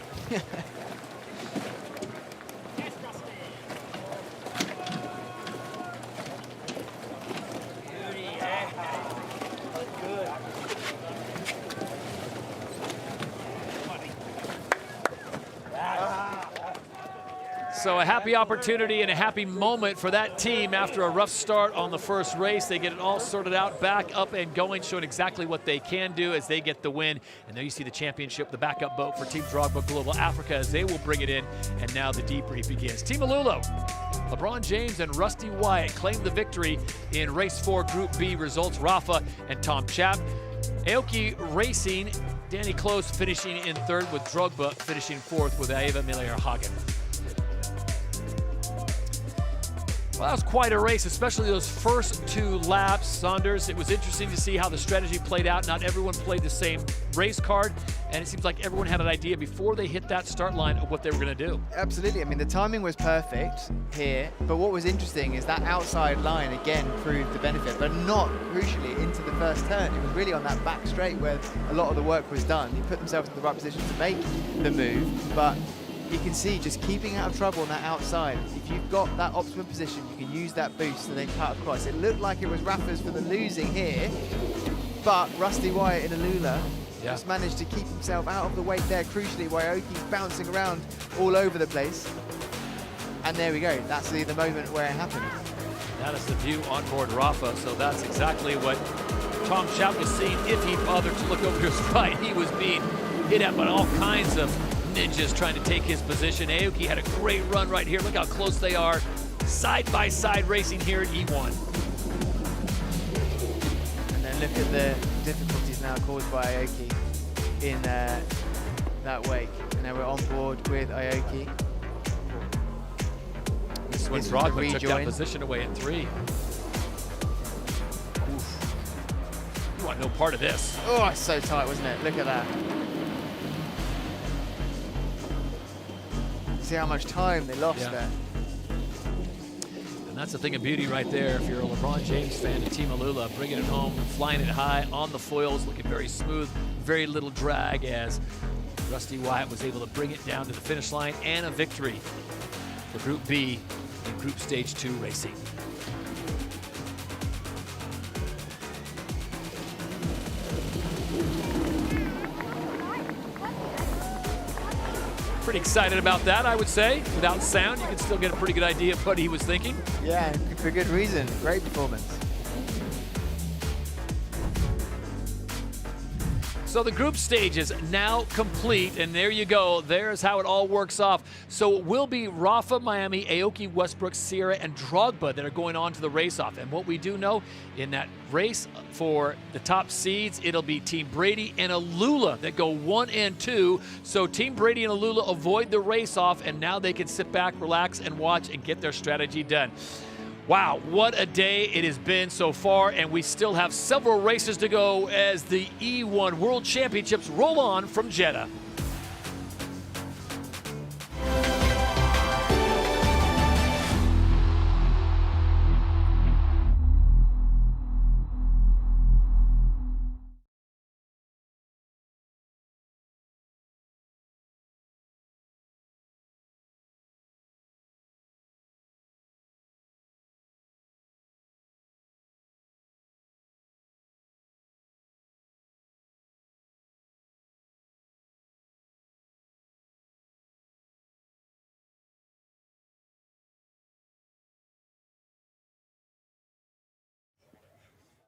So a happy opportunity and a happy moment for that team after a rough start on the first race. They get it all sorted out, back up and going, showing exactly what they can do as they get the win. And there you see the championship, the backup boat for Team Drogba Global Africa as they will bring it in. And now the debrief begins. Team Alula, LeBron James and Rusty Wyatt claimed the victory in race 4 Group B results. Rafa and Tom Chap. Aoki Racing, Danny Close finishing in 3rd with Drogba finishing 4th with Eva Miller-Hagen. Well, that was quite a race, especially those first 2 laps, Saunders. It was interesting to see how the strategy played out. Not everyone played the same race card, and it seems like everyone had an idea before they hit that start line of what they were going to do. Absolutely. I mean, the timing was perfect here, but what was interesting is that outside line again proved the benefit, but not crucially into the first turn. It was really on that back straight where a lot of the work was done. He put themselves in the right position to make the move, but you can see just keeping out of trouble on that outside. If you've got that optimum position, you can use that boost and then cut across. It looked like it was Rafa's for the losing here, but Rusty Wyatt in Alula just managed to keep himself out of the weight there, crucially, while Aoki's bouncing around all over the place. And there we go. That's the moment where it happened. That is the view on board Rafa, so that's exactly what Tom Chap was seeing. If he bothered to look over to his right, he was being hit at by all kinds of ninjas trying to take his position. Aoki had a great run right here. Look how close they are. Side by side racing here at E1. And then look at the difficulties now caused by Aoki in that wake. And now we're on board with Aoki. This is when Drogba took that position away at 3. Oof. You want no part of this. Oh, it's so tight, wasn't it? Look at that. See how much time they lost there. And that's the thing of beauty right there. If you're a LeBron James fan of Team Alula, bringing it home, flying it high on the foils, looking very smooth, very little drag as Rusty Wyatt was able to bring it down to the finish line and a victory for Group B in Group Stage 2 racing. Pretty excited about that, I would say. Without sound, you can still get a pretty good idea of what he was thinking. Yeah, for good reason. Great performance. So the group stage is now complete, and there you go. There's how it all works off. So it will be Rafa, Miami, Aoki, Westbrook, Sierra, and Drogba that are going on to the race-off. And what we do know, in that race for the top seeds, it'll be Team Brady and Alula that go 1 and 2. So Team Brady and Alula avoid the race-off, and now they can sit back, relax, and watch and get their strategy done. Wow, what a day it has been so far, and we still have several races to go as the E1 World Championships roll on from Jeddah.